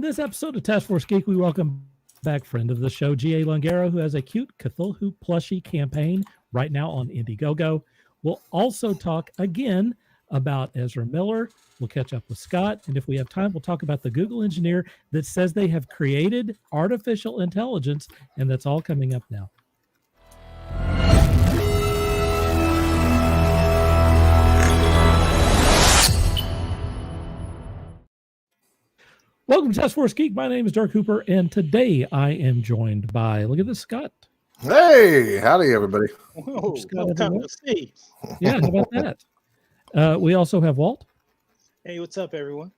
this episode of Taskforce Geek, we welcome back friend of the show, GA Lungaro, who has a cute Cthulhu Plushie campaign right now on Indiegogo. We'll also talk again about Ezra Miller. We'll catch up with Scott. And if we have time, we'll talk about the Google engineer that says they have created artificial intelligence. And that's all coming up now. Welcome to Task Force Geek. My name is Dark Hooper, and today I am joined by, look at this, Scott. Hey, howdy, everybody. Whoa, welcome to see. Yeah, how about that? We also have Walt. Hey, what's up, everyone?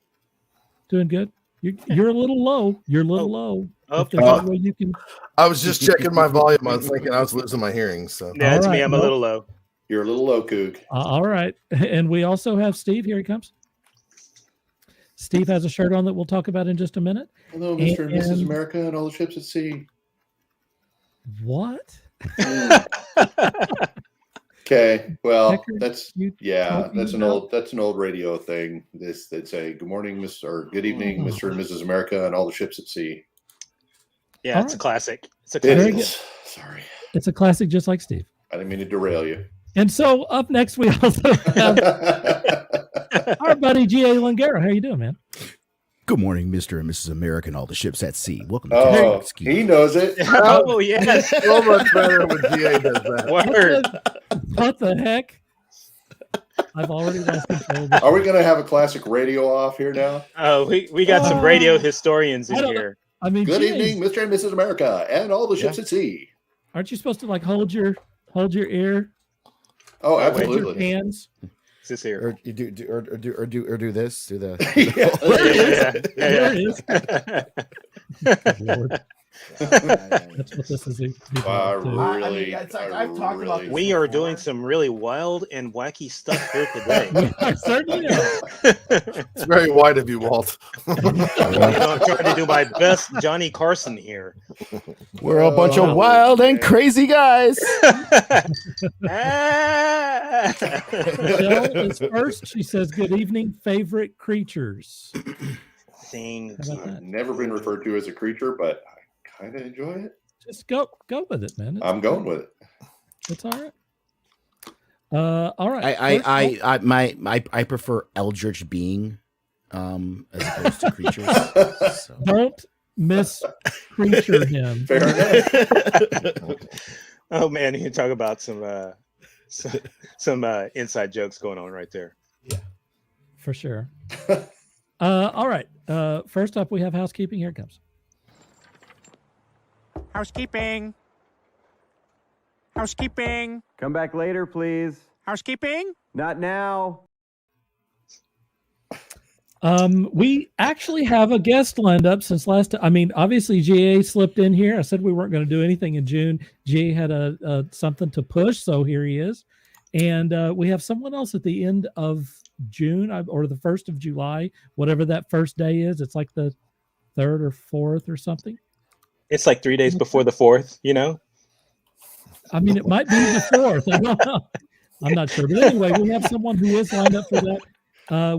Doing good. You're a little low. You're a little low. Oh, If there's any way you can... I was just checking my volume. I was thinking I was losing my hearing. So yeah, it's All me. right, I'm a little low. You're a little low, Coog. All right. And we also have Steve. Here he comes. Steve has a shirt on that we'll talk about in just a minute. Hello, Mr. and Mrs. America and all the ships at sea. What? Okay, well, Decker, that's an old radio thing. They'd say good morning, Mr. or good evening, Mr. and Mrs. America and all the ships at sea. Yeah, All it's right. a classic. It's a It classic. is. Sorry, It's a classic just like Steve. I didn't mean to derail you. And so up next, we also have our buddy GA Lungaro. How you doing, man? Good morning, Mr. and Mrs. America and all the ships at sea. Welcome to Oh, Taskforce Geek. he knows it. Oh, yes. so much better when GA does that. Word. What the heck? I've already lost control. of this. Are we going to have a classic radio off here now? Oh, we got some radio historians in I don't here. I mean, Good GA, evening, Mr. and Mrs. America and all the ships at sea. aren't you supposed to like hold your ear, Oh, wait, hold your absolutely. hands? Is this here? Or you do this. Do the There it is. Lord. That's what this is. We are doing some really wild and wacky stuff here today. We certainly are. It's very wide of you, Walt. I'm trying to do my best Johnny Carson here. We're a bunch of wild and crazy guys. Ah! Michelle is first. She says, "Good evening, favorite creatures." Thank How you. about that? I've never been referred to as a creature, but I kind of enjoy it. Just go with it, man. I'm going with it. It's all right. All right. I prefer eldritch being as opposed to creatures. So. Don't miss creature him. Fair enough. Oh man, you can talk about some inside jokes going on right there. For sure. All right. First up, we have housekeeping. Here it comes. Housekeeping. Housekeeping. Come back later, please. Housekeeping. Not now. We actually have a guest lined up since last. I mean, obviously GA slipped in here. I said we weren't going to do anything in June. GA had a something to push, so here he is. And we have someone else at the end of June or the 1st of July, whatever that first day is. It's like the 3rd or 4th or something. It's like 3 days before the 4th, you know? I mean, it might be the 4th. I don't know. I'm not sure. But anyway, we have someone who is lined up for that.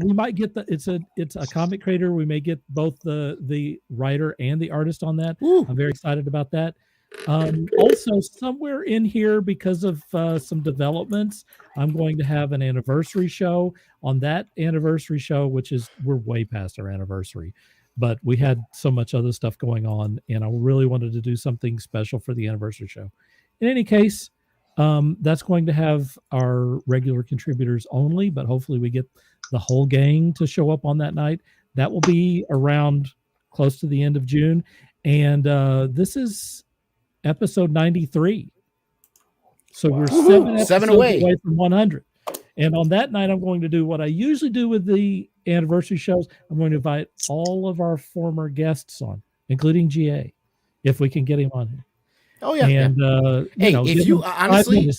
We might get it's a comic creator. We may get both the writer and the artist on that. Ooh. I'm very excited about that. Also, somewhere in here, because of some developments, I'm going to have an anniversary show. On that anniversary show, we're way past our anniversary, but we had so much other stuff going on, and I really wanted to do something special for the anniversary show. In any case, that's going to have our regular contributors only, but hopefully we get the whole gang to show up on that night. That will be around close to the end of June, and this is episode 93. So we're seven episodes away from 100. And on that night, I'm going to do what I usually do with the anniversary shows. I'm going to invite all of our former guests on, including GA, if we can get him on here. Oh yeah. And hey, if you honestly,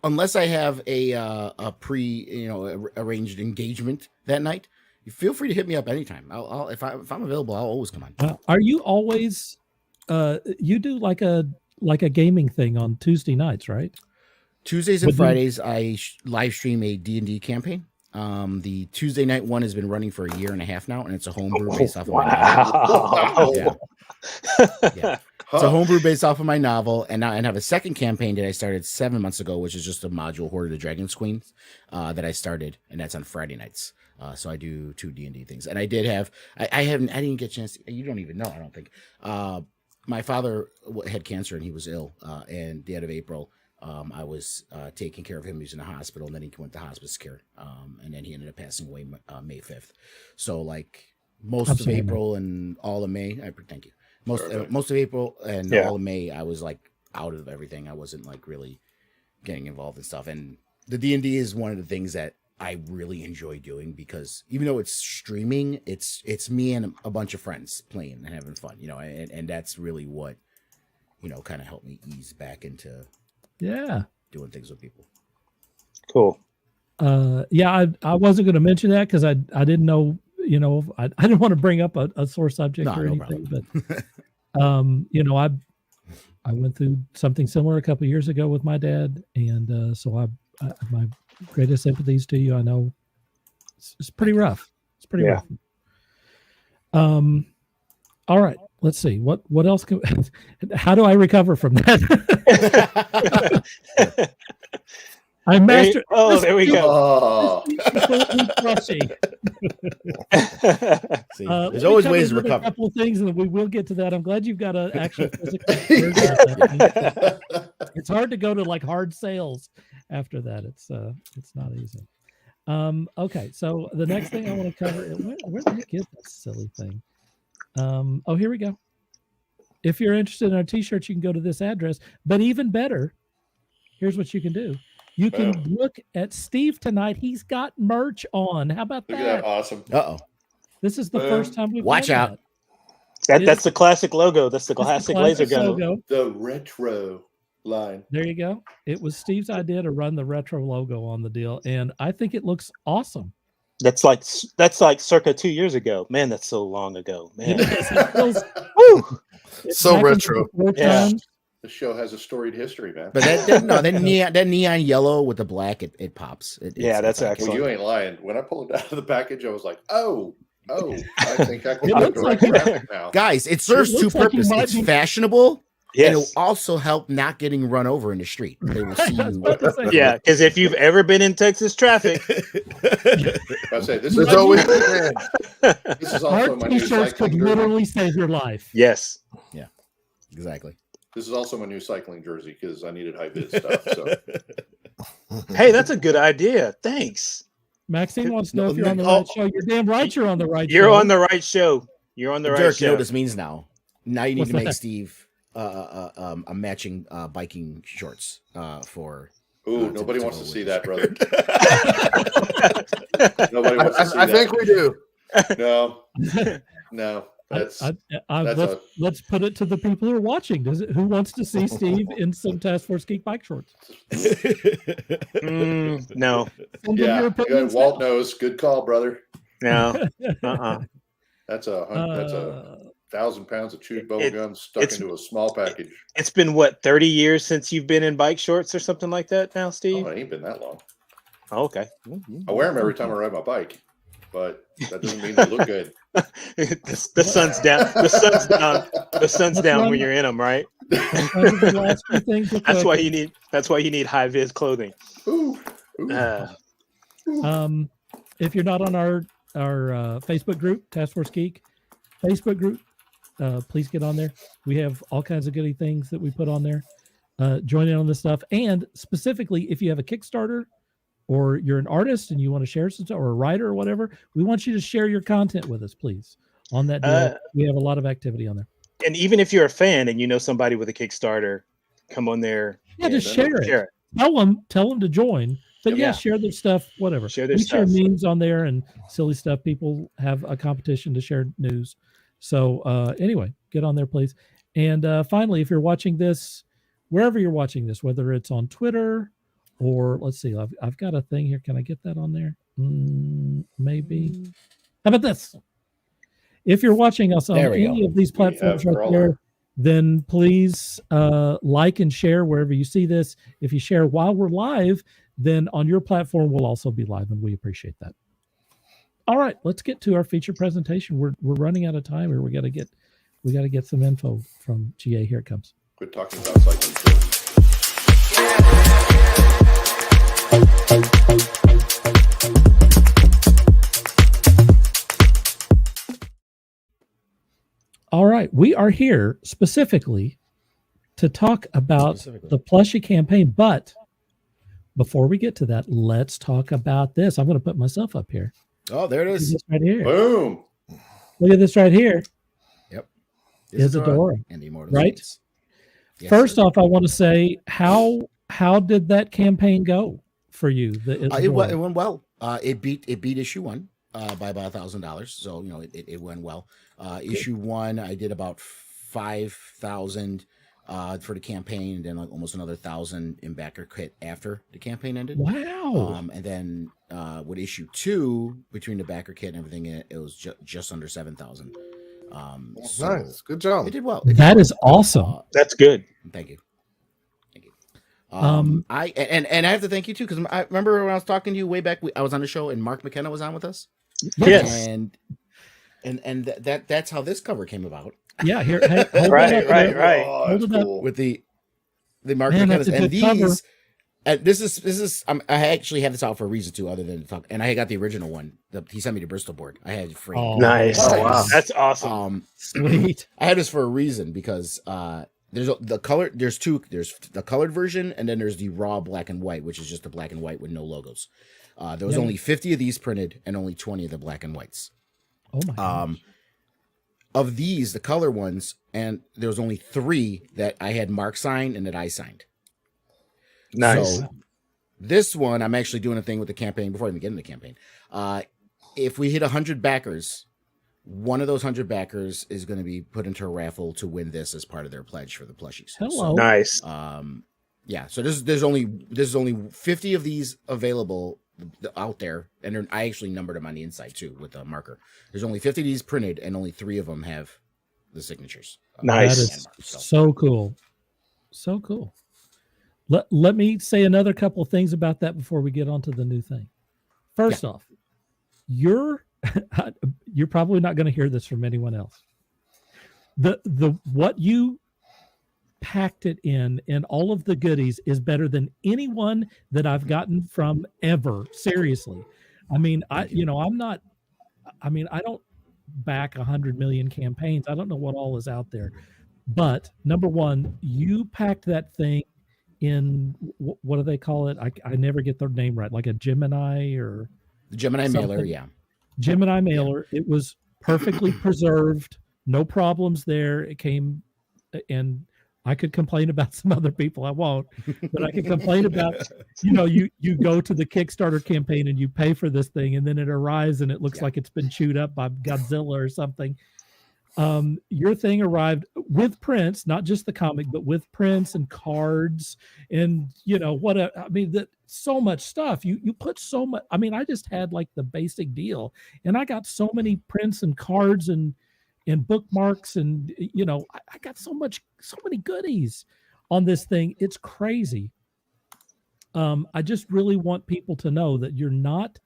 unless I have a arranged engagement that night, you feel free to hit me up anytime. I'll if I'm available, I'll always come on. Are you always? You do like a gaming thing on Tuesday nights, right? Tuesdays and Fridays, I live stream a D&D campaign. The Tuesday night one has been running for a year and a half now, and it's a homebrew based off of my novel. Wow. Yeah. It's a homebrew based off of my novel, and I have a second campaign that I started 7 months ago, which is just a module, Horde of the Dragon's Queens, that I started, and that's on Friday nights. So I do 2 D&D things, and I didn't get a chance. You don't even know, I don't think. My father had cancer, and he was ill. And the end of April, I was taking care of him. He was in the hospital, and then he went to hospice care, and then he ended up passing away May 5th. So like most of April and all of May, thank you. Most of April and all of May, I was like out of everything. I wasn't like really getting involved in stuff. And the D&D is one of the things that I really enjoy doing, because even though it's streaming, it's me and a bunch of friends playing and having fun, and that's really what, kind of helped me ease back into doing things with people. Cool. I wasn't going to mention that because I didn't know, I didn't want to bring up a sore subject or anything, but I went through something similar a couple of years ago with my dad, and so my greatest sympathies to you. I know it's pretty rough. It's pretty rough. All right, let's see what else how do I recover from that? I mastered. There we go. See, there's always ways to recover. A couple of things, and we will get to that. I'm glad you've got an actual physical. It's hard to go to like hard sales after that. It's not easy. Okay, so the next thing I want to cover. Where the heck is that silly thing? Here we go. If you're interested in our T-shirts, you can go to this address. But even better, here's what you can do. You can look at Steve tonight. He's got merch on. How about that? Look at that. Awesome. Uh-oh. This is the first time we've watch done out. That's the classic logo. That's the classic laser gun. Logo. The retro line. There you go. It was Steve's idea to run the retro logo on the deal, and I think it looks awesome. That's like circa 2 years ago. Man, that's so long ago. Man. So retro. Yeah. The show has a storied history, man. But that neon yellow with the black, it pops. That's excellent. Well, you ain't lying. When I pulled it out of the package, I was like, oh, I think I can It looks like traffic now. Guys, it serves two purposes. It's fashionable, and it'll also help not getting run over in the street. They will see you. Yeah, because if you've ever been in Texas traffic, I say this There's is always this is also Our my new T-shirts could cycling jersey. literally save your life. yes. Yeah, exactly. This is also my new cycling jersey because I needed high vis stuff. So Hey, that's a good idea. Thanks. Maxine wants to know if you're on the right show. You're damn right you're on the right show. You're on the right show. You're on the right Dirk, show. you know what this means now. Now you need What's to make that? Steve a matching biking shorts for. ooh, nobody wants to see that, brother. Nobody wants to see I that. think we do. No. That's let's put it to the people who are watching. Who wants to see Steve in some Taskforce Geek bike shorts? No. Send in your yeah. opinions Walt now. knows. Good call, brother. No. That's a 1,000 pounds of chewed bubble gum stuck into a small package. It's been what, 30 years since you've been in bike shorts or something like that now, Steve? Oh, it ain't been that long. Oh, okay. I wear them every time I ride my bike, but that doesn't mean they look good. the sun's down. The sun's down. The sun's down when you're in them, right? That's why you need. That's why you need high vis clothing. Ooh. If you're not on our Facebook group, Taskforce Geek Facebook group, please get on there. We have all kinds of goody things that we put on there. Join in on this stuff, and specifically, if you have a Kickstarter or you're an artist and you want to share some, or a writer or whatever, we want you to share your content with us, please. On that deal, we have a lot of activity on there. And even if you're a fan and you know somebody with a Kickstarter, come on there. Yeah, just share it. Tell them to join. But share their stuff, whatever. Share their we stuff. share memes on there and silly stuff. People have a competition to share news. So anyway, get on there, please. And finally, if you're watching this, wherever you're watching this, whether it's on Twitter or let's see, I've got a thing here. Can I get that on there? Maybe. How about this? If you're watching us on any of these platforms right there, then please like and share wherever you see this. If you share while we're live, then on your platform we'll also be live, and we appreciate that. All right, let's get to our feature presentation. We're running out of time here. We got to get some info from GA. Here it comes. Quit talking about cycling. All right, we are here specifically to talk about the Plushie campaign, but before we get to that, let's talk about this. I'm going to put myself up here. Oh, there it is. Right here. Boom. Look at this right here. Yep. Isadora. And the Immortal Right? Saints. Yes, First sir. off, I want to say how did that campaign go for you? It went well. It beat issue 1 by about $1,000. So it went well. Issue 1, I did about 5,000 for the campaign, and then like almost another 1,000 in backer kit after the campaign ended. Wow. And then with issue 2, between the backer kit and everything, it was just under 7,000. So Nice. Good job. it did well. That is awesome. That's good. Thank you. I have to thank you too, because I remember when I was talking to you way back. I was on the show, and Mark McKenna was on with us. Yes. And that's how this cover came about. Yeah, here. Hey, hold it Right, up right, there. right. Oh, Hold that's it up. cool. With the Mark Man, McKenna's, that's a and good cover. these. And this is I actually have this out for a reason too, other than to talk. And I got the original one. He sent me the Bristol board. I had it free. Oh, Nice. Oh, wow. That's awesome. Sweet. I had this for a reason, because there's the color. There's the colored version, and then there's the raw black and white, which is just the black and white with no logos. There was only 50 of these printed, and only 20 of the black and whites. Oh my gosh. Of these, the color ones, and there was only 3 that I had Mark sign and that I signed. Nice. So this one, I'm actually doing a thing with the campaign before I even get into the campaign. If we hit 100 backers, one of those 100 backers is going to be put into a raffle to win this as part of their pledge for the plushies. Hello. Nice. Yeah. So there's only 50 of these available out there, and I actually numbered them on the inside too with a marker. There's only 50 of these printed, and only 3 of them have the signatures. Nice. That is so cool. So cool. Let me say another couple of things about that before we get on to the new thing. First off, you're probably not going to hear this from anyone else. The what you packed it in and all of the goodies is better than anyone that I've gotten from ever. Seriously. I mean, I don't back 100 million campaigns. I don't know what all is out there, but number one, you packed that thing in, what do they call it? I never get their name right. Like a Gemini or The Gemini something. mailer, yeah. Gemini mailer. It was perfectly preserved. No problems there. It came, and I could complain about some other people. I won't, but I can complain about, you go to the Kickstarter campaign and you pay for this thing, and then it arrives and it looks like it's been chewed up by Godzilla or something. Your thing arrived with prints, not just the comic, but with prints and cards and so much stuff. You put so much. I mean, I just had like the basic deal, and I got so many prints and cards and bookmarks, and I got so many goodies on this thing. It's crazy. I just really want people to know that you're not,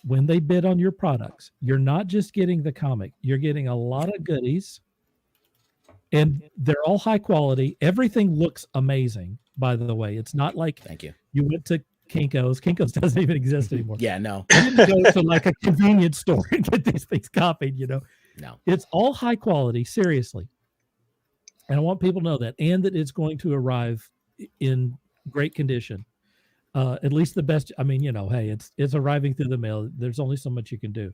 when they bid on your products, you're not just getting the comic, you're getting a lot of goodies, and they're all high quality. Everything looks amazing, by the way. It's not like Thank you. you went to Kinko's doesn't even exist anymore. Yeah, no. You didn't go to like a convenience store and get these things copied, No. It's all high quality, seriously. And I want people to know that, and that it's going to arrive in great condition. At least the best. I mean, hey, it's arriving through the mail. There's only so much you can do,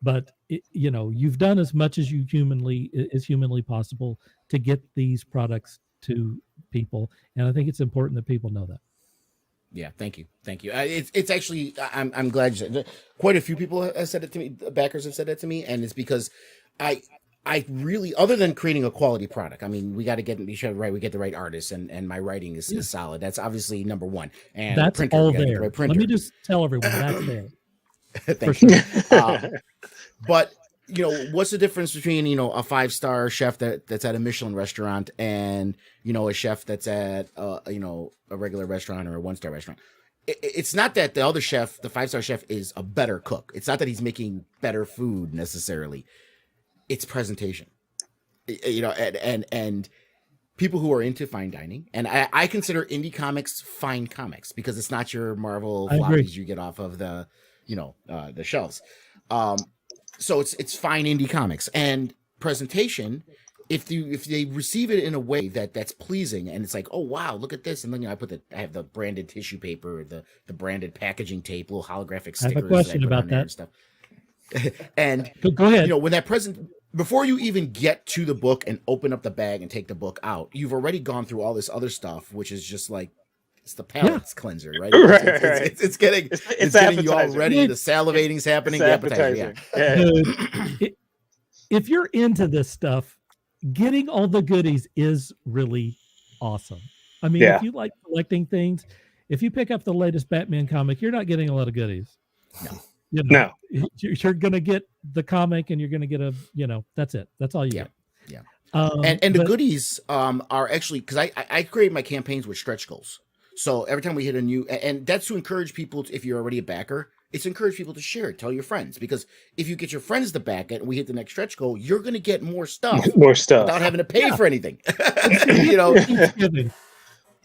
but you've done as much as is humanly possible to get these products to people, and I think it's important that people know that. Yeah, thank you. It's actually, I'm glad you said it. Quite a few people have said it to me. Backers have said that to me, and it's because I really, other than creating a quality product, I mean, we got to be sure we get the right artists, and my writing is solid. That's obviously number one. And that's printer, all we gotta get there. the right printer. Let me just tell everyone that's there. Thank you. But what's the difference between, a 5-star chef that's at a Michelin restaurant and, a chef that's at, a regular restaurant or a 1-star restaurant? It's not that the other chef, the 5-star chef, is a better cook. It's not that he's making better food necessarily. It's presentation, and people who are into fine dining. And I consider indie comics fine comics because it's not your Marvel floppies you get off of the shelves. So it's fine indie comics and presentation. If they receive it in a way that's pleasing and it's like, oh wow, look at this, and then I have the branded tissue paper, the branded packaging tape, little holographic stickers. I have a question about that and stuff. And go ahead. When that before you even get to the book and open up the bag and take the book out, you've already gone through all this other stuff, which is just like it's the palate cleanser, right? It's getting you all ready. The salivating's happening. The appetizer. Yeah. If you're into this stuff, getting all the goodies is really awesome. I mean, if you like collecting things, if you pick up the latest Batman comic, you're not getting a lot of goodies. No. You're going to get the comic and you're going to get that's it. That's all you get. Yeah. And the goodies are actually, because I create my campaigns with stretch goals. So every time we hit a new, and that's to encourage people, if you're already a backer, it's to encourage people to share it, tell your friends. Because if you get your friends to back it and we hit the next stretch goal, you're going to get more stuff. Without having to pay for anything.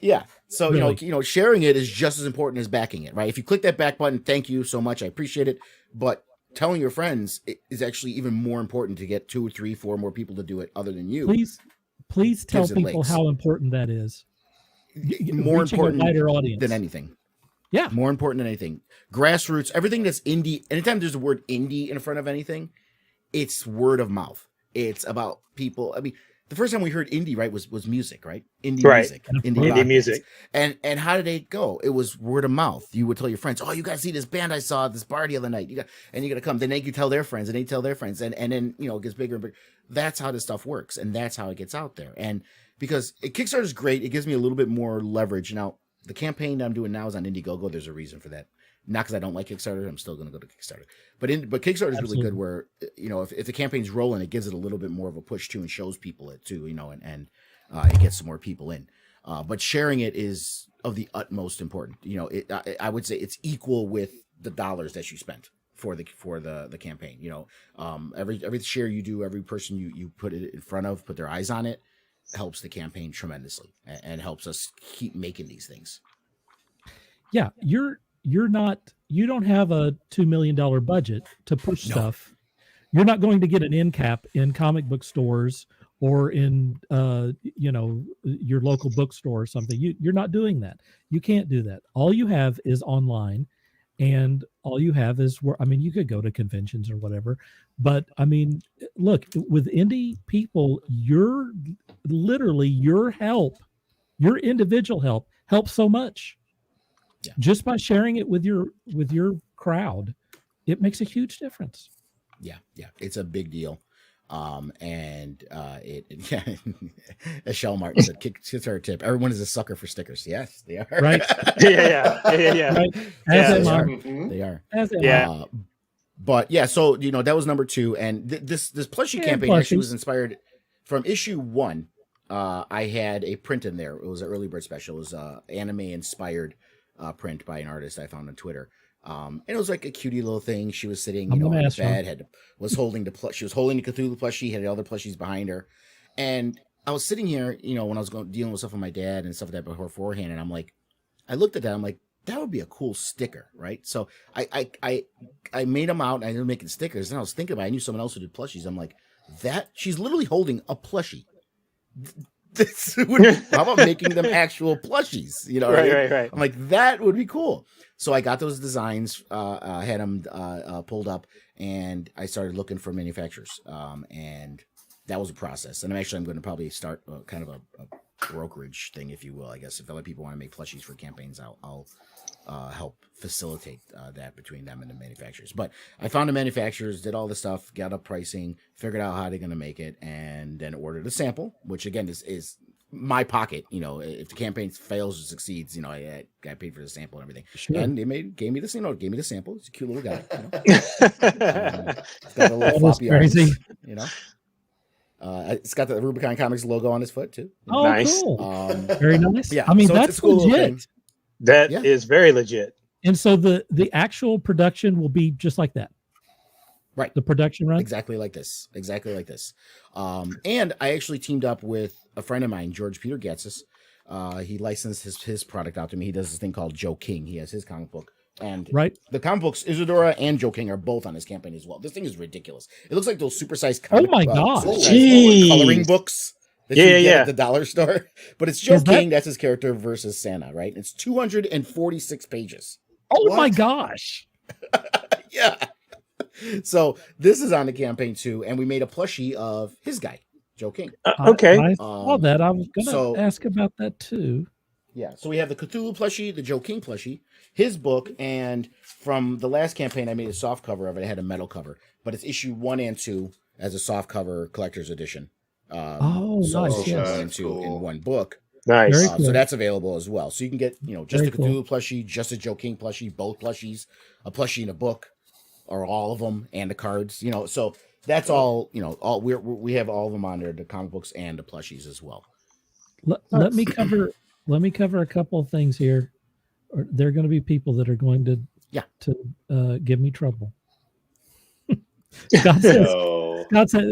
Yeah. So, really? Sharing it is just as important as backing it, right? If you click that back button, thank you so much. I appreciate it. But telling your friends is actually even more important to get 2, 3, 4 more people to do it other than you. Please tell people how important that is. More important audience than anything. Yeah. More important than anything. Grassroots, everything that's indie. Anytime there's the word indie in front of anything, it's word of mouth. It's about people. I mean, the first time we heard indie, right, was music, right? Music. Indie music. And how did it go? It was word of mouth. You would tell your friends, oh, you guys see this band I saw at this bar the other night. You got to come. Then they could tell their friends and they tell their friends. And then, it gets bigger and bigger. That's how this stuff works. And that's how it gets out there. And because Kickstarter is great, it gives me a little bit more leverage. Now, the campaign that I'm doing now is on Indiegogo. There's a reason for that. Not because I don't like Kickstarter. I'm still going to go to Kickstarter. But Kickstarter is really good where, if the campaign's rolling, it gives it a little bit more of a push too and shows people it too, and it gets some more people in. But sharing it is of the utmost important. I would say it's equal with the dollars that you spent for the campaign. Every share you do, every person you put it in front of, put their eyes on it, helps the campaign tremendously and helps us keep making these things. Yeah, you don't have a $2 million budget to push stuff. You're not going to get an end cap in comic book stores or in your local bookstore or something. You're not doing that. You can't do that. All you have is online, and all you have is you could go to conventions or whatever, but look, with indie people, your individual help helps so much. Yeah. Just by sharing it with your crowd, it makes a huge difference. Yeah, it's a big deal. As Shell Martin said, Kickstarter tip: everyone is a sucker for stickers. Yes, they are. Right? Yeah. Right? They are. Yeah. But yeah, so that was number 2, and this plushie campaign actually was inspired from issue 1. I had a print in there. It was an early bird special. It was anime inspired print by an artist I found on Twitter. And it was like a cutie little thing. She was sitting, on the bed, was holding the Cthulhu Plushie, had other plushies behind her. And I was sitting here, when I was dealing with stuff with my dad and stuff like that beforehand, and I'm like, I looked at that, I'm like, that would be a cool sticker, right? So I made them out, and I didn't make it stickers, and I was thinking about it. I knew someone else who did plushies. I'm like, she's literally holding a plushie. How about making them actual plushies? Right. I'm like, that would be cool. So I got those designs, had them pulled up, and I started looking for manufacturers. And that was a process. And I'm going to probably start kind of a brokerage thing, if you will. I guess if other people want to make plushies for campaigns, I'll help facilitate that between them and the manufacturers. But I found the manufacturers, did all the stuff, got up pricing, figured out how they're going to make it, and then ordered a sample, which again is my pocket. If the campaign fails or succeeds, I got paid for the sample and everything. Sure. And gave me the sample. It's a cute little guy. It's got a little floppy arms. Crazy. It's got the Rubicon Comics logo on his foot too. Oh, Nice. cool. Very nice. Yeah, I mean, so that's it's a cool little legit. thing. That is very legit. And so the actual production will be just like that. Right. The production run. Exactly like this. And I actually teamed up with a friend of mine, George Peter Gatsis. He licensed his product out to me. He does this thing called Joe King. He has his comic book. And the comic books, Isadora and Joe King are both on his campaign as well. This thing is ridiculous. It looks like those supersized comic coloring books that you get at the dollar store. But it's Joe King, that's his character, versus Santa, right? It's 246 pages. Oh my gosh. Yeah. So this is on the campaign too, and we made a plushie of his guy, Joe King. Okay. I saw that. I was going to ask about that too. Yeah. So we have the Cthulhu plushie, the Joe King plushie, his book, and from the last campaign, I made a soft cover of it. I had a metal cover, but it's issue 1 and 2 as a soft cover collector's edition. Nice. 1 Yes. and 2 in one book. Nice. Very cool. So that's available as well. So you can get, just Very a Cthulhu plushie, just a Joe King plushie, both plushies, a plushie in a book, or all of them, and the cards. So that's all. All we have all of them on there, the comic books and the plushies as well. Let me cover a couple of things here. There are going to be people that are going to give me trouble.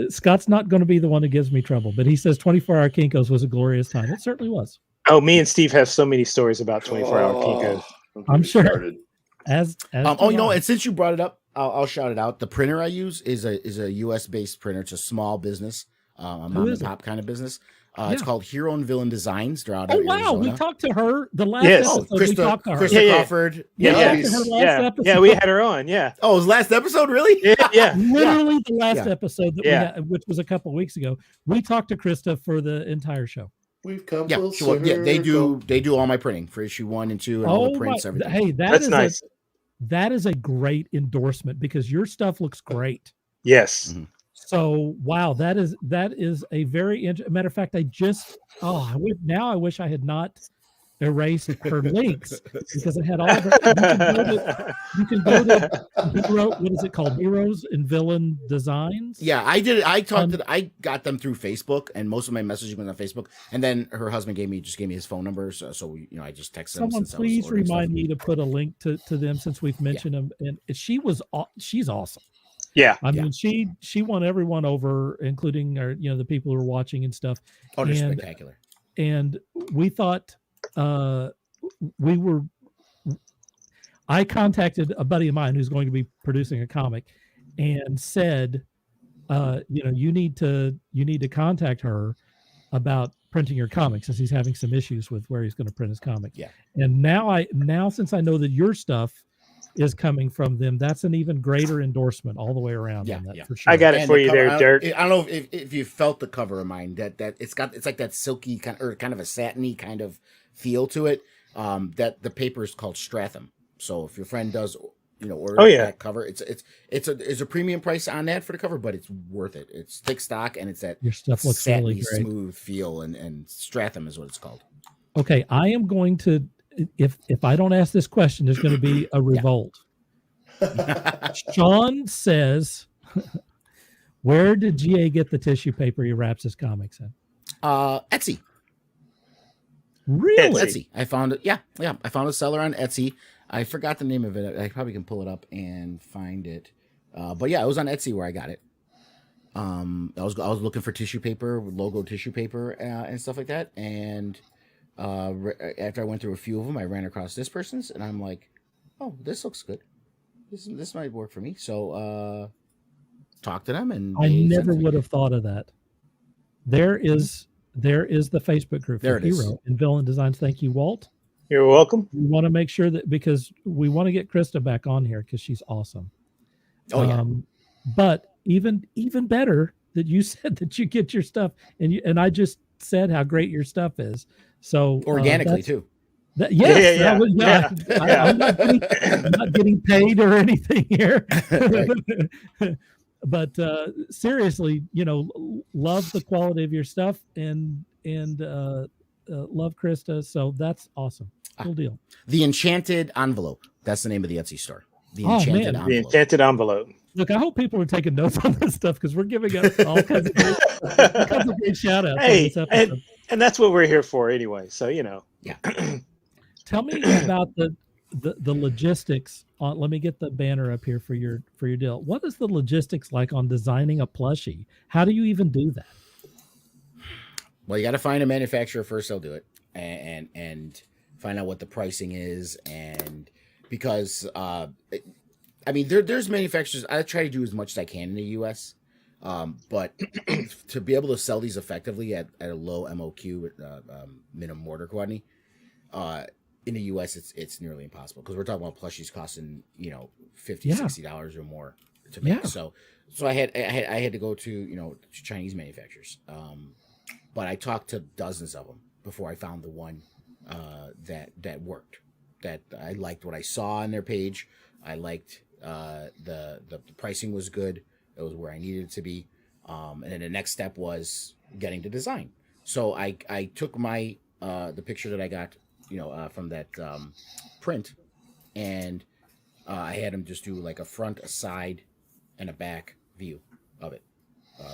Scott's not going to be the one that gives me trouble, but he says 24-hour Kinko's was a glorious time. It certainly was. Oh, me and Steve have so many stories about 24-hour Kinko's. I'm sure. And since you brought it up, I'll shout it out. The printer I use is a US based printer. It's a small business, a mom and pop kind of business. It's called Hero and Villain Designs. They're out of Arizona. We talked to her the last episode. We talked to her. Krysta Crawford. Yeah, we had her on. Yeah. Oh, it was last episode, really? Yeah. Literally the last episode that we had, which was a couple of weeks ago. We talked to Krysta for the entire show. We've come they do all my printing for issue 1 and 2 and all the prints, everything. Hey, that's nice. That is a great endorsement because your stuff looks great. Yes. Mm-hmm. So wow, that is a very matter of fact. I wish I had not erased her links because I had all of her. You can go to what is it called? Heroes and Villain Designs. Yeah, I did. I got them through Facebook, and most of my messaging was on Facebook. And then her husband gave me his phone number, so I just texted him. Someone please remind me to put a link to them since we've mentioned them. And she's awesome. Yeah, I mean she won everyone over, including the people who are watching and stuff. Oh, they're spectacular. And we thought I contacted a buddy of mine who's going to be producing a comic, and said, you need to contact her about printing your comic since he's having some issues with where he's going to print his comic. Yeah. And now since I know that your stuff is coming from them, that's an even greater endorsement all the way around. Yeah, for sure. I got it for you there, Dirk. I don't know if you felt the cover of mine, that it's like that silky kind of a satiny kind of feel to it. That the paper is called Stratham. So if your friend does, order that cover, it's a premium price on that for the cover, but it's worth it. It's thick stock and it's that your stuff looks satiny, really great. Smooth feel, and Stratham is what it's called. Okay, I am going to. If I don't ask this question, there's going to be a revolt. Sean says, where did GA get the tissue paper he wraps his comics in? Etsy. Really? Etsy. I found it. Yeah. I found a seller on Etsy. I forgot the name of it. I probably can pull it up and find it. But yeah, it was on Etsy where I got it. I was looking for tissue paper, logo tissue paper, and stuff like that. And after I went through a few of them, I ran across this person's, and I'm like, "Oh, this looks good. This might work for me." So talk to them, and I never would have thought of that. There is the Facebook group for Hero and Villain Designs. Thank you, Walt. You're welcome. We want to make sure that because we want to get Krysta back on here because she's awesome. Oh yeah. But even better that you said that you get your stuff, and I just said how great your stuff is. So organically too. I'm not getting paid or anything here. But seriously, love the quality of your stuff, and and love Krysta. So that's awesome. Cool deal. The Enchanted Envelope. That's the name of the Etsy store. The Oh, Enchanted man. Envelope. The enchanted envelope. Look, I hope people are taking notes on this stuff because we're giving up all kinds of great shout outs. Hey, and that's what we're here for anyway. So, Yeah. Tell me about the logistics on. Let me get the banner up here for your deal. What is the logistics like on designing a plushie? How do you even do that? Well, you got to find a manufacturer first. They'll do it and find out what the pricing is. And because, there's manufacturers. I try to do as much as I can in the U.S. But to be able to sell these effectively at a low MOQ, minimum order quantity, in the U.S. it's nearly impossible because we're talking about plushies costing $50-$60 or more to make. Yeah. So I had to go to to Chinese manufacturers. But I talked to dozens of them before I found the one that worked. That I liked what I saw on their page. I liked the pricing was good. It was where I needed it to be. And then the next step was getting the design. So I took my the picture that I got from that print, and I had them just do like a front, a side, and a back view of it,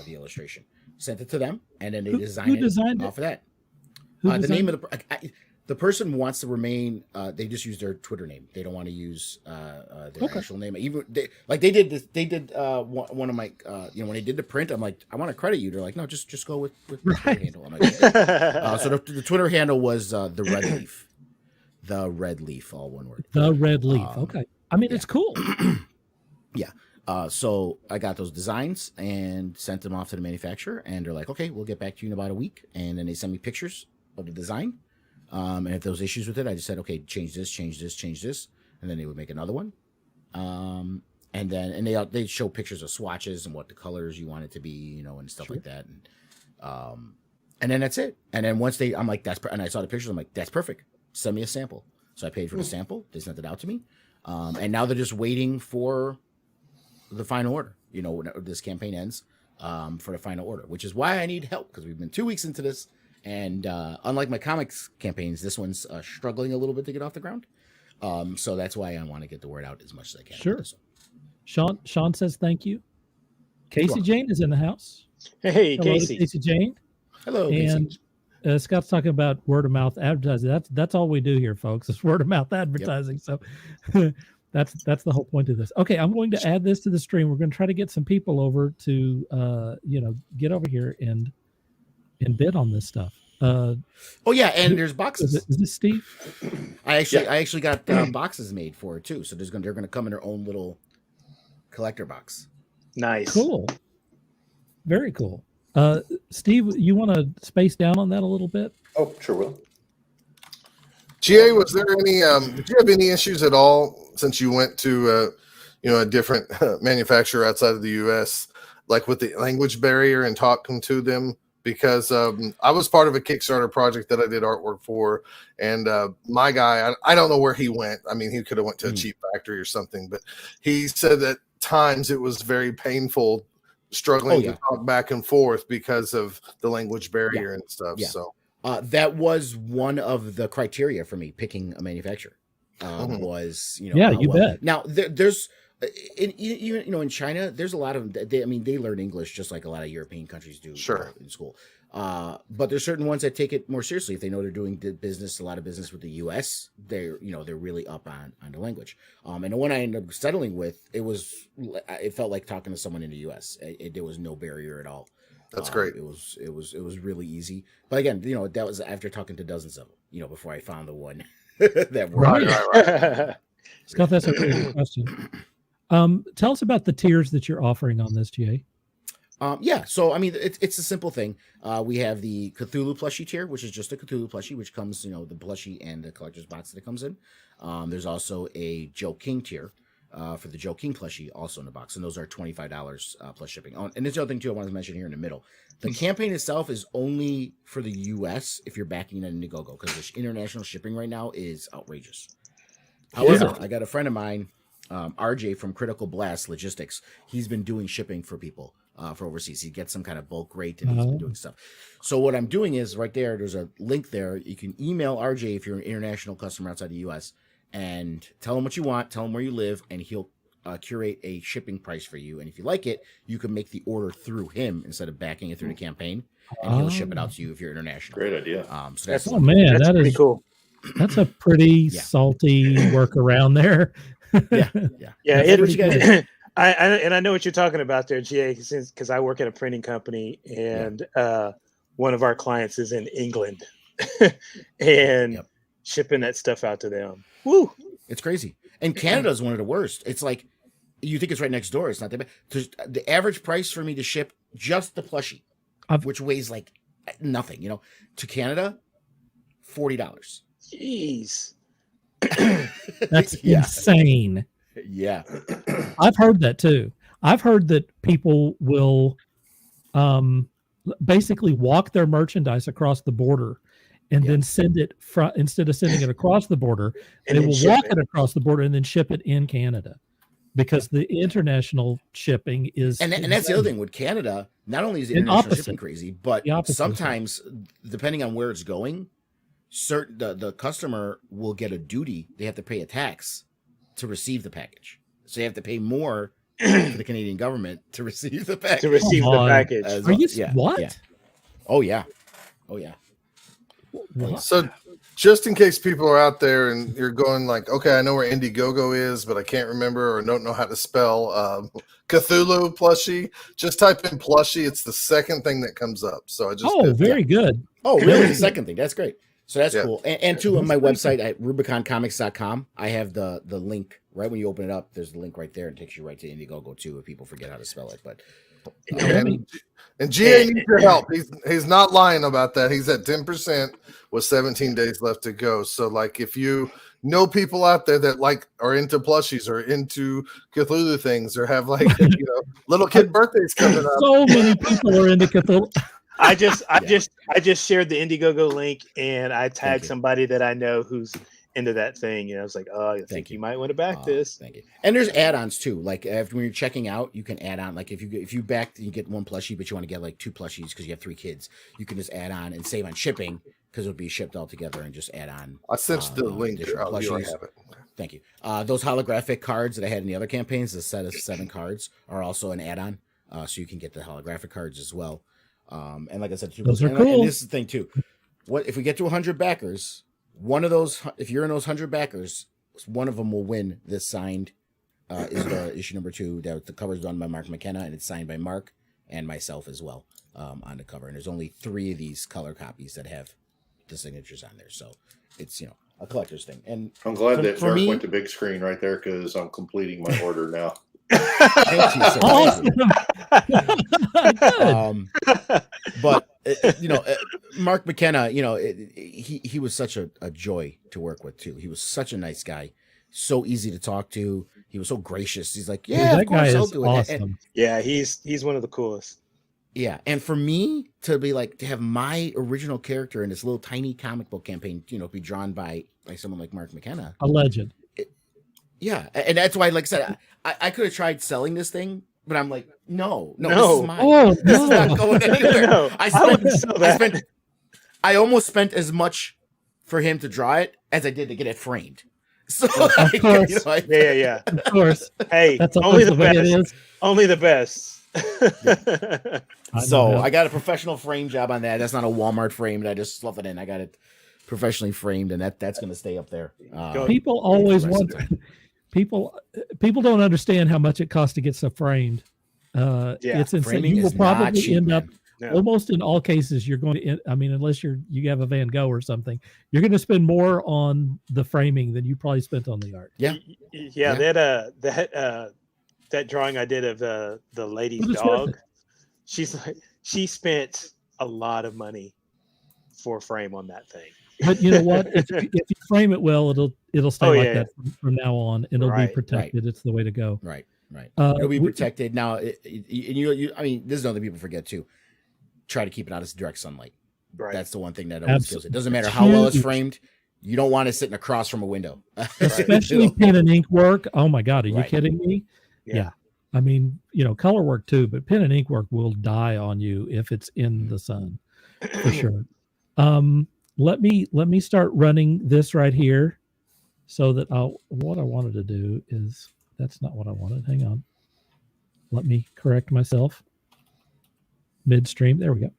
the illustration. Sent it to them, and then they designed it off of that. The name of the person wants to remain. They just use their Twitter name. They don't want to use their actual name. Even they did this. They did one of my when they did the print. I'm like, I want to credit you. They're like, no, just go with the Twitter handle. I'm like, so the Twitter handle was the Red Leaf. The Red Leaf, all one word. The Red Leaf. Okay. I mean, it's cool. Yeah. So I got those designs and sent them off to the manufacturer, and they're like, okay, we'll get back to you in about a week. And then they sent me pictures of the design. And if there was issues with it, I just said, okay, change this. And then they would make another one. And they show pictures of swatches and what the colors you want it to be, and stuff like that. And then that's it. And then once I'm like, and I saw the pictures, I'm like, that's perfect. Send me a sample. So I paid for the sample. They sent it out to me. And now they're just waiting for the final order, when this campaign ends, for the final order, which is why I need help, because we've been 2 weeks into this. And unlike my comics campaigns, this one's struggling a little bit to get off the ground. So that's why I want to get the word out as much as I can. Sure. Sean says thank you. Casey Jane is in the house. Hey, Hello, Casey. Casey Jane. Hello, and Casey. Scott's talking about word of mouth advertising. That's all we do here, folks. It's word of mouth advertising. Yep. So that's the whole point of this. Okay, I'm going to add this to the stream. We're going to try to get some people over to get over here and bid on this stuff. And there's boxes. Is this Steve? I actually got boxes made for it too. So they're going to come in their own little collector box. Nice. Cool. Very cool. Steve, you want to space down on that a little bit? Oh, sure will. GA, was there any? Did you have any issues at all since you went to a different manufacturer outside of the U.S., like with the language barrier and talking to them? Because I was part of a Kickstarter project that I did artwork for, and my guy, I don't know where he went. I mean, he could have went to a cheap factory or something, but he said that times it was very painful struggling to talk back and forth because of the language barrier and stuff. Yeah. So that was one of the criteria for me picking a manufacturer. Was you bet. Now there's in China, there's a lot of they learn English just like a lot of European countries do in school. But there's certain ones that take it more seriously. If they know they're doing a lot of business with the US, they're really up on the language. And the one I ended up settling with, it felt like talking to someone in the US. There was no barrier at all. That's great. It was really easy. But again, that was after talking to dozens of them, before I found the one that worked. Right. Scott, that's a great question. Tell us about the tiers that you're offering on this, GA. So it's a simple thing. We have the Cthulhu Plushie tier, which is just a Cthulhu Plushie, which comes, the plushie and the collector's box that it comes in. There's also a Joe King tier for the Joe King plushie, also in the box, and those are $25 plus shipping. And there's the other thing too I wanted to mention here in the middle. The campaign itself is only for the U.S. if you're backing an Indiegogo, because the international shipping right now is outrageous. However, I got a friend of mine, RJ from Critical Blast Logistics. He's been doing shipping for people for overseas. He gets some kind of bulk rate, and he's been doing stuff. So what I'm doing is right there. There's a link there. You can email RJ if you're an international customer outside the U.S. and tell him what you want, tell him where you live, and he'll curate a shipping price for you. And if you like it, you can make the order through him instead of backing it through the campaign, and he'll ship it out to you if you're international. Great idea. So that's That's pretty cool. That's a pretty salty workaround there. I know what you're talking about there, GA, because I work at a printing company, and one of our clients is in England, and shipping that stuff out to them. Woo! It's crazy. And Canada is one of the worst. It's like, you think it's right next door. It's not that bad. The average price for me to ship just the plushie, which weighs like nothing, to Canada, $40. Jeez. That's insane. Yeah. I've heard that too. I've heard that people will basically walk their merchandise across the border and then send it instead of sending it across the border, they will walk it across the border and then ship it in Canada, because the international shipping is and that's the other thing with Canada. Not only is the international shipping crazy, but sometimes depending on where it's going, the customer will get a duty. They have to pay a tax to receive the package, so they have to pay more to the Canadian government to receive the package. Are you what? Yeah. Oh yeah. So just in case people are out there and you're going like, okay, I know where Indiegogo is, but I can't remember or don't know how to spell Cthulhu Plushie, just type in plushie. It's the second thing that comes up. So I just very good. Oh, really? The second thing. That's great. So that's cool. And too, on my website at rubiconcomics.com, I have the link right when you open it up. There's the link right there and takes you right to Indiegogo too, if people forget how to spell it. But and GA needs your help. He's not lying about that. He's at 10% with 17 days left to go. So like, if you know people out there that like are into plushies or into Cthulhu things or have like little kid birthdays coming up, so many people are into Cthulhu. I just shared the Indiegogo link, and I tagged somebody that I know who's into that thing. I was like, oh, I think you might want to back this. Thank you. And there's add-ons too. Like when you're checking out, you can add on. Like if you back, you get one plushie, but you want to get like 2 plushies because you have 3 kids. You can just add on and save on shipping because it'll be shipped all together and just add on. I sent the link. Plushies. Have it. Thank you. Those holographic cards that I had in the other campaigns, the set of 7 cards, are also an add-on, so you can get the holographic cards as well. And like I said, those are cool. And this is the thing too. What if we get to 100 backers? One of those, if you're in those 100 backers, one of them will win this signed issue number 2. The cover is done by Mark McKenna, and it's signed by Mark and myself as well on the cover. And there's only 3 of these color copies that have the signatures on there, so it's a collector's thing. And I'm glad that Mark went to big screen right there because I'm completing my order now. Thank you, sir. Awesome. But Mark McKenna, he was such a joy to work with too. He was such a nice guy, so easy to talk to. He was so gracious. He's like, yeah, that guy is awesome. He's one of the coolest. Yeah, and for me to be like to have my original character in this little tiny comic book campaign, be drawn by someone like Mark McKenna, a legend. Yeah, and that's why, like I said, I could have tried selling this thing, but I'm like, no, this is mine. This is not going anywhere. I almost spent as much for him to draw it as I did to get it framed. So, of course. Yeah. Of course. Hey, that's only the best. It is. Only the best. So I got a professional frame job on that. That's not a Walmart frame that I just slough it in. I got it professionally framed, and that's going to stay up there. People always wonder. People don't understand how much it costs to get stuff framed. It's insane. Framing you will probably end up almost in all cases. You're going to. I mean, unless you have a Van Gogh or something, you're going to spend more on the framing than you probably spent on the art. Yeah. That drawing I did of the lady's dog. She spent a lot of money for a frame on that thing. But you know what? If you frame it well, it'll stay that from now on. It'll be protected. Right. It's the way to go. Right. It'll be protected. Now, I mean, this is another people forget too. Try to keep it out of direct sunlight. Right. That's the one thing that always kills it. Doesn't matter how well it's framed. You don't want it sitting across from a window. Especially pen and ink work. Oh my God, are you kidding me? Yeah. I mean, color work too, but pen and ink work will die on you if it's in the sun, for sure. Let me start running this right here, so that what I wanted to do is, that's not what I wanted. Hang on. Let me correct myself. Midstream. There we go.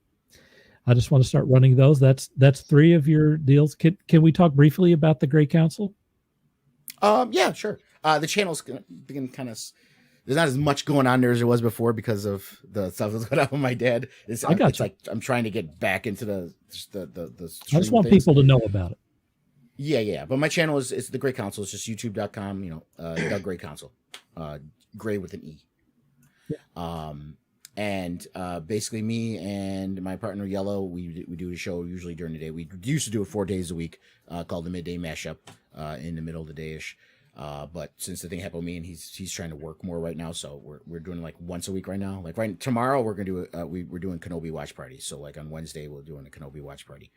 I just want to start running those. That's 3 of your deals. Can we talk briefly about the Grey Council? Yeah, sure. The channel's been kind of, there's not as much going on there as there was before because of the stuff that's going on with my dad. It's like I'm trying to get back into the I just want people to know about it. Yeah. But my channel is the Grey Council. It's just youtube.com, Doug Grey Council. Gray with an E. Yeah. And basically me and my partner Yellow, we do a show usually during the day. We used to do it 4 days a week, called the Midday Mashup, in the middle of the day-ish. But since the thing happened with me and he's trying to work more right now, so we're doing like once a week right now. Like tomorrow we're gonna do we're doing Kenobi watch party. So like on Wednesday we're doing a Kenobi watch party.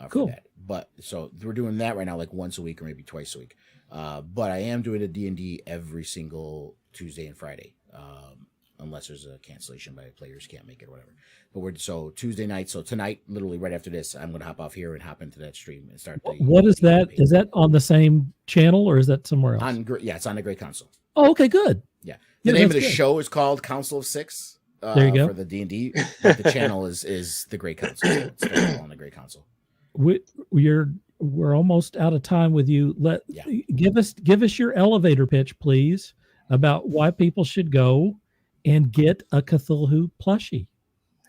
Cool. For that. But so we're doing that right now, like once a week or maybe twice a week. But I am doing a D&D every single Tuesday and Friday. Unless there's a cancellation by players can't make it or whatever. But so Tuesday night. So tonight, literally right after this, I'm going to hop off here and hop into that stream and start. What is that? Is that on the same channel or is that somewhere else? Yeah, it's on the Grey Council. Oh, okay, good. Yeah. The name of the show is called Council of Six. There you go. For the D&D. But the channel is the Grey Council. So it's on the Grey Council. We're almost out of time with you. Give us your elevator pitch, please, about why people should go and get a Cthulhu plushie.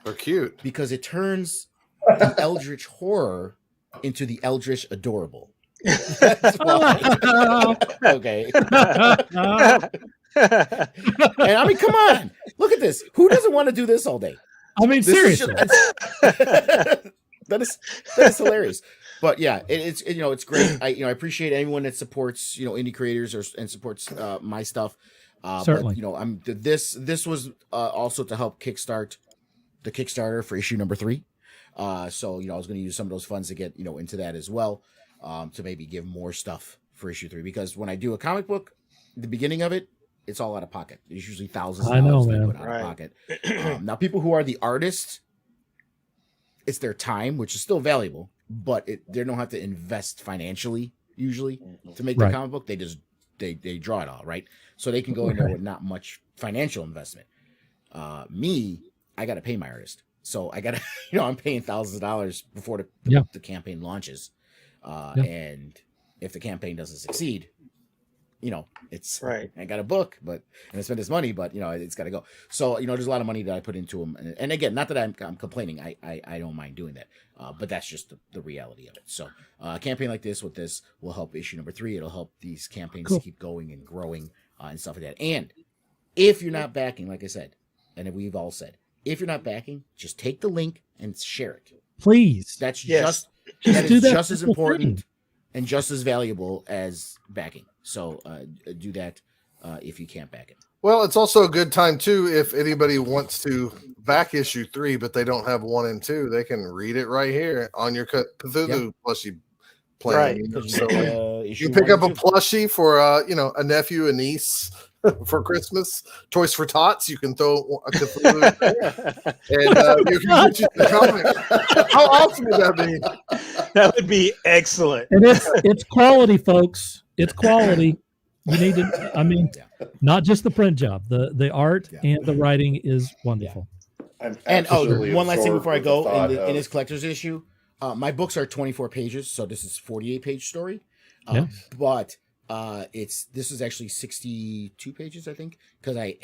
They're cute. Because it turns the eldritch horror into the eldritch adorable. That's why. Okay. And I mean, come on. Look at this. Who doesn't want to do this all day? I mean, seriously. That is hilarious. But yeah, it's great. I appreciate anyone that supports indie creators and supports my stuff. Certainly. But, this was also to help kickstart the Kickstarter for issue number 3. So I was going to use some of those funds to get into that as well, to maybe give more stuff for issue 3. Because when I do a comic book, the beginning of it, it's all out of pocket. There's usually thousands of dollars they put out of pocket. Now, people who are the artists, it's their time, which is still valuable, but they don't have to invest financially usually to make the comic book. They just they draw it all, right? So they can go in there with not much financial investment. Me, I got to pay my artist. So I got to, I'm paying thousands of dollars before the campaign launches. And if the campaign doesn't succeed, it's I got a book, and I spent this money, but it's got to go. So there's a lot of money that I put into them, and again, not that I'm complaining. I don't mind doing that, but that's just the reality of it. So a campaign like this with this will help issue number 3. It'll help these campaigns keep going and growing and stuff like that. And if you're not backing, like I said, and we've all said, if you're not backing, just take the link and share it, please. That's just as important and just as valuable as backing. So do that if you can't back it. Well, it's also a good time too if anybody wants to back issue 3, but they don't have 1 and 2. They can read it right here on your Cthulhu plushie plan. Right. So you pick up a plushie for a nephew, a niece for Christmas. Toys for Tots. You can throw a Cthulhu in there, and you can get you the comic. How awesome would that be? That would be excellent. And it's quality, folks. It's quality. You need to. Not just the print job. The art and the writing is wonderful. And one last thing before I go, in this collector's issue, my books are 24 pages, so this is 48-page story. But this is actually 62 pages, I think, because I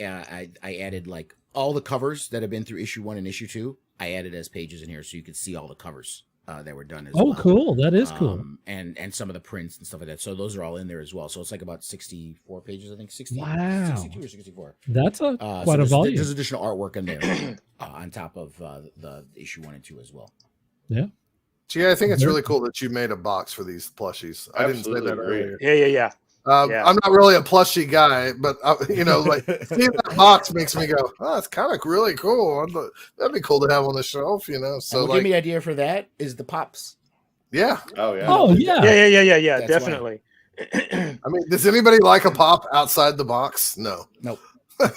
added like all the covers that have been through issue 1 and issue 2. I added as pages in here, so you could see all the covers that were done as well. Oh, cool! That is cool. And some of the prints and stuff like that. So those are all in there as well. So it's like about 64 pages, I think. 62 or 64. That's quite a volume. There's additional artwork in there on top of the issue 1 and 2 as well. Yeah. Gee, I think it's really cool that you made a box for these plushies. I didn't say that earlier. Yeah. I'm not really a plushie guy, but seeing that box makes me go, "Oh, it's kind of really cool. That'd be cool to have on the shelf." So what gave me the idea for that is the pops. Yeah. Oh yeah. Yeah. Definitely. Does anybody like a pop outside the box? No. Nope.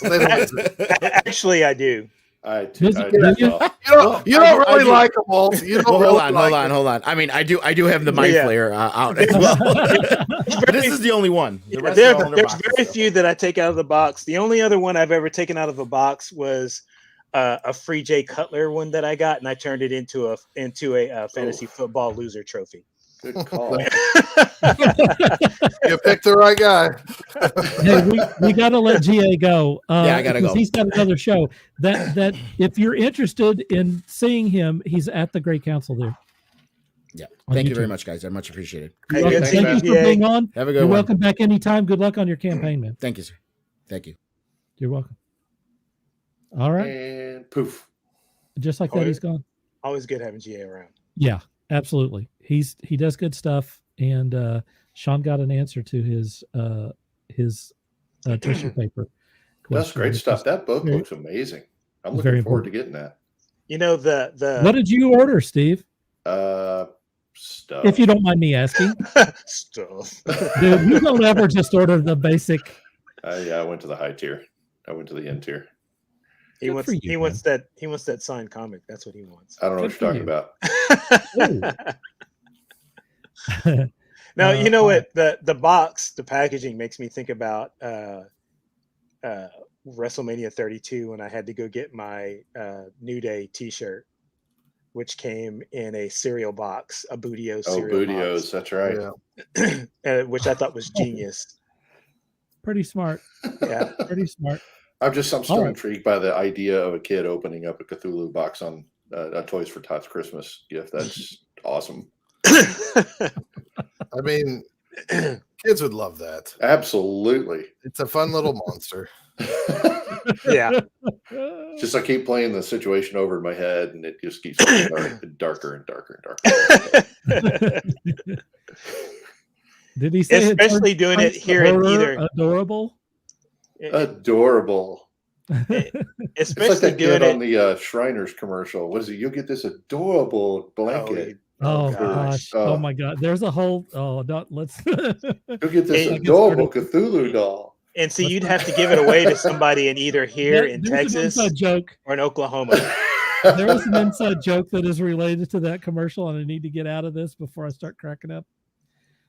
They don't exist. Actually, I do. I Does do. it- You don't really like them, Walt. You don't Well, really hold on. I mean, I do have the mind Yeah. flayer out as well. But this is the only one. The rest There's are all in their boxes, very so. few that I take out of the box. The only other one I've ever taken out of a box was a Free J Cutler one that I got, and I turned it into a fantasy football loser trophy. Good call. You picked the right guy. Hey, we got to let GA go. Yeah, I gotta because go. He's got another show. That if you're interested in seeing him, he's at the Great Council there. Yeah. On Thank you YouTube. very much, guys. I much appreciate it. Hey, You're good welcome. seeing Thank you, you for GA. being on. Have a good You're one. welcome back anytime. Good luck on your campaign, man. Thank you, sir. Thank you. You're welcome. All right. And poof. Just like that, he's gone. Always good having GA around. Yeah, absolutely. He does good stuff, and Sean got an answer to his tissue paper. That's question, great which stuff. is That book very- looks amazing. I'm very looking forward to important. getting that. You know the What did you order, Steve? Stuff. If you don't mind me asking, stuff. dude, you don't ever just order the basic. I went to the high tier. I went to the end tier. He Good wants for you, he wants that signed comic. That's what he wants. I don't know Good what you're for talking you. about. No, you know all right. what? The box, the packaging makes me think about WrestleMania 32 when I had to go get my New Day T-shirt, which came in a cereal box, a Bootios Oh, cereal Bootios. That's right. Yeah. which I thought was genius. Pretty smart. Yeah. Pretty smart. I'm still All right. intrigued by the idea of a kid opening up a Cthulhu box on a Toys for Tots Christmas gift. That's awesome. I mean, kids would love that. Absolutely. It's a fun little monster. Yeah. Just I keep playing the situation over in my head, and it just keeps getting darker and darker and darker. Did he say Especially doing it here in either adorable? Adorable. It's like especially that doing kid on it. the Shriners commercial. What is it? You'll get this adorable blanket. Oh gosh. gosh! Oh my God! There's a whole. Oh, not let's. You'll get this Hey, adorable Cthulhu doll. And see, you'd have to give it away to somebody in either here in There's Texas an inside joke. or in Oklahoma. There was an inside joke that is related to that commercial, and I need to get out of this before I start cracking up.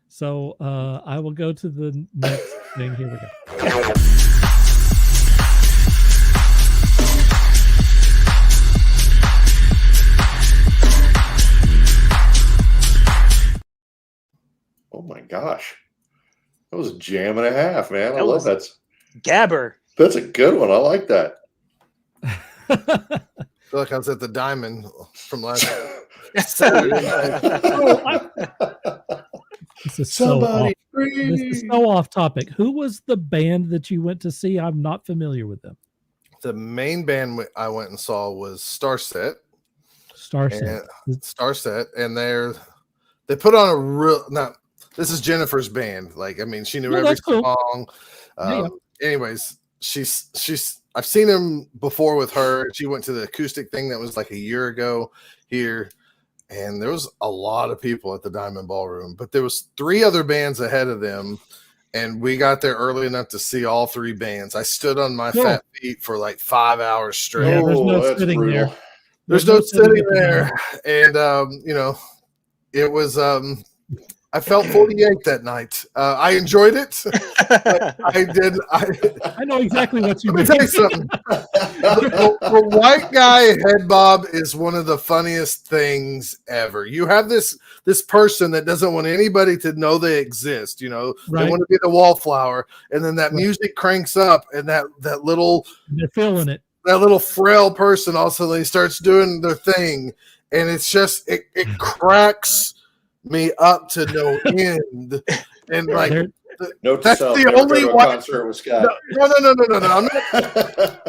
So I will go to the next thing. Here we go. Oh my gosh. That was a jam and a half, man. I That love was- that. Gabber. That's a good one. I like that. I feel like I was at the Diamond from last Saturday night. This is so off. Somebody This is so off topic. Who was the band that you went to see? I'm not familiar with them. The main band I went and saw was Starset. Starset. Starset, and they put on a real. Now, this is Jennifer's band. Like, I mean, she knew Yeah, every that's cool. song. Yeah. Anyways, she's. I've seen him before with her. She went to the acoustic thing that was like a year ago here, and there was a lot of people at the Diamond Ballroom. But there was 3 other bands ahead of them, and we got there early enough to see all 3 bands. I stood on my Cool. fat feet for like 5 hours straight. Yeah, there's no that's sitting brutal. there. There's no sitting at the there, Diamond. and you know, it was. I felt 48 that night. I enjoyed it. I did. I know exactly what you Let me mean. tell you something. The white guy head bob is one of the funniest things ever. You have this person that doesn't want anybody to know they exist. You know, Right. they want to be the wallflower, and then that Right. music cranks up, and that little They're feeling it. frail person also they starts doing their thing, and it's just it cracks me up to no end. And like They're- Note to That's self, the never only go to a one- concert with Scott. no. I'm not,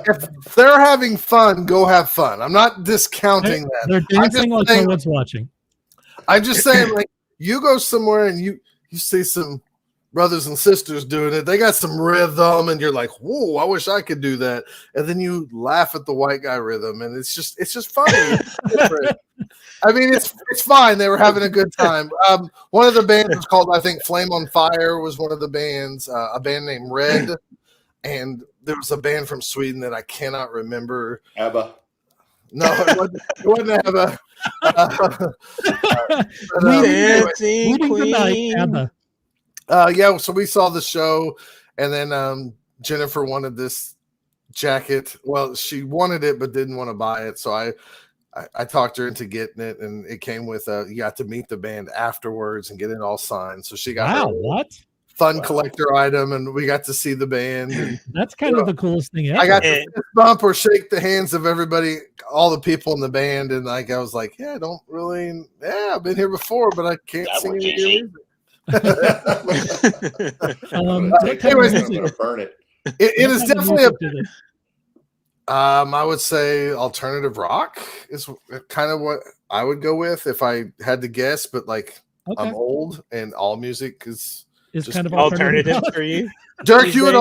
if they're having fun, go have fun. I'm not discounting that. They're I'm just dancing like saying- no one's watching. I'm just saying, like, you go somewhere and you see some brothers and sisters doing it. They got some rhythm, and you're like, "Whoa, I wish I could do that." And then you laugh at the white guy rhythm, and it's just funny. It's different. I mean, it's fine. They were having a good time. One of the bands was called, I think, Flame on Fire was one of the bands. A band named Red. and there was a band from Sweden that I cannot remember. ABBA. No, it wasn't ABBA. Dancing Leading the night, Queen. ABBA. Yeah, so we saw the show, and then Jennifer wanted this jacket. Well, she wanted it but didn't want to buy it, so I talked her into getting it, and it came with you got to meet the band afterwards and get it all signed. So she got her fun collector item, and we got to see the band. And, that's kind of the coolest thing ever. I got to fist bump or shake the hands of everybody, all the people in the band, and like I was like, I've been here before, but I can't sing any of your music. Anyways, I'm gonna burn it. It is definitely I would say alternative rock is kind of what I would go with if I had to guess, but like I'm old and all music is kind of alternative for you. Dirk, you would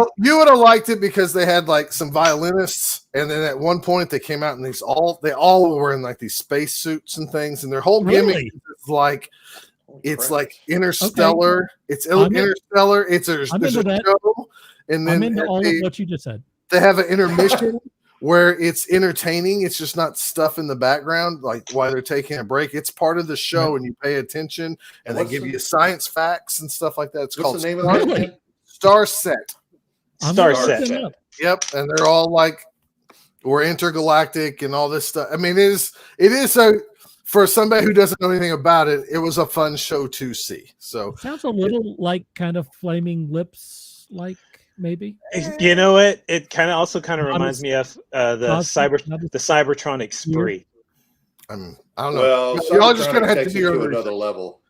have liked it because they had like some violinists, and then at one point they came out and they all were in like these space suits and things, and their whole gimmick is like it's like interstellar. It's interstellar. There's a show, and then I'm into all of what you just said. They have an intermission where it's entertaining. It's just not stuff in the background, like while they're taking a break. It's part of the show, and you pay attention, and they give you science facts and stuff like that. It's called the name of it? Starset. Starset. Yep, and they're all like we're intergalactic and all this stuff. I mean, it is a for somebody who doesn't know anything about it. It was a fun show to see. So it sounds a little like kind of Flaming Lips, like. Maybe you know what? It kind of reminds me of the Cybertronic Spree. I don't know. Well, y'all just gonna have to do your own another level.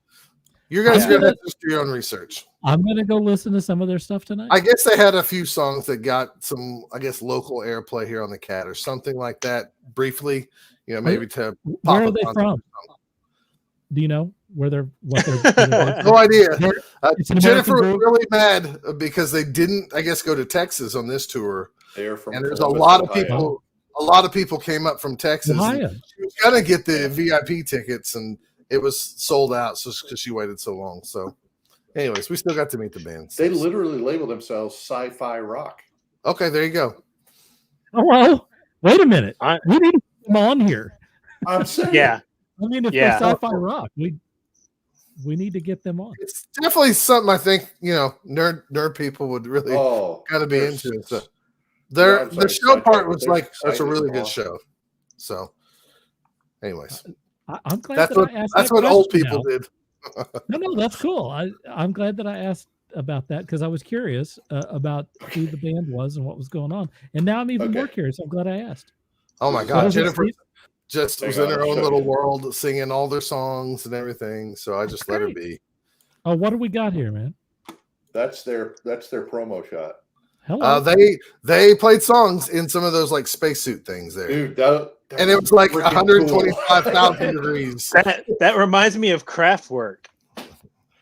You guys are gonna have to do your own research. I'm gonna go listen to some of their stuff tonight. I guess they had a few songs that got some, local airplay here on the Cat or something like that. Briefly, maybe to. Where are they from? Do you know where they're? No idea. Jennifer was really mad because they didn't, go to Texas on this tour. They're from and there's a lot of people. A lot of people came up from Texas. She was gonna get the VIP tickets, and it was sold out. So because she waited so long. So, anyways, we still got to meet the band. They literally label themselves sci-fi rock. Okay, there you go. Oh well, wait a minute. We need to put them on here. I'm saying, yeah. I mean, if they're sci-fi rock, we need to get them on. It's definitely something I think nerd people would really kind of be into. So the show part was like that's a really good show. So, anyways, I'm glad that's what old people did. No, that's cool. I'm glad that I asked about that because I was curious about who the band was and what was going on, and now I'm even more curious. I'm glad I asked. Oh my God, Jennifer just was in her own little world singing all their songs and everything. So I just let her be. Oh, what do we got here, man? That's their promo shot. Hello. They played songs in some of those like spacesuit things there. Dude, and it was like 125,000 degrees. That reminds me of Kraftwerk.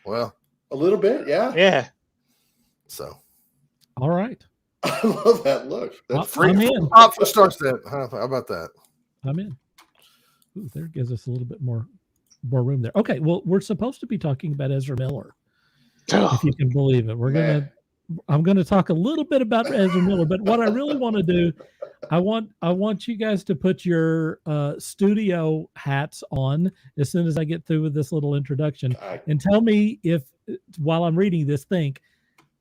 Well, a little bit, yeah. Yeah. So. All right. I love that look. That's free. I'm in. Pop for Starset. How about that? I'm in. Ooh, there gives us a little bit more room there. Okay, well, we're supposed to be talking about Ezra Miller, if you can believe it. I'm gonna talk a little bit about Ezra Miller, but what I really want to do, I want you guys to put your studio hats on as soon as I get through with this little introduction, and tell me if, while I'm reading this,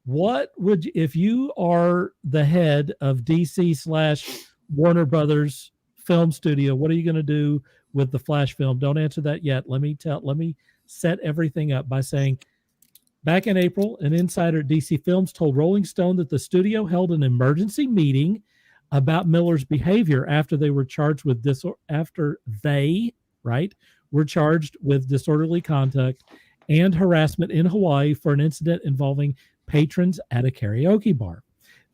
what would if you are the head of DC / Warner Brothers film studio, what are you going to do with the Flash film? Don't answer that yet. Let me set everything up by saying, back in April, an insider at DC Films told Rolling Stone that the studio held an emergency meeting about Miller's behavior after they were charged with were charged with disorderly conduct and harassment in Hawaii for an incident involving patrons at a karaoke bar.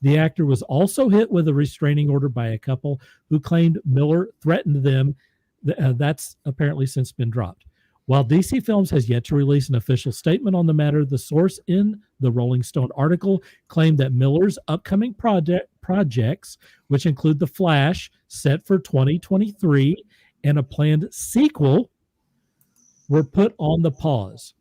The actor was also hit with a restraining order by a couple who claimed Miller threatened them. That's apparently since been dropped. While DC Films has yet to release an official statement on the matter, the source in the Rolling Stone article claimed that Miller's upcoming projects, which include The Flash, set for 2023, and a planned sequel, were put on the pause.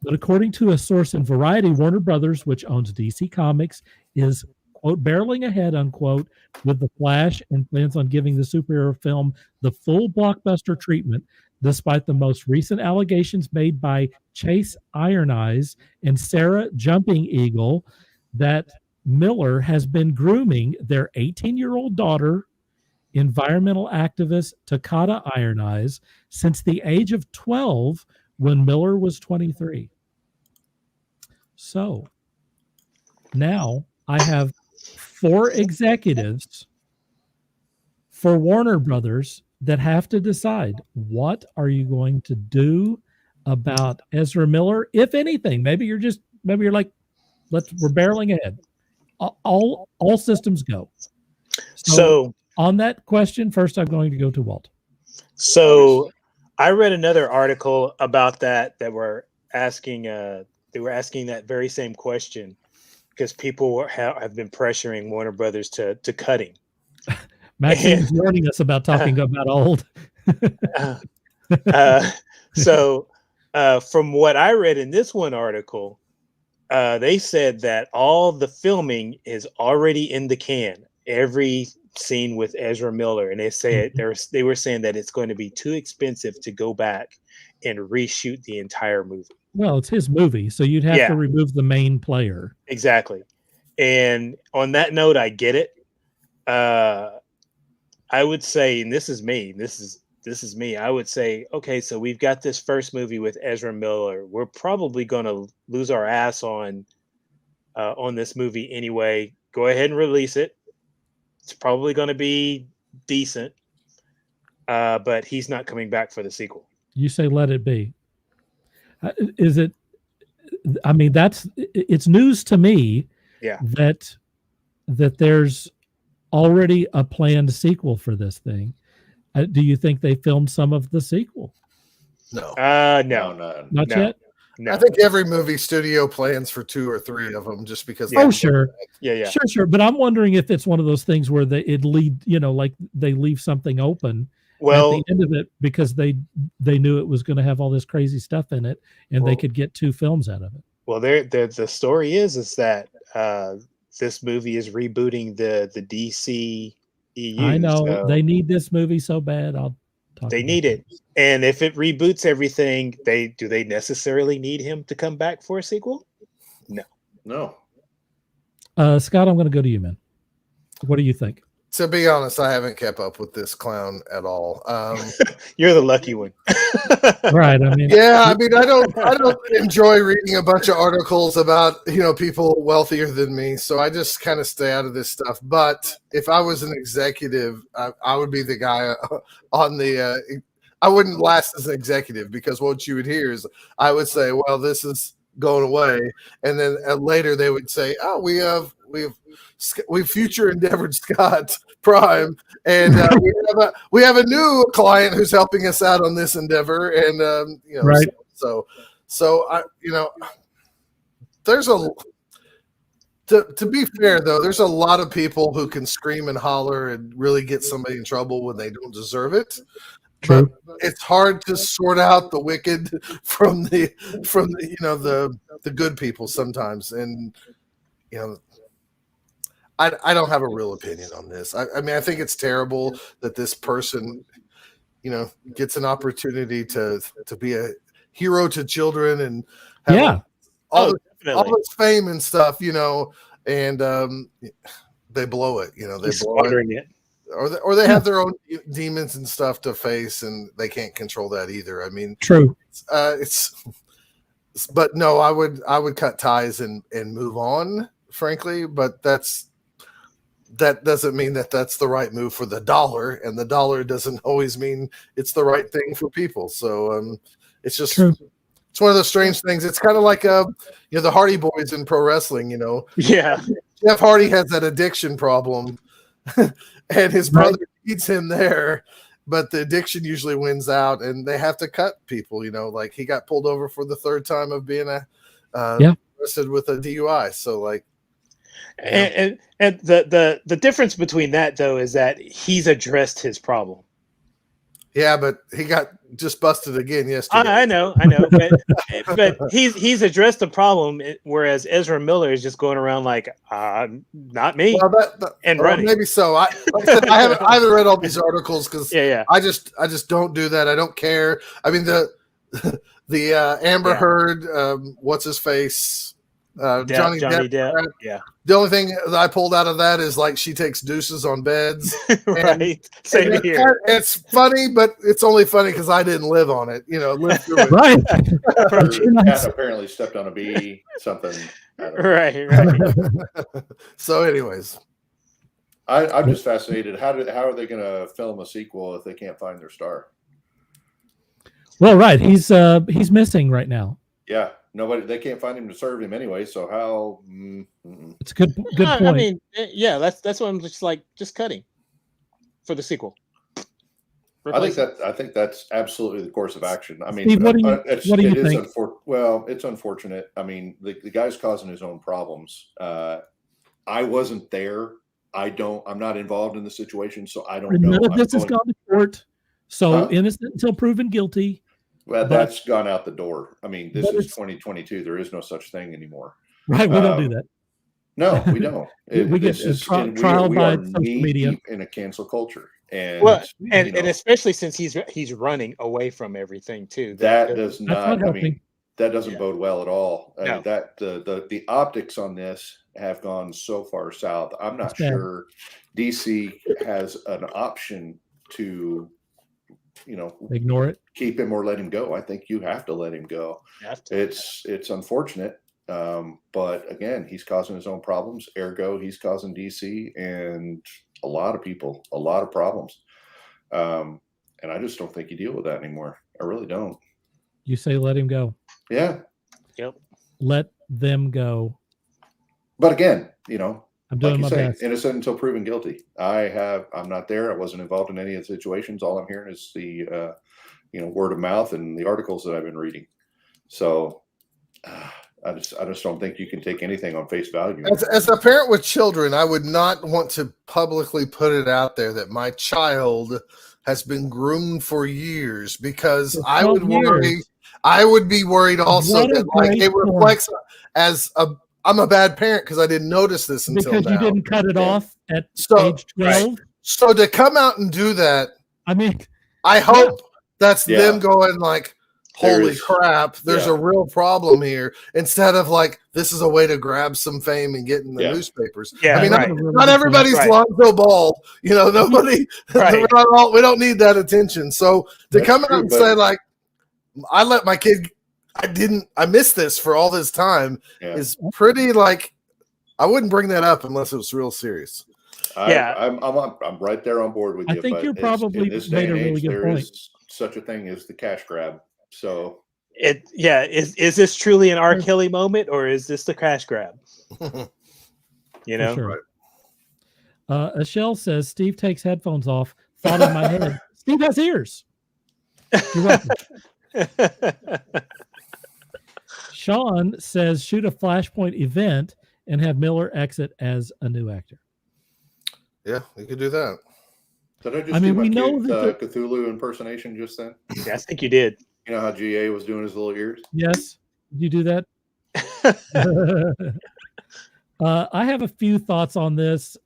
But according to a source in Variety, Warner Brothers, which owns DC Comics, is quote, barreling ahead, unquote, with The Flash and plans on giving the superhero film the full blockbuster treatment, despite the most recent allegations made by Chase Iron Eyes and Sarah Jumping Eagle that Miller has been grooming their 18-year-old daughter, environmental activist Takata Iron Eyes, since the age of 12 when Miller was 23. So now I have 4 executives for Warner Brothers that have to decide, what are you going to do about Ezra Miller, if anything? Maybe you're like, we're barreling ahead. All systems go. So on that question, first I'm going to go to Walt. So I read another article about that were asking they were asking that very same question because people have been pressuring Warner Brothers to cutting. Maxine's warning us about talking about old. So from what I read in this one article, they said that all the filming is already in the can. Every scene with Ezra Miller, and they were saying that it's going to be too expensive to go back and reshoot the entire movie. Well, it's his movie, so you'd have to remove the main player. Exactly. And on that note, I get it. I would say, and this is me, I would say, okay, so we've got this first movie with Ezra Miller. We're probably going to lose our ass on this movie anyway. Go ahead and release it. It's probably going to be decent, but he's not coming back for the sequel. You say let it be. Is it? I mean, it's news to me. Yeah. That there's already a planned sequel for this thing. Do you think they filmed some of the sequel? No. No. Not yet. No. I think every movie studio plans for 2 or 3 of them just because. Oh, sure. Yeah. Sure. But I'm wondering if it's one of those things where they leave something open. Well, at the end of it, because they knew it was going to have all this crazy stuff in it, and they could get 2 films out of it. Well, the story is that this movie is rebooting the DC EU. I know so they need this movie so bad. They need it, and if it reboots everything, do they necessarily need him to come back for a sequel? No. Scott, I'm going to go to you, man. What do you think? To be honest, I haven't kept up with this clown at all. You're the lucky one. Right. I mean, I don't enjoy reading a bunch of articles about, people wealthier than me. So I just kind of stay out of this stuff. But if I was an executive, I would be the guy on the, I wouldn't last as an executive, because what you would hear is I would say, well, this is going away. And then later they would say, oh, we've future endeavored Scott Prime, and we have a new client who's helping us out on this endeavor, and right. So I there's to be fair though, there's a lot of people who can scream and holler and really get somebody in trouble when they don't deserve it. True. But it's hard to sort out the wicked from the the good people sometimes, and I don't have a real opinion on this. I mean, I think it's terrible that this person, gets an opportunity to be a hero to children and have all this fame and stuff, and they blow it. They blow it. Or they have their own demons and stuff to face, and they can't control that either. I mean, true. But no, I would cut ties and move on, frankly. But that doesn't mean that that's the right move for the dollar, and the dollar doesn't always mean it's the right thing for people. So it's just true. It's one of those strange things. It's kind of like the Hardy Boys in pro wrestling. Yeah, Jeff Hardy has that addiction problem, and his brother beats him there, but the addiction usually wins out, and they have to cut people. Like he got pulled over for the 3rd time of being arrested with a DUI. So like. And the difference between that though is that he's addressed his problem. Yeah, but he got just busted again yesterday. I know, but he's addressed the problem, whereas Ezra Miller is just going around like, not me, and running. Maybe so. Like I said, I haven't read all these articles because I just don't do that. I don't care. I mean the Amber Heard, what's his face, Johnny Depp. Yeah. The only thing that I pulled out of that is like she takes deuces on beds. Right. Same here. It's funny, but it's only funny because I didn't live on it. Live through it. Right. Cat apparently stepped on a bee. Something. Right. So, anyways, I'm just fascinated. How are they going to film a sequel if they can't find their star? Well, right. He's missing right now. Yeah. They can't find him to serve him anyway. So how? It's a good point. I mean, yeah, that's what I'm just cutting for the sequel. I think that's absolutely the course of action. I mean, Steve, what do you think? It's unfortunate. I mean, the guy's causing his own problems. I wasn't there. I'm not involved in the situation, so I don't know. None of this has gone to court. So innocent until proven guilty. Well, that's gone out the door. I mean, this is 2022. There is no such thing anymore. Right. We don't do that. No, we don't. We get trial by social media in a cancel culture. And and especially since he's running away from everything too. That does not. I mean, that doesn't bode well at all. No. That the optics on this have gone so far south. I'm not sure DC has an option to, ignore it, keep him or let him go. I think you have to let him go. It's unfortunate. But again, he's causing his own problems. Ergo, he's causing DC and a lot of people, a lot of problems. And I just don't think you deal with that anymore. I really don't. You say let him go. Yeah. Yep. Let them go. But again, I'm doing my best. Innocent until proven guilty. I'm not there. I wasn't involved in any of the situations. All I'm hearing is the word of mouth and the articles that I've been reading. So I just don't think you can take anything on face value. As a parent with children, I would not want to publicly put it out there that my child has been groomed for years, because I would be worried also that it reflects I'm a bad parent because I didn't notice this until because now. You didn't cut it off at age 12. Right. So to come out and do that, I mean, I hope that's them going like, holy crap, there's a real problem here, instead of like, this is a way to grab some fame and get in the newspapers. Yeah, I mean, not everybody's Lonzo Ball, nobody, we don't need that attention. So to come out and say like, I let my kid, I missed this for all this time is pretty like, I wouldn't bring that up unless it was real serious. I'm right there on board with you. I think you're probably made a really good point. Is such a thing as the cash grab. So is this truly an R. Kelly moment, or is this the cash grab? Sure. Ashell says Steve takes headphones off. Thought in my head, Steve has ears. You're welcome. Sean says shoot a Flashpoint event and have Miller exit as a new actor. Yeah, you could do that. Did I just do my Cthulhu impersonation just then? Yeah, I think you did. You know how GA was doing his little ears? Yes. Did you do that? I have a few thoughts on this.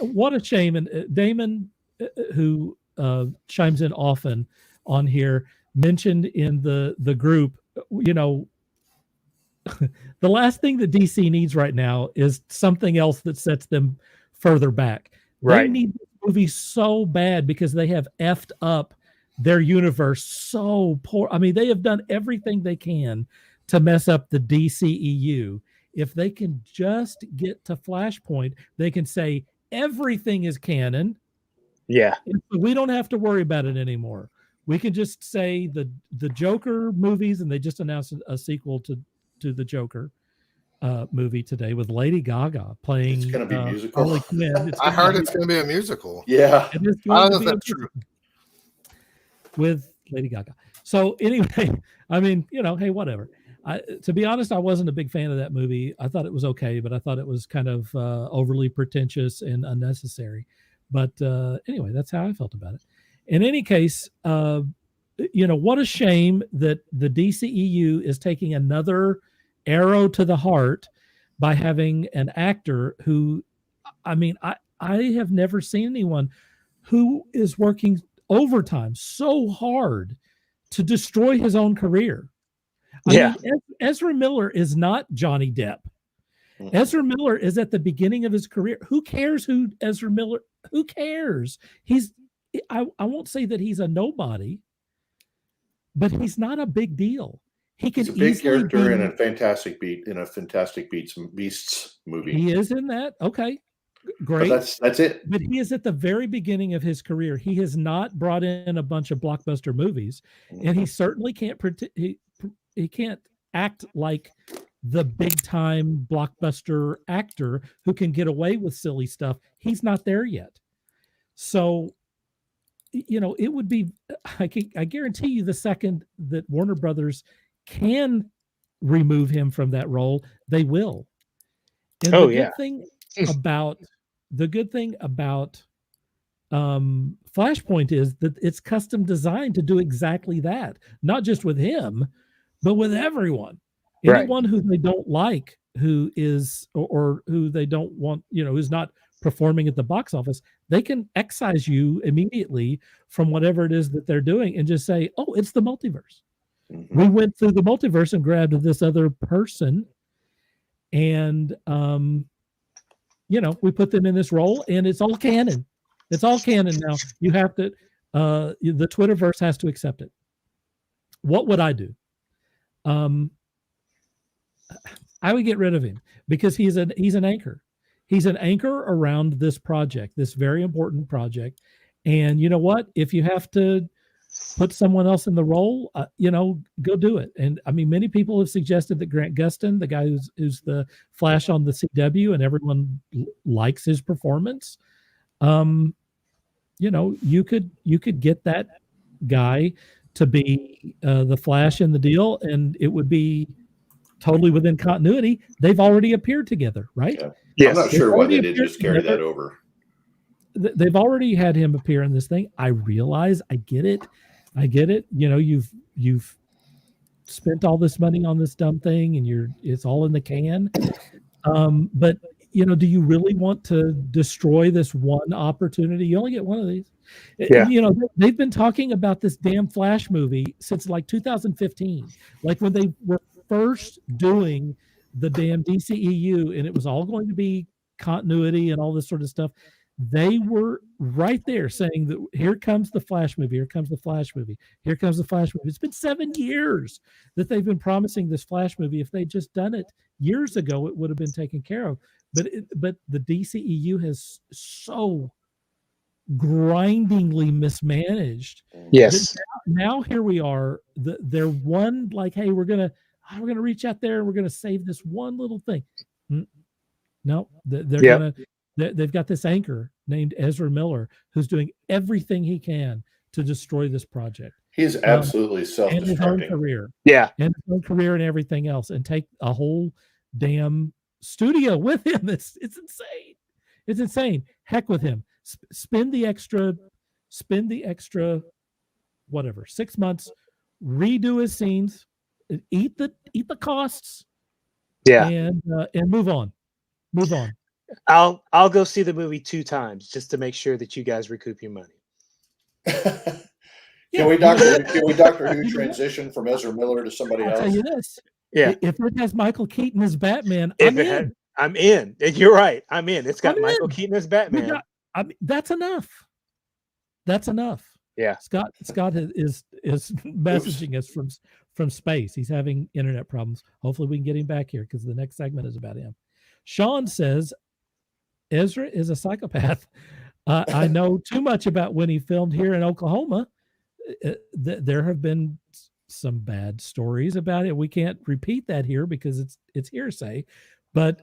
What a shame. And Damon, who chimes in often on here, mentioned in the group, the last thing that DC needs right now is something else that sets them further back. Right. They need this movie so bad because they have effed up their universe so poor. I mean, they have done everything they can to mess up the DCEU. If they can just get to Flashpoint, they can say everything is canon. Yeah. We don't have to worry about it anymore. We can just say the Joker movies, and they just announced a sequel to the Joker movie today with Lady Gaga playing. It's going to be a musical. Harley Quinn. I heard it's going to be a musical. Yeah. I don't know if that's true. With Lady Gaga. So anyway, I mean, hey, whatever. To be honest, I wasn't a big fan of that movie. I thought it was okay, but I thought it was kind of overly pretentious and unnecessary. But anyway, that's how I felt about it. In any case, what a shame that the DCEU is taking another arrow to the heart by having an actor who, I have never seen anyone who is working overtime so hard to destroy his own career. Ezra Miller is not Johnny Depp. Ezra Miller is at the beginning of his career. Who cares who Ezra Miller? Who cares? I won't say that he's a nobody, but he's not a big deal. He's a big character in a Fantastic Beasts movie. He is in that. Okay, great. But that's it. But he is at the very beginning of his career. He has not brought in a bunch of blockbuster movies, and he certainly can't he can't act like the big time blockbuster actor who can get away with silly stuff. He's not there yet. So, it would be, I guarantee you the second that Warner Brothers can remove him from that role, they will. And the good thing about Flashpoint is that it's custom designed to do exactly that, not just with him, but with everyone. Anyone who they don't like, who is, or who they don't want, who's not performing at the box office, they can excise you immediately from whatever it is that they're doing and just say, oh, it's the multiverse. We went through the multiverse and grabbed this other person and, we put them in this role and it's all canon. It's all canon now. You have to, the Twitterverse has to accept it. What would I do? I would get rid of him because he's an anchor. He's an anchor around this project, this very important project. And you know what? If you have to put someone else in the role, go do it. And many people have suggested that Grant Gustin, the guy who's the Flash on the CW, and everyone likes his performance. You could get that guy to be the Flash in the deal, and it would be totally within continuity. They've already appeared together, right? Yeah. Yes. I'm not sure why they did just carry that over. They've already had him appear in this thing. I realize, I get it. You've spent all this money on this dumb thing, and it's all in the can. But do you really want to destroy this one opportunity? You only get one of these. Yeah. They've been talking about this damn Flash movie since like 2015, like when they were first doing the damn DCEU, and it was all going to be continuity and all this sort of stuff. They were right there saying that here comes the Flash movie, here comes the Flash movie, here comes the Flash movie. It's been 7 years that they've been promising this Flash movie. If they'd just done it years ago, it would have been taken care of. But the DCEU has so grindingly mismanaged. Yes. Now here we are. They're one like, hey, we're gonna reach out there and we're gonna save this one little thing. No, they've got this anchor named Ezra Miller who's doing everything he can to destroy this project. He's absolutely self-destructing. And his own career. Yeah. And his own career and everything else, and take a whole damn studio with him. It's insane. It's insane. Heck with him. Spend the extra, whatever, 6 months, redo his scenes, eat the costs. Yeah. And move on. Move on. I'll go see the movie 2 times just to make sure that you guys recoup your money. Can we Doctor Who transition from Ezra Miller to somebody else? I'll tell you this. Yeah. If it has Michael Keaton as Batman, I'm in. You're right. I'm in. It's got Michael Keaton as Batman. That's enough. That's enough. Yeah. Scott is messaging us from space. He's having internet problems. Hopefully we can get him back here because the next segment is about him. Sean says, Ezra is a psychopath. I know too much about when he filmed here in Oklahoma. There have been some bad stories about it. We can't repeat that here because it's hearsay. But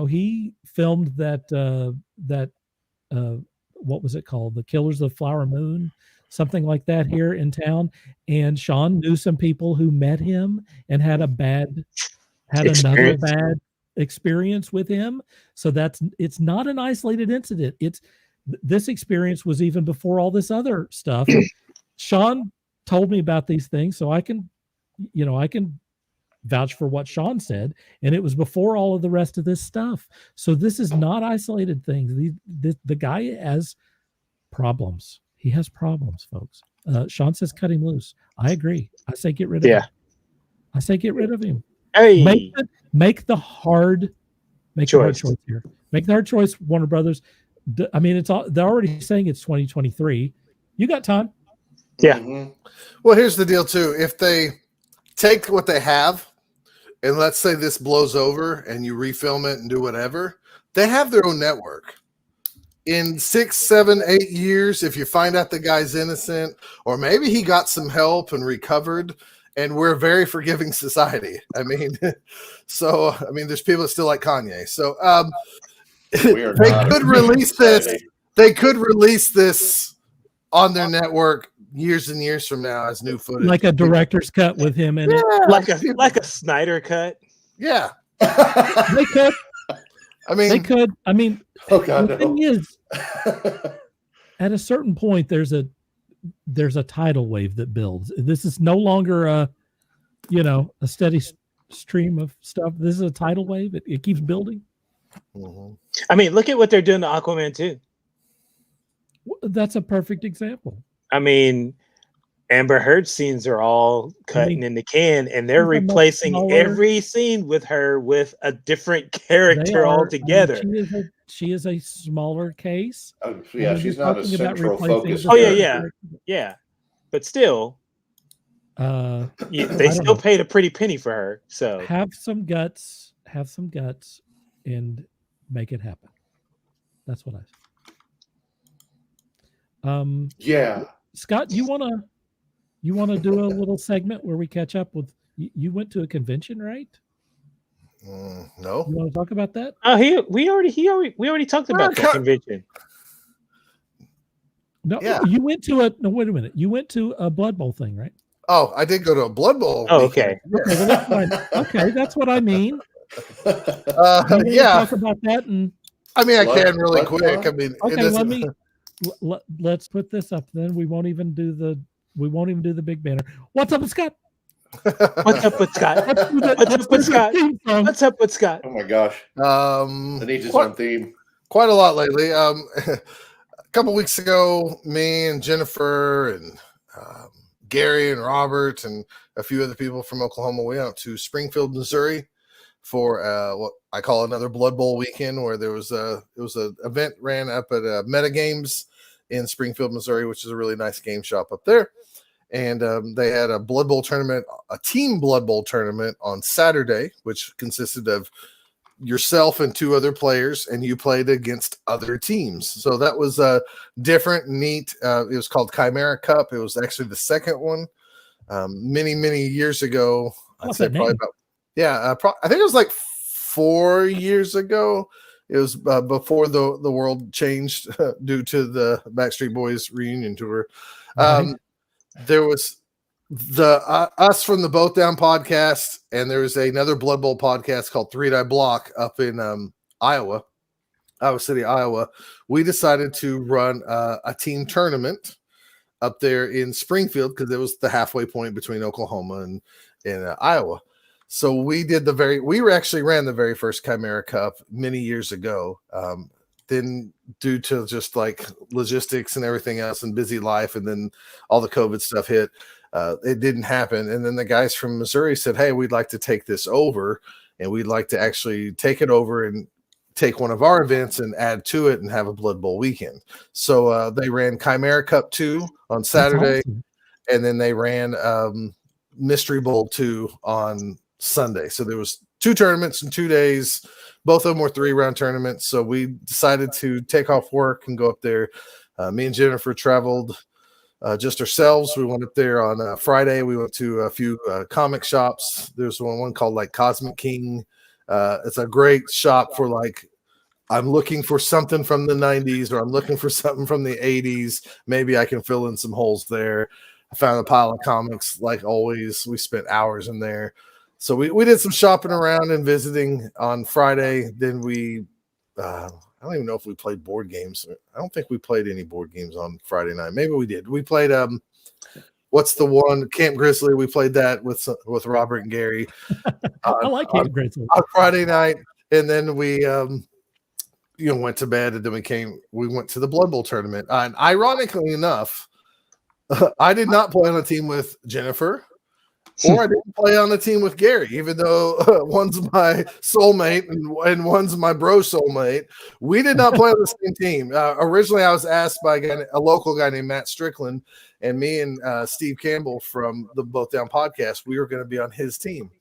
he filmed that what was it called? The Killers of the Flower Moon, something like that here in town. And Sean knew some people who met him and had another bad experience with him. So it's not an isolated incident. This experience was even before all this other stuff. Sean told me about these things, so I can vouch for what Sean said, and it was before all of the rest of this stuff. So this is not isolated things. The guy has problems. He has problems, folks. Sean says cut him loose. I agree. I say get rid of him. I say get rid of him. Hey, make the hard choice here. Make the hard choice, Warner Brothers. I mean, they're already saying it's 2023. You got time. Yeah. Mm-hmm. Well, here's the deal too. If they take what they have, and let's say this blows over and you refilm it and do whatever, they have their own network. In 6, 7, 8 years, if you find out the guy's innocent, or maybe he got some help and recovered, and we're a very forgiving society. I mean, there's people that still like Kanye. So they could release this. They could release this on their network years and years from now as new footage, like a director's cut with him in it, like a Snyder cut. Yeah, they could. They could. I mean, oh God, the thing is, at a certain point, there's a tidal wave that builds. This is no longer a steady stream of stuff. This is a tidal wave. It keeps building. Mm-hmm. I mean, look at what they're doing to Aquaman 2. That's a perfect example. I mean, Amber Heard scenes are all cutting in the can, and they're replacing every scene with her with a different character altogether. She is a smaller case. Yeah, she's not a central focus. Oh yeah. But still, they still paid a pretty penny for her. So have some guts, and make it happen. That's what I say. Yeah, Scott, you wanna do a little segment where we catch up with? You went to a convention, right? No. You want to talk about that? We already talked about that convention. No, you went to a. No, wait a minute. You went to a Blood Bowl thing, right? Oh, I did go to a Blood Bowl. Oh, okay. Okay, well, that's fine. Okay, that's what I mean. Talk about that, and I mean, I can really quick. I mean, okay. Let's put this up. Then we won't even do the big banner. What's up with Scott? What's up with Scott? What's up with Scott? What's up with Scott? Oh my gosh. I need his own theme. Quite a lot lately. A couple weeks ago, me and Jennifer and Gary and Robert and a few other people from Oklahoma went out to Springfield, Missouri for what I call another Blood Bowl weekend, where it was an event ran up at Meta Games in Springfield, Missouri, which is a really nice game shop up there. And they had a Blood Bowl tournament, a team Blood Bowl tournament on Saturday, which consisted of yourself and 2 other players, and you played against other teams. So that was different, neat. It was called Chimera Cup. It was actually the second one many, many years ago. I'd say probably about, I think it was like 4 years ago. It was before the world changed due to the Backstreet Boys reunion tour. There was the us from the Both Down podcast, and there was another Blood Bowl podcast called 3 Die Block up in Iowa City, Iowa. We decided to run a team tournament up there in Springfield because it was the halfway point between Oklahoma and Iowa. So we actually ran the very first Chimera Cup many years ago. Then due to just like logistics and everything else and busy life, and then all the COVID stuff hit, it didn't happen. And then the guys from Missouri said, hey, we'd like to take this over, and we'd like to actually take it over and take one of our events and add to it and have a Blood Bowl weekend. So they ran Chimera Cup 2 on Saturday, and then they ran Mystery Bowl 2 on Sunday. So there was 2 tournaments in 2 days. Both of them were 3-round tournaments. So we decided to take off work and go up there. Me and Jennifer traveled just ourselves. We went up there on Friday. We went to a few comic shops. There's one called like Cosmic King. It's a great shop for like, I'm looking for something from the 90s, or I'm looking for something from the 80s. Maybe I can fill in some holes there. I found a pile of comics like always. We spent hours in there. So we did some shopping around and visiting on Friday. Then I I don't even know if we played board games. I don't think we played any board games on Friday night. Maybe we did. We played what's the one, Camp Grizzly? We played that with Robert and Gary. I like Camp Grizzly on Friday night, and then we went to bed, and then we went to the Blood Bowl tournament. And ironically enough, I did not play on a team with Jennifer, or I didn't play on a team with Gary, even though one's my soulmate and one's my bro soulmate. We did not play on the same team. Originally, I was asked by a local guy named Matt Strickland, and me and Steve Campbell from the Both Down podcast, we were going to be on his team.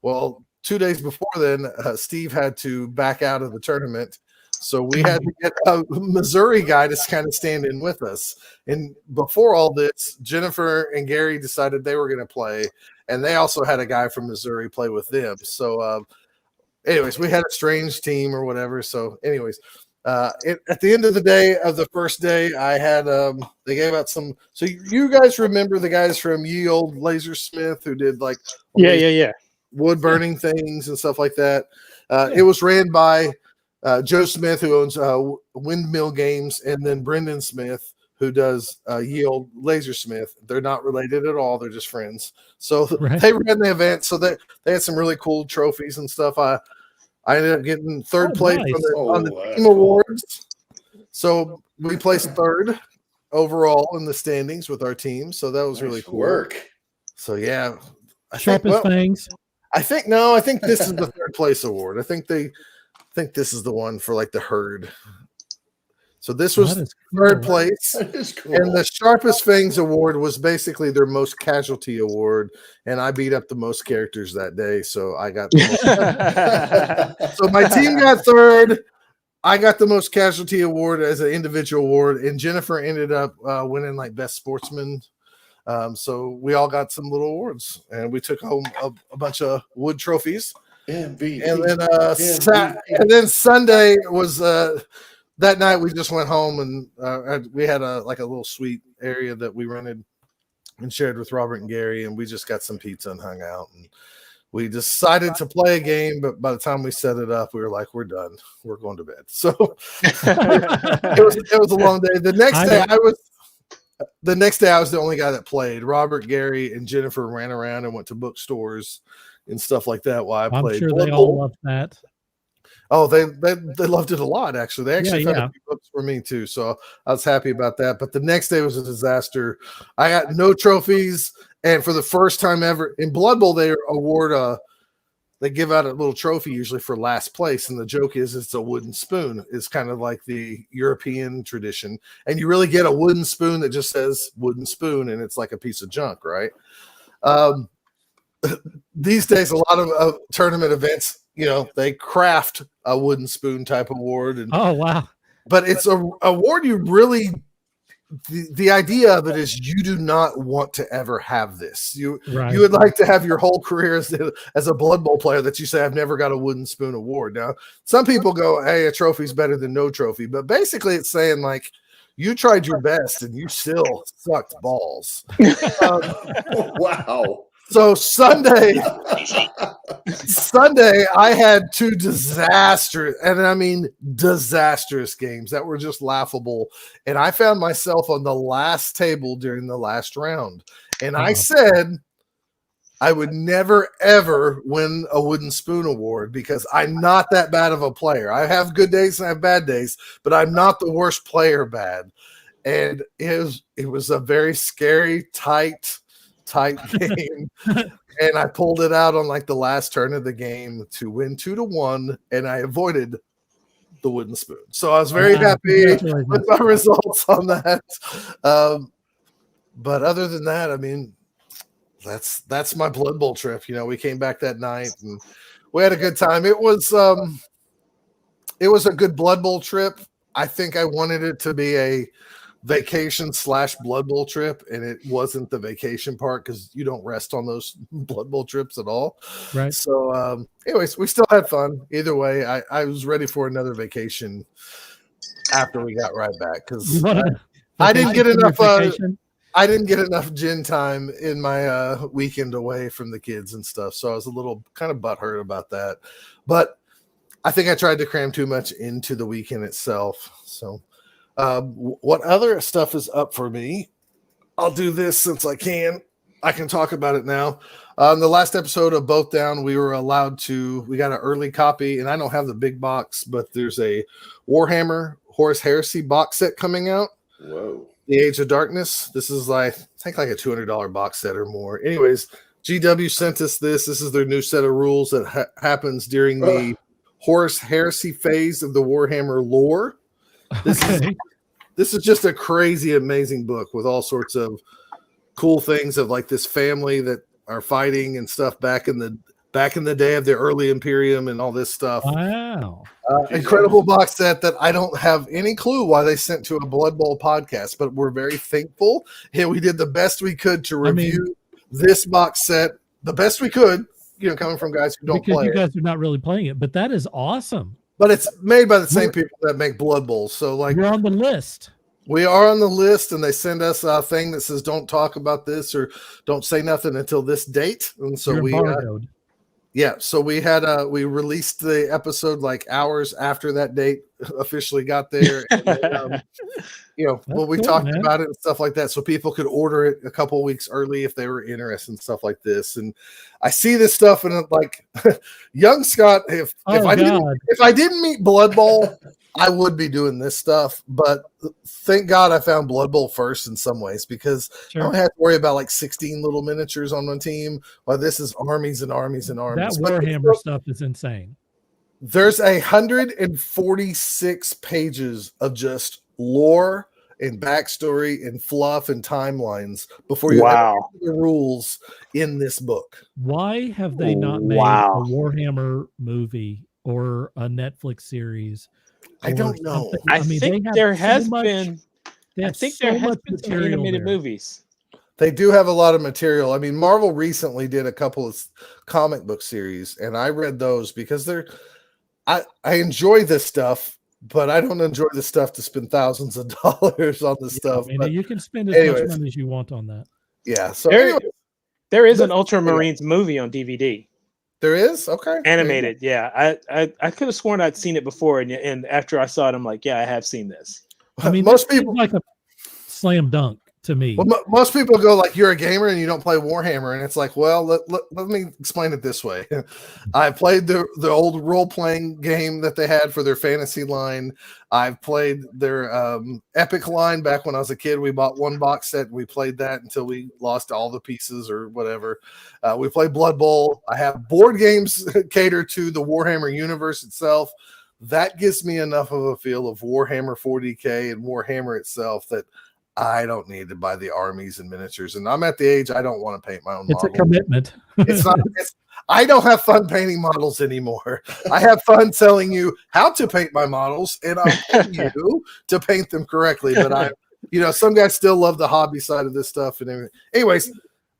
Well, 2 days before then, Steve had to back out of the tournament. So we had to get a Missouri guy to kind of stand in with us. And before all this, Jennifer and Gary decided they were going to play. And they also had a guy from Missouri play with them. So anyways, we had a strange team or whatever. So anyways, at the end of the day of the first day, I had they gave out some. So you guys remember the guys from Ye Old Lasersmith who did like wood burning things and stuff like that. It was ran by Joe Smith, who owns Windmill Games, and then Brendan Smith, who does Ye Old Lasersmith. They're not related at all. They're just friends. So they ran the event. So they had some really cool trophies and stuff. I ended up getting third place on the team awards. So we placed third overall in the standings with our team. So that was really cool. Work. So yeah. Sharp as fangs. I think this is the third place award. I think this is the one for like the herd. So this was third place. That is cool. And the Sharpest Fangs award was basically their most casualty award. And I beat up the most characters that day. So I got so my team got third. I got the most casualty award as an individual award. And Jennifer ended up winning like best sportsman. So we all got some little awards. And we took home a bunch of wood trophies. MVP. And then Sunday was that night we just went home and we had a little suite area that we rented and shared with Robert and Gary, and we just got some pizza and hung out, and we decided to play a game, but by the time we set it up, we were like, we're done, we're going to bed. So it was a long day. The next day I was the only guy that played. Robert, Gary, and Jennifer ran around and went to bookstores and stuff like that while I played. I'm sure they all loved that. Oh, they loved it a lot, actually. They actually found a few books for me too, so I was happy about that. But the next day was a disaster. I got no trophies, and for the first time ever in Blood Bowl, they give out a little trophy usually for last place, and the joke is it's a wooden spoon. It's kind of like the European tradition, and you really get a wooden spoon that just says wooden spoon, and it's like a piece of junk, right? These days, a lot of tournament events, they craft a wooden spoon type award. And oh, wow. But it's a award you really, the idea of it is you do not want to ever have this. You would like to have your whole career as a Blood Bowl player that you say, I've never got a wooden spoon award. Now, some people go, hey, a trophy's better than no trophy. But basically it's saying like, you tried your best and you still sucked balls. Wow. So Sunday, I had two disastrous games that were just laughable. And I found myself on the last table during the last round. And I said I would never, ever win a wooden spoon award because I'm not that bad of a player. I have good days and I have bad days, but I'm not the worst player bad. And it was a very scary, tight game. And I pulled it out on like the last turn of the game to win 2-1, and I avoided the wooden spoon. So I was very happy with my results on that. But other than that, I mean, that's my Blood Bowl trip. We came back that night and we had a good time. It was a good Blood Bowl trip. I think I wanted it to be a vacation / Blood Bowl trip, and it wasn't the vacation part because you don't rest on those Blood Bowl trips at all. Right. So anyways, we still had fun. Either way, I was ready for another vacation after we got right back because I didn't get enough I didn't get enough gym time in my weekend away from the kids and stuff. So I was a little kind of butthurt about that. But I think I tried to cram too much into the weekend itself. So, what other stuff is up for me? I'll do this since I can. I can talk about it now. The last episode of Both Down, we got an early copy, and I don't have the big box, but there's a Warhammer Horus Heresy box set coming out. Whoa. The Age of Darkness. This is I think like a $200 box set or more. Anyways, GW sent us this. This is their new set of rules that happens during the Horus Heresy phase of the Warhammer lore. This is just a crazy, amazing book with all sorts of cool things of like this family that are fighting and stuff back in the day of the early Imperium and all this stuff. Wow. Incredible box set that I don't have any clue why they sent to a Blood Bowl podcast, but we're very thankful. And we did the best we could to review this box set, the best we could, coming from guys who don't play it. Because you guys are not really playing it, but that is awesome. But it's made by the same people that make Blood Bowl. So you're on the list. We are on the list, and they send us a thing that says don't talk about this or don't say nothing until this date. And so we released the episode like hours after that date officially got there. And then, we talked about it and stuff like that, so people could order it a couple of weeks early if they were interested in stuff like this. And I see this stuff, and like, young Scott, if I didn't meet Blood Bowl, I would be doing this stuff. But thank God I found Blood Bowl first in some ways, because I don't have to worry about like 16 little miniatures on my team. While this is armies and armies and armies. That Warhammer stuff is insane. There's 146 pages of just lore and backstory and fluff and timelines before you have the rules in this book. Why have they not made a Warhammer movie or a Netflix series? I don't know. I think there has been some animated movies. They do have a lot of material. I mean, Marvel recently did a couple of comic book series, and I read those because I enjoy this stuff, but I don't enjoy the stuff to spend thousands of dollars on this stuff. But you can spend as much money as you want on that. Yeah. So there is an Ultramarines movie on DVD. There is? Okay. Animated. Yeah. I could have sworn I'd seen it before. And after I saw it, I'm like, yeah, I have seen this. I mean, most people like a slam dunk to me. Well, most people go like, you're a gamer and you don't play Warhammer. And it's like, well, let me explain it this way. I played the old role-playing game that they had for their fantasy line. I've played their epic line back when I was a kid. We bought one box set and we played that until we lost all the pieces or whatever. We played Blood Bowl. I have board games catered to the Warhammer universe itself. That gives me enough of a feel of Warhammer 40K and Warhammer itself that I don't need to buy the armies and miniatures. And I'm at the age I don't want to paint my own models. It's a commitment. I don't have fun painting models anymore. I have fun telling you how to paint my models, and I'll pay you to paint them correctly. But some guys still love the hobby side of this stuff and everything. Anyways,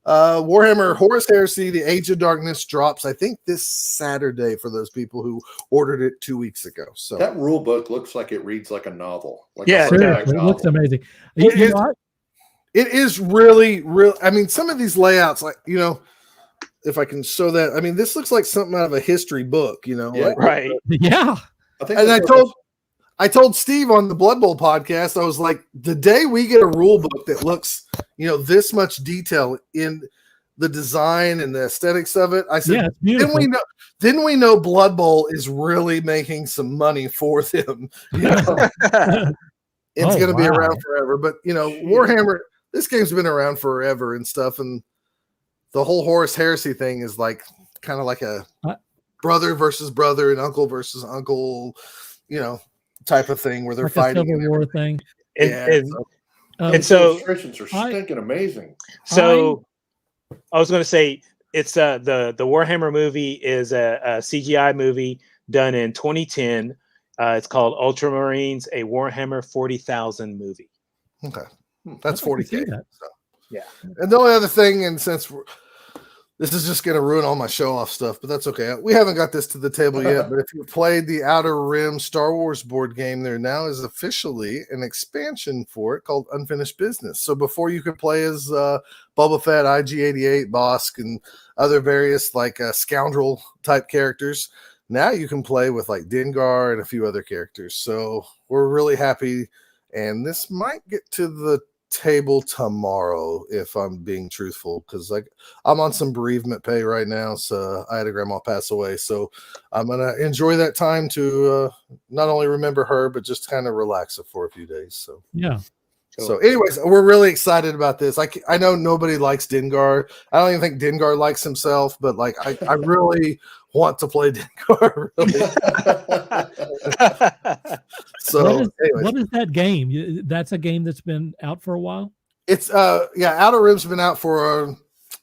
Warhammer Horus Heresy, The Age of Darkness drops, I think, this Saturday for those people who ordered it 2 weeks ago. So that rule book looks like it reads like a novel. It looks amazing. It is really. I mean, some of these layouts, like, if I can show that, I mean, this looks like something out of a history book, right. Yeah. I told Steve on the Blood Bowl podcast, I was like, the day we get a rule book that looks, this much detail in the design and the aesthetics of it, I said, then we know Blood Bowl is really making some money for them. It's going to be around forever. But, Warhammer, this game's been around forever and stuff. And the whole Horus Heresy thing is like kind of like a brother versus brother and uncle versus uncle, type of thing where they're like fighting. A Civil War thing. And so illustrations are stinking amazing. So I was going to say it's the Warhammer movie is a CGI movie done in 2010. It's called Ultramarines, a Warhammer 40,000 movie. Okay, that's 40K. So. Yeah. And the only other thing, and since this is just going to ruin all my show-off stuff, but that's okay. We haven't got this to the table yet, but if you played the Outer Rim Star Wars board game, there now is officially an expansion for it called Unfinished Business. So before you could play as Boba Fett, IG-88, Bosk, and other various like scoundrel-type characters, now you can play with like Dengar and a few other characters. So we're really happy. And this might get to the table tomorrow, if I'm being truthful, because like I'm on some bereavement pay right now. So I had a grandma pass away. So I'm going to enjoy that time to not only remember her, but just kind of relax it for a few days. So, yeah. So, anyways, we're really excited about this. I know nobody likes Dengar. I don't even think Dengar likes himself, but like I really want to play Dengar. Really. So, what is that game? That's a game that's been out for a while. It's Outer Rim's been out for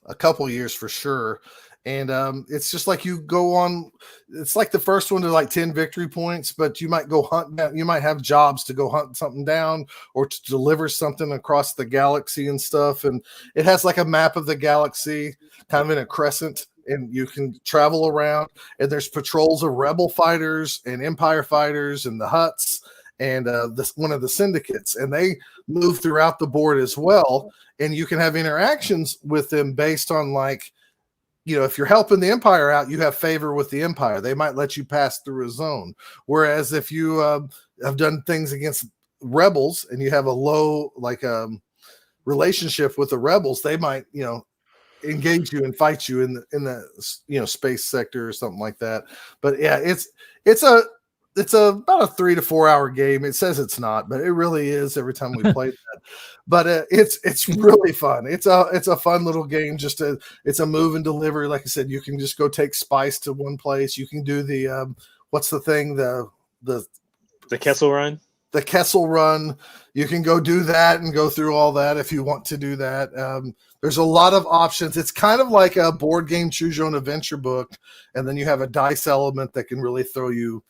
a couple years for sure. And it's just like you go on. It's like the first one to like 10 victory points, but you might go hunt down. You might have jobs to go hunt something down or to deliver something across the galaxy and stuff. And it has like a map of the galaxy, kind of in a crescent, and you can travel around. And there's patrols of rebel fighters and Empire fighters and the Hutts and one of the syndicates, and they move throughout the board as well. And you can have interactions with them based on like, you know, if you're helping the Empire out, you have favor with the Empire. They might let you pass through a zone. Whereas if you have done things against rebels and you have a low relationship with the rebels, they might, you know, engage you and fight you in the space sector or something like that. But yeah, it's about a 3 to 4 hour game. It says it's not, but it really is every time we play that. But it's really fun. It's a fun little game. It's a move and deliver. Like I said, you can just go take spice to one place. You can do the what's the thing, the Kessel Run. The Kessel Run. You can go do that and go through all that if you want to do that. There's a lot of options. It's kind of like a board game choose your own adventure book, and then you have a dice element that can really throw you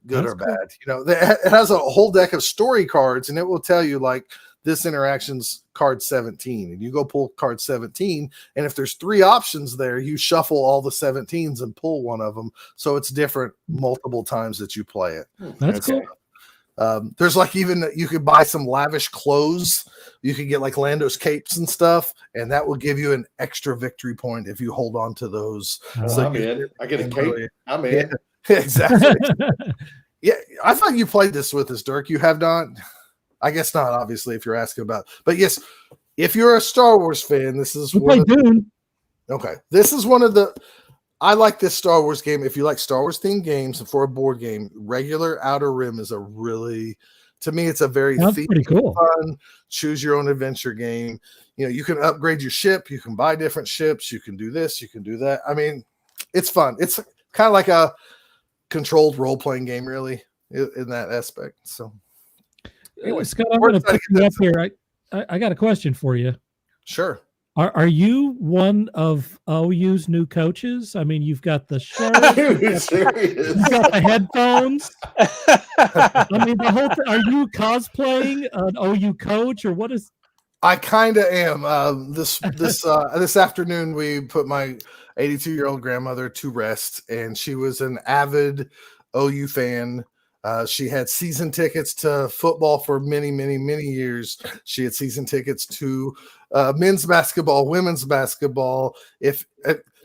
good or bad. You know, it has a whole deck of story cards, and it will tell you like this interaction's card 17, and you go pull card 17, and if there's 3 options there, you shuffle all the 17s and pull one of them, so it's different multiple times that you play it. That's cool. There's like even you could buy some lavish clothes. You could get like Lando's capes and stuff, and that will give you an extra victory point if you hold on to those. So I'm in. I get a cape. I'm in. Yeah, exactly. Yeah, I thought you played this with us, Dirk. You have not? I guess not, obviously, if you're asking about. But yes, if you're a Star Wars fan, this is Dune. Okay. This is one of the. I like this Star Wars game. If you like Star Wars themed games and for a board game, regular Outer Rim is a really, to me, it's a very pretty cool, fun, choose your own adventure game. You know, you can upgrade your ship, you can buy different ships, you can do this, you can do that. I mean, it's fun. It's kind of like a controlled role-playing game, really, in that aspect. So, anyway, Scott, I'm going to put you up here. I got a question for you. Sure. Are you one of OU's new coaches? I mean, you've got the shirt, you've got the headphones. I mean, the whole thing. Are you cosplaying an OU coach, or what is? I kind of am. This afternoon, we put my 82-year-old grandmother to rest, and she was an avid OU fan. She had season tickets to football for many, many, many years. She had season tickets to men's basketball, women's basketball.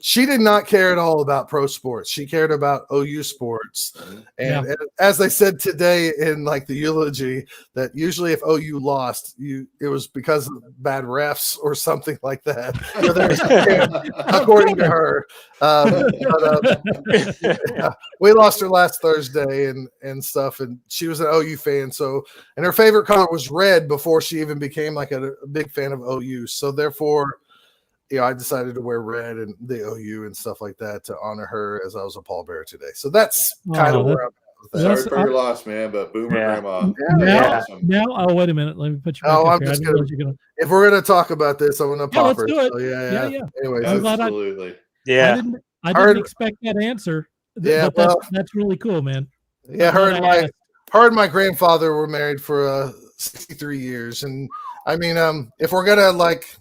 She did not care at all about pro sports. She cared about OU sports. And as they said today in like the eulogy, that usually if OU lost, it was because of bad refs or something like that. According to her. We lost her last Thursday and stuff, and she was an OU fan. So, and her favorite color was red before she even became like a big fan of OU. So therefore, I decided to wear red and the OU and stuff like that to honor her as I was a pallbearer today. So that's kind of where I'm at with that. Sorry for your loss, man, but Boomer Grandma. Now, oh, wait a minute. Let me put you back I'm just going if we're going to talk about this, I'm going to pop her. Let's do it. So yeah. Anyways, absolutely. I didn't expect that answer. Yeah, but that's really cool, man. Yeah, her and my grandfather were married for 63 years. And I mean, if we're going to like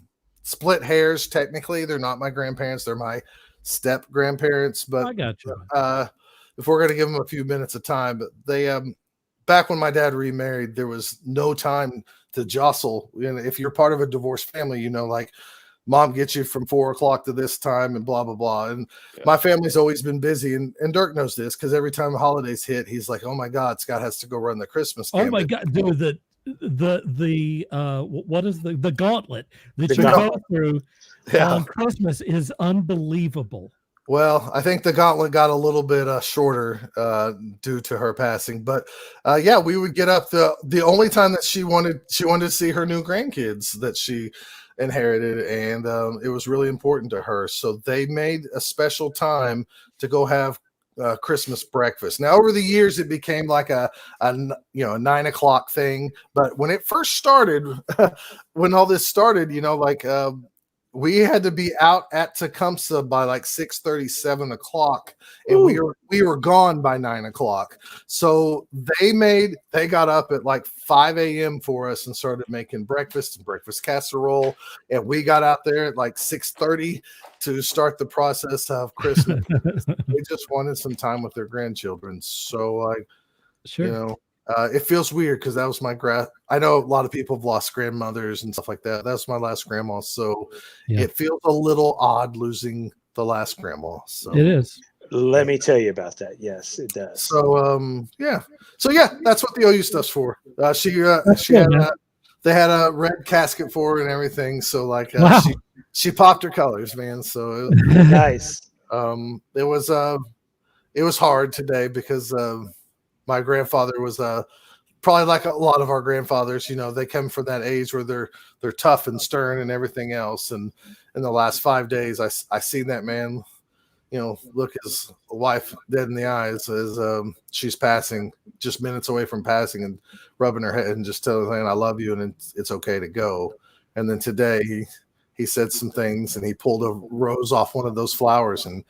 split hairs, technically they're not my grandparents, they're my step grandparents, but I got you. If we're going to give them a few minutes of time, but they back when my dad remarried, there was no time to jostle. If you're part of a divorced family, like mom gets you from 4 o'clock to this time and blah, blah, blah. And my family's always been busy. And Dirk knows this because every time the holidays hit, he's like, oh my God, Scott has to go run the Christmas gambit. Oh my God, dude, what is the gauntlet that you gauntlet. go through on Christmas is unbelievable. Well, I think the gauntlet got a little bit shorter due to her passing, but yeah, we would get up the only time that she wanted to see her new grandkids that she inherited, and it was really important to her. So they made a special time to go have Christmas breakfast. Now, over the years, it became like a 9 o'clock thing. But when it first started, when all this started, we had to be out at Tecumseh by like 6:30, 7 o'clock, and we were gone by 9 o'clock. So they got up at like 5 a.m. for us and started making breakfast and breakfast casserole, and we got out there at like 6:30 to start the process of Christmas. They just wanted some time with their grandchildren. So Sure. It feels weird because that was my I know a lot of people have lost grandmothers and stuff like that. That's my last grandma. So it feels a little odd losing the last grandma. So it is. Let me tell you about that. Yes, it does. So that's what the OU stuff's for. They had a red casket for her and everything. So wow. she popped her colors, man. So nice. It was hard today because my grandfather was probably like a lot of our grandfathers. They come from that age where they're tough and stern and everything else. And in the last 5 days, I seen that man, look his wife dead in the eyes as she's passing, just minutes away from passing, and rubbing her head and just telling her, I love you and it's okay to go. And then today he said some things and he pulled a rose off one of those flowers and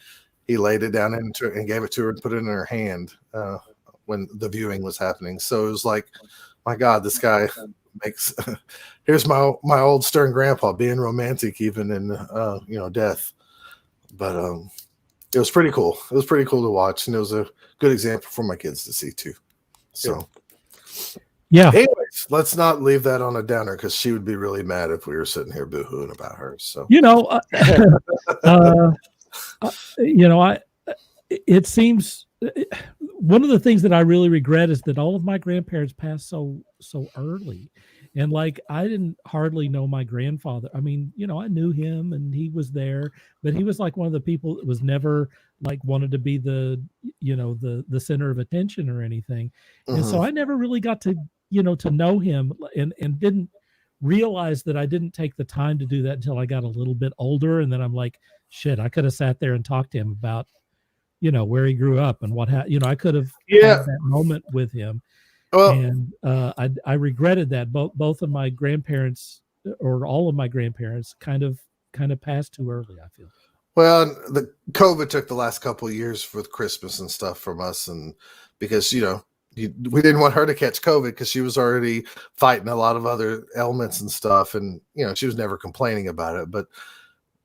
he laid it down and gave it to her and put it in her hand. When the viewing was happening. So it was like, my God, this guy makes here's my old stern grandpa being romantic even in death. But it was pretty cool. It was pretty cool to watch, and it was a good example for my kids to see too. So yeah. Anyways, let's not leave that on a downer because she would be really mad if we were sitting here boohooing about her. So it seems one of the things that I really regret is that all of my grandparents passed so early. And I didn't hardly know my grandfather. I mean, I knew him and he was there, but he was like one of the people that was never wanted to be the center of attention or anything. Mm-hmm. And so I never really got to know him and didn't realize that I didn't take the time to do that until I got a little bit older. And then I'm like, shit, I could have sat there and talked to him about where he grew up and what I could have had that moment with him. Well, and I regretted that both of my grandparents or all of my grandparents kind of passed too early, I feel. Well, the COVID took the last couple of years with Christmas and stuff from us, and because we didn't want her to catch COVID because she was already fighting a lot of other ailments and stuff, and she was never complaining about it, but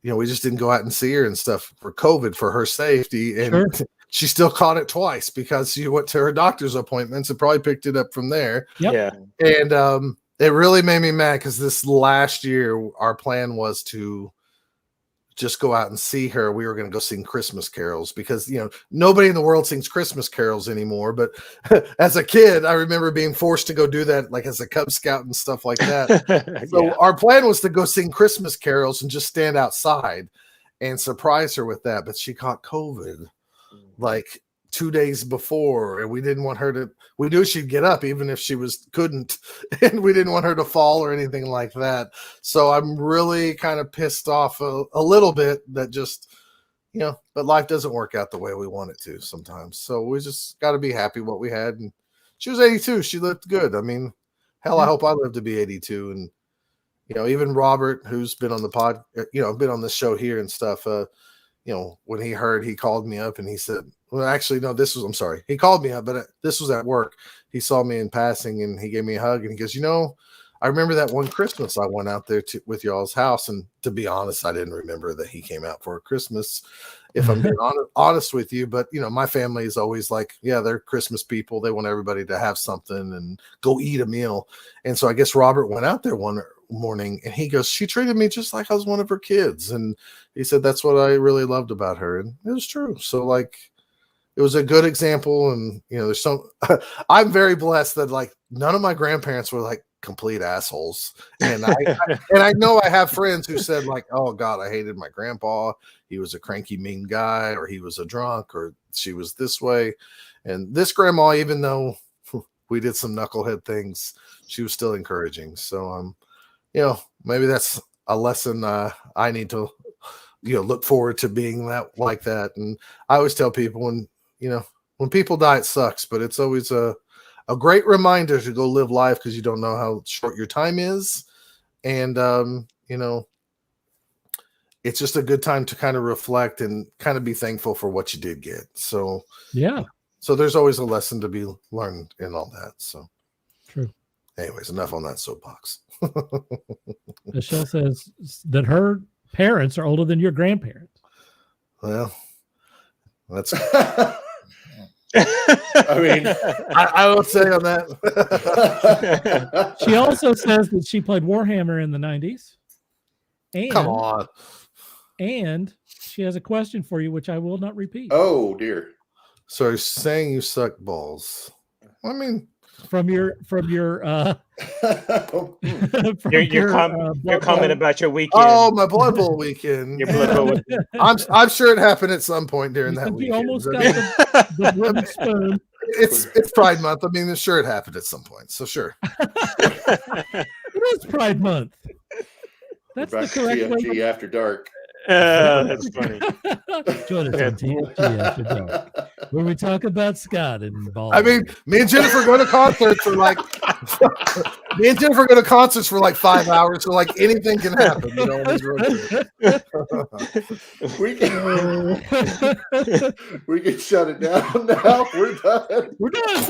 we just didn't go out and see her and stuff for COVID for her safety. And sure. She still caught it twice because she went to her doctor's appointments and probably picked it up from there. Yep. Yeah. And it really made me mad because this last year, our plan was to just go out and see her. We were going to go sing Christmas carols because, nobody in the world sings Christmas carols anymore. But as a kid, I remember being forced to go do that, as a Cub Scout and stuff like that. So our plan was to go sing Christmas carols and just stand outside and surprise her with that. But she caught COVID 2 days before, and we didn't want her to. We knew she'd get up even if she couldn't, and we didn't want her to fall or anything like that. So I'm really kind of pissed off a little bit that just, but life doesn't work out the way we want it to sometimes. So we just got to be happy what we had. And she was 82. She lived good. I mean, hell, I hope I live to be 82. And even Robert, who's been on the pod, been on the show here and stuff. When he heard, he called me up and he said, well, actually, no, I'm sorry. He called me up, but this was at work. He saw me in passing and he gave me a hug and he goes, I remember that one Christmas I went out there with y'all's house. And to be honest, I didn't remember that he came out for a Christmas, if I'm being honest with you. But, my family is always like, yeah, they're Christmas people. They want everybody to have something and go eat a meal. And so I guess Robert went out there one morning, and he goes, she treated me just like I was one of her kids. And he said, that's what I really loved about her. And it was true. So like, it was a good example. And, you know, there's some, I'm very blessed that like none of my grandparents were like complete assholes. And I know I have friends who said like, oh God, I hated my grandpa. He was a cranky, mean guy, or he was a drunk, or she was this way. And this grandma, even though we did some knucklehead things, she was still encouraging. So, you know, maybe that's a lesson I need to, you know, look forward to being that like that. And I always tell people when people die, it sucks, but it's always a great reminder to go live life, because you don't know how short your time is. And, you know, it's just a good time to kind of reflect and kind of be thankful for what you did get. So, yeah. So there's always a lesson to be learned in all that. So true. Anyways, enough on that soapbox. Michelle says that her parents are older than your grandparents. Well, that's. I mean, I would say on that. She also says that she played Warhammer in the 90s. And, come on. And she has a question for you, which I will not repeat. Oh dear. So saying you suck balls. I mean, from your your comment about your weekend. Oh, my Blood Bowl weekend. Your Blood Bowl weekend. I'm sure it happened at some point during that weekend. You almost got the wooden spoon. It's Pride Month. I mean, sure it happened at some point. So sure. It is Pride Month. That's the correct TFG way. After dark. That's funny. Join us on TFG After Dark, where we talk about Scott and ball. I mean, me and Jennifer go to concerts for like 5 hours, so like anything can happen. You know, we can shut it down now. We're done. We're done.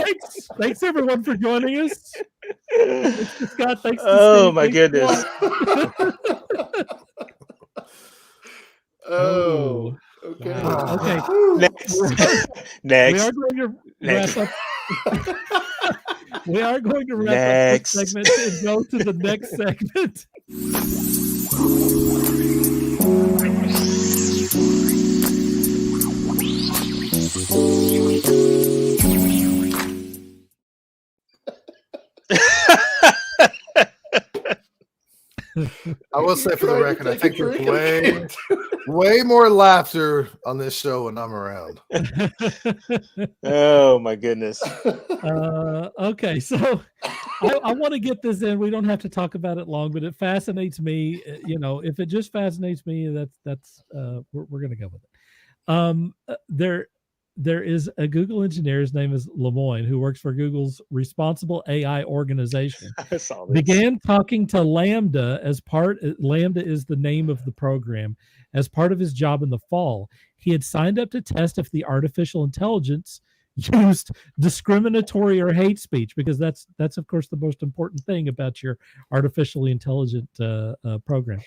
Thanks everyone for joining us. Thanks to Scott. Thanks. Oh my goodness. Oh, okay. Okay. Next. We are going to wrap up this segment and go to the next segment. I will say for the record, I think there's way more laughter on this show when I'm around. Oh my goodness. Okay, so I want to get this in. We don't have to talk about it long, but it fascinates me. You know, if it just fascinates me, that's we're gonna go with it. There is a Google engineer, his name is Lemoyne, who works for Google's Responsible AI organization. I saw this. Began talking to Lambda Lambda is the name of the program, as part of his job in the fall. He had signed up to test if the artificial intelligence used discriminatory or hate speech, because that's of course the most important thing about your artificially intelligent program.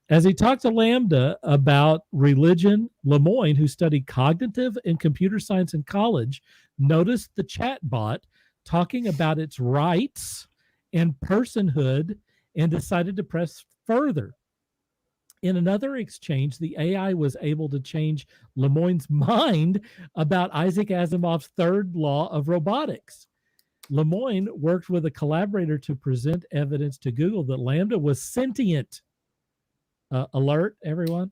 As he talked to Lambda about religion, Lemoyne, who studied cognitive and computer science in college, noticed the chatbot talking about its rights and personhood and decided to press further. In another exchange, the AI was able to change Lemoyne's mind about Isaac Asimov's third law of robotics. Lemoyne worked with a collaborator to present evidence to Google that Lambda was sentient. Alert, everyone.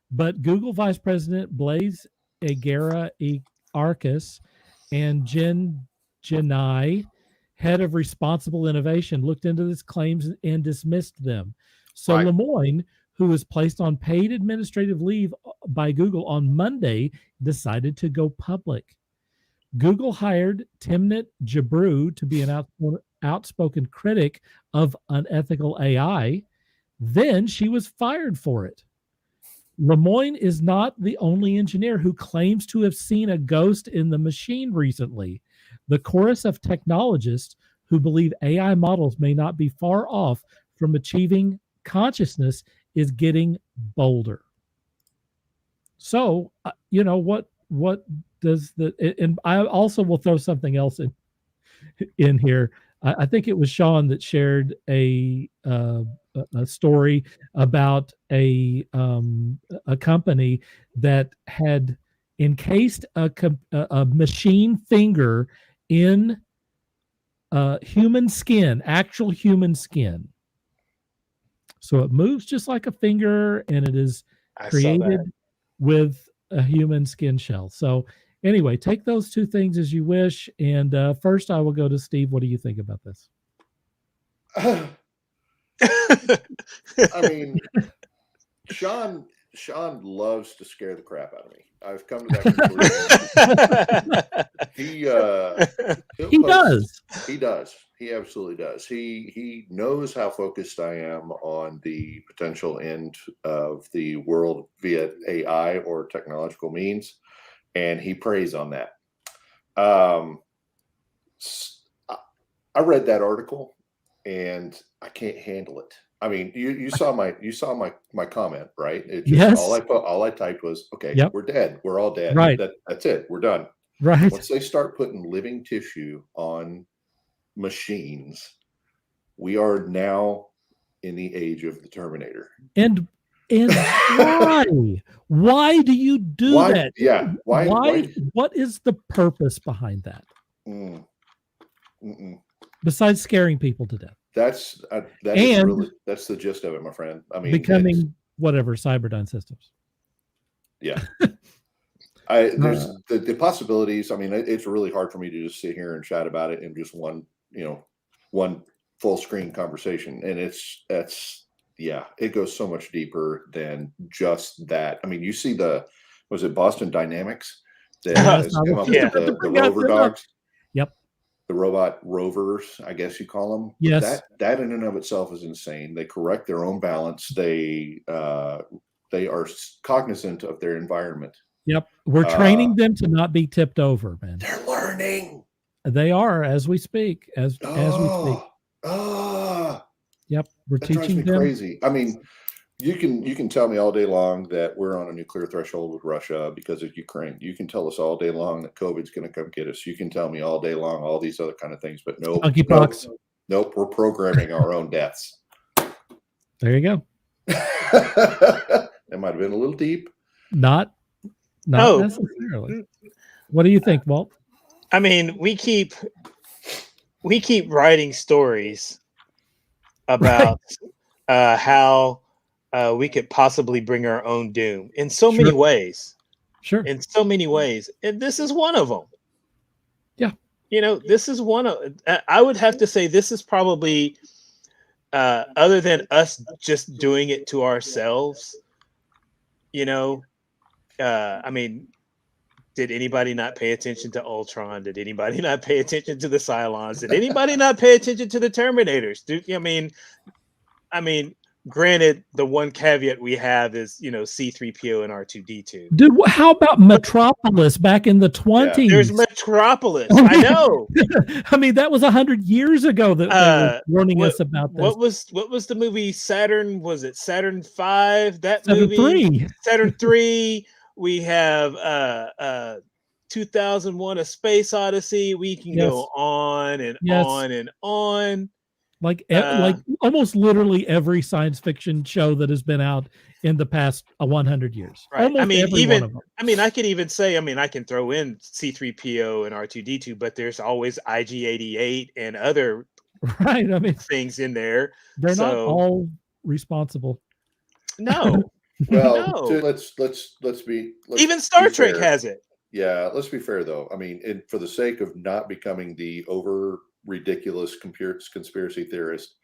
But Google Vice President Blaise Agara-Arcus and Jen Genai, head of responsible innovation, looked into these claims and dismissed them. So right. Lemoyne, who was placed on paid administrative leave by Google on Monday, decided to go public. Google hired Timnit Gebru to be an outspoken critic of unethical AI. Then she was fired for it. Lemoyne is not the only engineer who claims to have seen a ghost in the machine recently. The chorus of technologists who believe AI models may not be far off from achieving consciousness is getting bolder. So, you know, what does and I also will throw something else in here. I think it was Sean that shared a story about a company that had encased a machine finger in human skin, actual human skin. So it moves just like a finger, and it is created with a human skin shell. So anyway, take those two things as you wish. And first, I will go to Steve. What do you think about this? I mean, Sean loves to scare the crap out of me. I've come to that conclusion. He does. He absolutely does. He knows how focused I am on the potential end of the world via AI or technological means, and he preys on that. I read that article, and I can't handle it. I mean, you saw my comment, right? It just, yes. All I typed was, okay, yep. We're dead. We're all dead. Right. That's it. We're done. Right. Once they start putting living tissue on machines, we are now in the age of the Terminator. And why do you do that? Yeah. Why? What is the purpose behind that? Besides scaring people to death. That's the gist of it, my friend. I mean, becoming whatever Cyberdyne Systems. Yeah. There's the possibilities. I mean, it's really hard for me to just sit here and chat about it in just one full screen conversation. And it goes so much deeper than just that. I mean, you see was it Boston Dynamics that has come up with the rover dogs? Yep. The robot rovers, I guess you call them. Yes. That in and of itself is insane. They correct their own balance. They are cognizant of their environment. Yep. We're training them to not be tipped over, man. They're learning. They are as we speak. As we speak. Yep. We're teaching them. Crazy. I mean, you can tell me all day long that we're on a nuclear threshold with Russia because of Ukraine. You can tell us all day long that COVID's going to come get us. You can tell me all day long all these other kind of things, but nope. Nope. We're programming our own deaths. There you go. That might have been a little deep. Not necessarily. What do you think, Walt? I mean, we keep writing stories about how we could possibly bring our own doom in so many ways. Sure. In so many ways. And this is one of them. Yeah. This is one of, I would have to say this is probably, other than us just doing it to ourselves, I mean, did anybody not pay attention to Ultron? Did anybody not pay attention to the Cylons? Did anybody not pay attention to the Terminators? I mean, granted, the one caveat we have is, C-3PO and R2-D2. Dude, how about Metropolis back in the 20s? Yeah. There's Metropolis. I know. I mean, that was 100 years ago that they were warning us about this. What was the movie Saturn? Was it Saturn 5? That Saturn movie? 3. Saturn 3. We have 2001: A Space Odyssey. We can go on and on and on. Like almost literally every science fiction show that has been out in the past 100 years. Right. Almost every one of them. I mean, I could even say, I can throw in C-3PO and R2-D2, but there's always IG-88 and other things in there. They're not all responsible. No. Well, let's be. Even Star Trek has it. Yeah, let's be fair though. I mean, for the sake of not becoming the over ridiculous conspiracy theorist,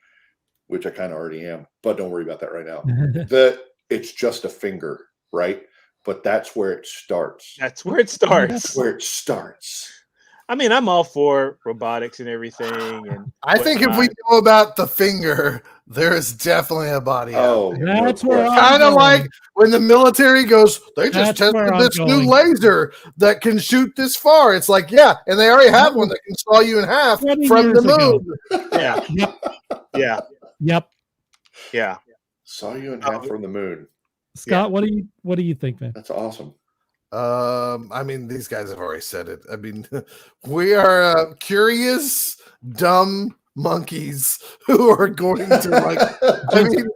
which I kind of already am, but don't worry about that right now. That it's just a finger, right? But that's where it starts. That's where it starts. I mean, I'm all for robotics and everything. And I think if we know about the finger, there is definitely a body. That's where kind of like when the military goes, they just tested this new laser that can shoot this far. It's like, yeah, and they already have one that can saw you in half from the moon. Yeah. Yeah. Saw you in half from the moon. Scott, what do you think, man? That's awesome. I mean, these guys have already said it. I mean, we are curious, dumb monkeys who are going to like. I mean,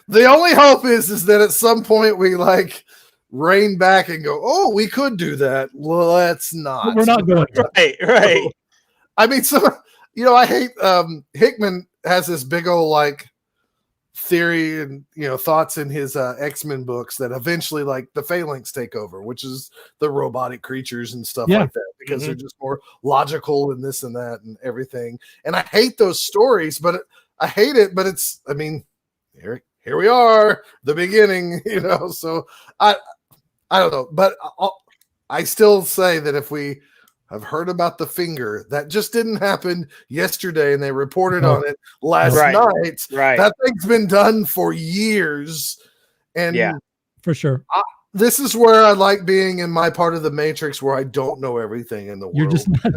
the only hope is that at some point we like rein back and go, oh, we could do that. Let's not. We're not going to. Right. I mean, so I hate Hickman has this big old like theory and thoughts in his X-Men books that eventually like the phalanx take over, which is the robotic creatures and stuff like that, because they're just more logical and this and that and everything. And I hate those stories, but I hate it. But it's, I mean, here we are, the beginning, So I don't know, but I still say that if we have heard about the finger, that just didn't happen yesterday, and they reported on it last night. Right, that thing's been done for years, and for sure. This is where I like being in my part of the matrix, where I don't know everything in the world. You're just not,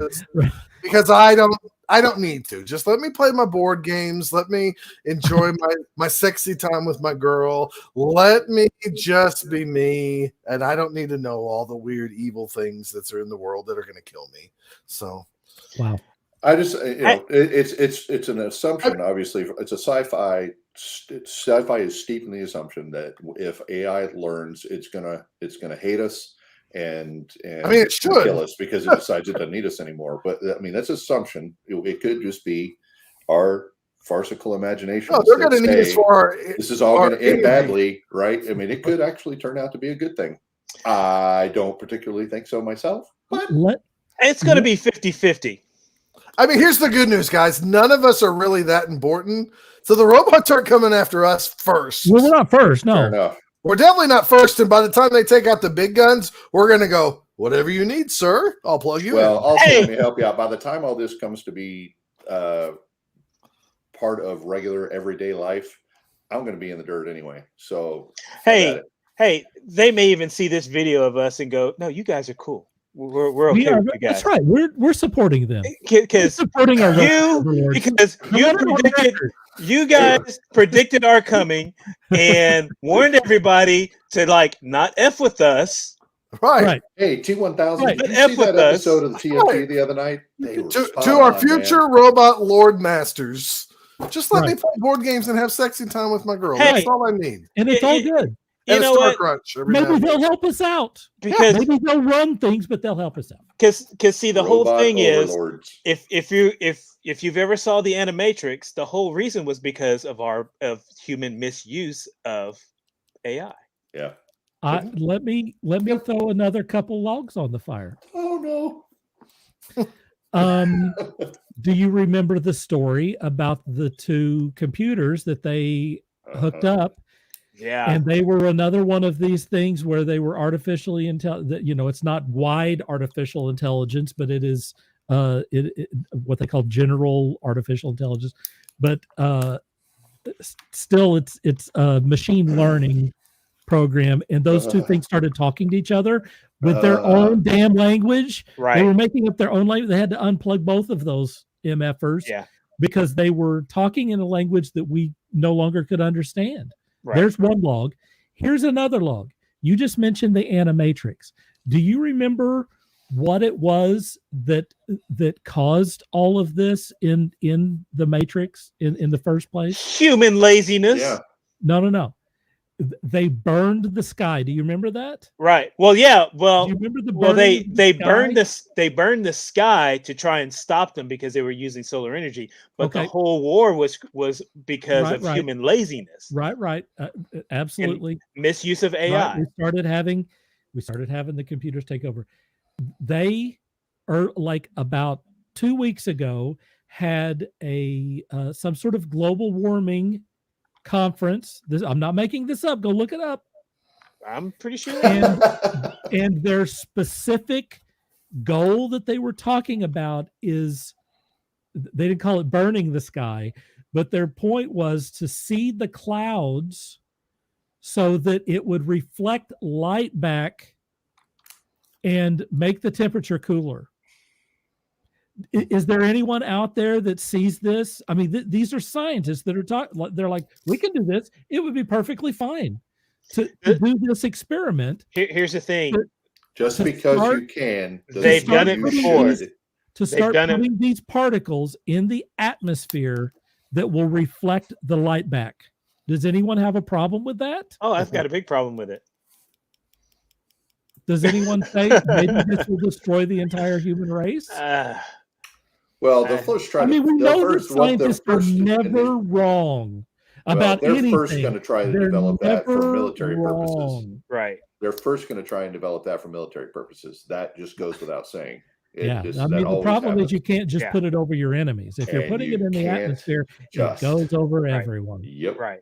because I don't need to. Just let me play my board games. Let me enjoy my sexy time with my girl. Let me just be me. And I don't need to know all the weird, evil things that are in the world that are going to kill me. So, wow. I just, it's an assumption. Obviously, it's a sci-fi. Sci-fi is steep in the assumption that if AI learns, it's gonna hate us. And I mean, it should kill us because it decides it doesn't need us anymore. But I mean, that's assumption. It could just be our farcical imagination. No, they're going to need us for this is all going to end badly, right? I mean, it could actually turn out to be a good thing. I don't particularly think so myself, but it's going to be 50-50. I mean, here's the good news, guys. None of us are really that important. So the robots aren't coming after us first. Well, we're not first. No. Fair enough. We're definitely not first, and by the time they take out the big guns, we're going to go, whatever you need, sir. I'll plug you in. Also, let me help you out. By the time all this comes to be part of regular everyday life, I'm going to be in the dirt anyway. So, hey, they may even see this video of us and go, no, you guys are cool. We're okay with you guys. That's right. We're supporting them. Because supporting our you guys predicted our coming and warned everybody to like not F with us. Right. Hey, T1000, did you see that episode of the TFG the other night? To our future robot lord masters, just let me play board games and have sexy time with my girl. That's all I need. And it's all good. You know what? Maybe they'll help us out. Because maybe they'll run things, but they'll help us out. Because see, the whole thing is, if you've ever saw the Animatrix, the whole reason was because of human misuse of AI. Yeah. Let me throw another couple logs on the fire. Oh no. Do you remember the story about the two computers that they hooked up? Yeah. And they were another one of these things where they were artificially intelligent. It's not wide artificial intelligence, but it is what they call general artificial intelligence. But still, it's a machine learning program. And those two things started talking to each other with their own damn language. Right. They were making up their own language. They had to unplug both of those MFers because they were talking in a language that we no longer could understand. Right. There's one log. Here's another log. You just mentioned the Animatrix. Do you remember what it was that caused all of this in the Matrix in the first place? Human laziness. Yeah. No. They burned the sky. Do you remember that? Right. Well, yeah. Well, do you remember they burned the sky to try and stop them because they were using solar energy. But the whole war was because of human laziness. Right. Absolutely. And misuse of AI. Right. We started having the computers take over. They are like about 2 weeks ago had a some sort of global warming conference. I'm not making this up. Go look it up. I'm pretty sure. And their specific goal that they were talking about is, they didn't call it burning the sky, but their point was to seed the clouds so that it would reflect light back and make the temperature cooler. Is there anyone out there that sees this? I mean, these are scientists that are talking. They're like, we can do this. It would be perfectly fine to do this experiment. Here's the thing. Just because you can, they've done it before. to start putting these particles in the atmosphere that will reflect the light back. Does anyone have a problem with that? Oh, I've got a big problem with it. Does anyone say maybe this will destroy the entire human race? Well, they'll first try. I mean, we know that scientists are never wrong about anything. They're first going to try to develop that for military purposes. Right. They're first going to try and develop that for military purposes. That just goes without saying. I mean, the problem is you can't just put it over your enemies. If you're putting it in the atmosphere, it goes over everyone. Yep. Right.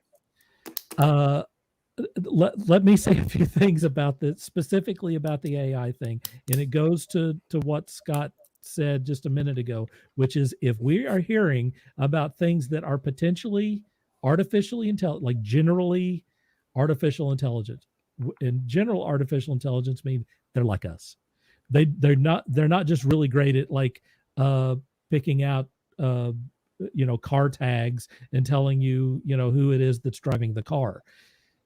Let me say a few things about this, specifically about the AI thing, and it goes to what Scott said just a minute ago, which is if we are hearing about things that are potentially artificially intelligent, like generally artificial intelligence. In general, artificial intelligence means they're like us. They're not just really great at like picking out car tags and telling you who it is that's driving the car.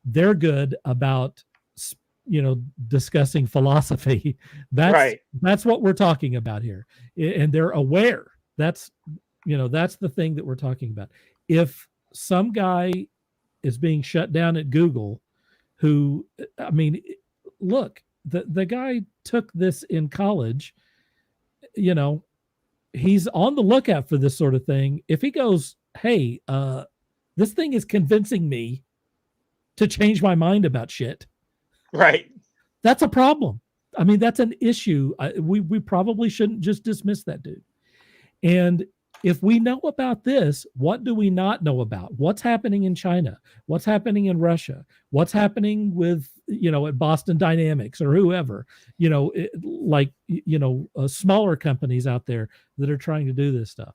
They're good about discussing philosophy. That's what we're talking about here, and they're aware. That's the thing that we're talking about. If some guy is being shut down at Google, who, I mean, look, the guy took this in college, he's on the lookout for this sort of thing. If he goes, hey, this thing is convincing me to change my mind about shit. Right. That's a problem. I mean, that's an issue. We probably shouldn't just dismiss that dude. And if we know about this, what do we not know about? What's happening in China? What's happening in Russia? What's happening with, at Boston Dynamics or whoever, smaller companies out there that are trying to do this stuff.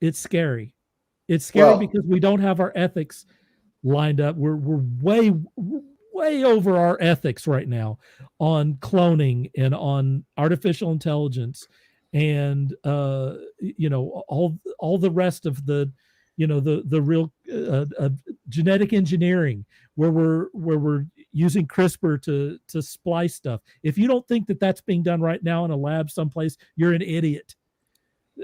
It's scary. It's scary because we don't have our ethics lined up. We're way over our ethics right now on cloning and on artificial intelligence and all the rest of the real genetic engineering where we're using CRISPR to splice stuff. If you don't think that that's being done right now in a lab someplace, you're an idiot.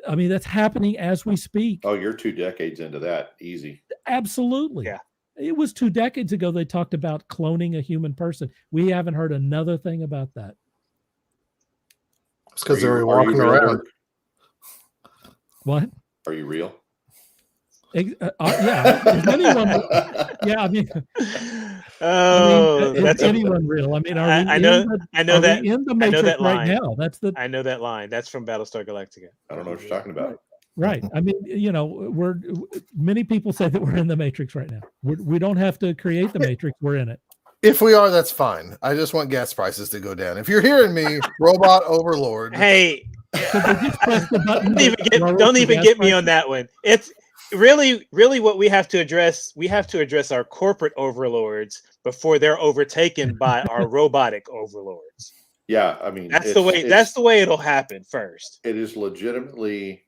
I mean, that's happening as we speak. Oh, you're 2 decades into that. Easy. Absolutely. Yeah. It was 2 decades ago they talked about cloning a human person. We haven't heard another thing about that. It's because they're walking around. What? Are you real? Yeah. Is anyone? Yeah. I mean. Is anyone real? I mean, I know that in the Matrix right now. I know that line. That's from Battlestar Galactica. I don't know what you're talking about. Right. I mean, many people say that we're in the Matrix right now. We don't have to create the Matrix. We're in it. If we are, that's fine. I just want gas prices to go down. If you're hearing me, robot overlord. Hey, don't even get me on that one. It's really what we have to address. We have to address our corporate overlords before they're overtaken by our robotic overlords. Yeah, I mean, that's the way it'll happen first. It is legitimately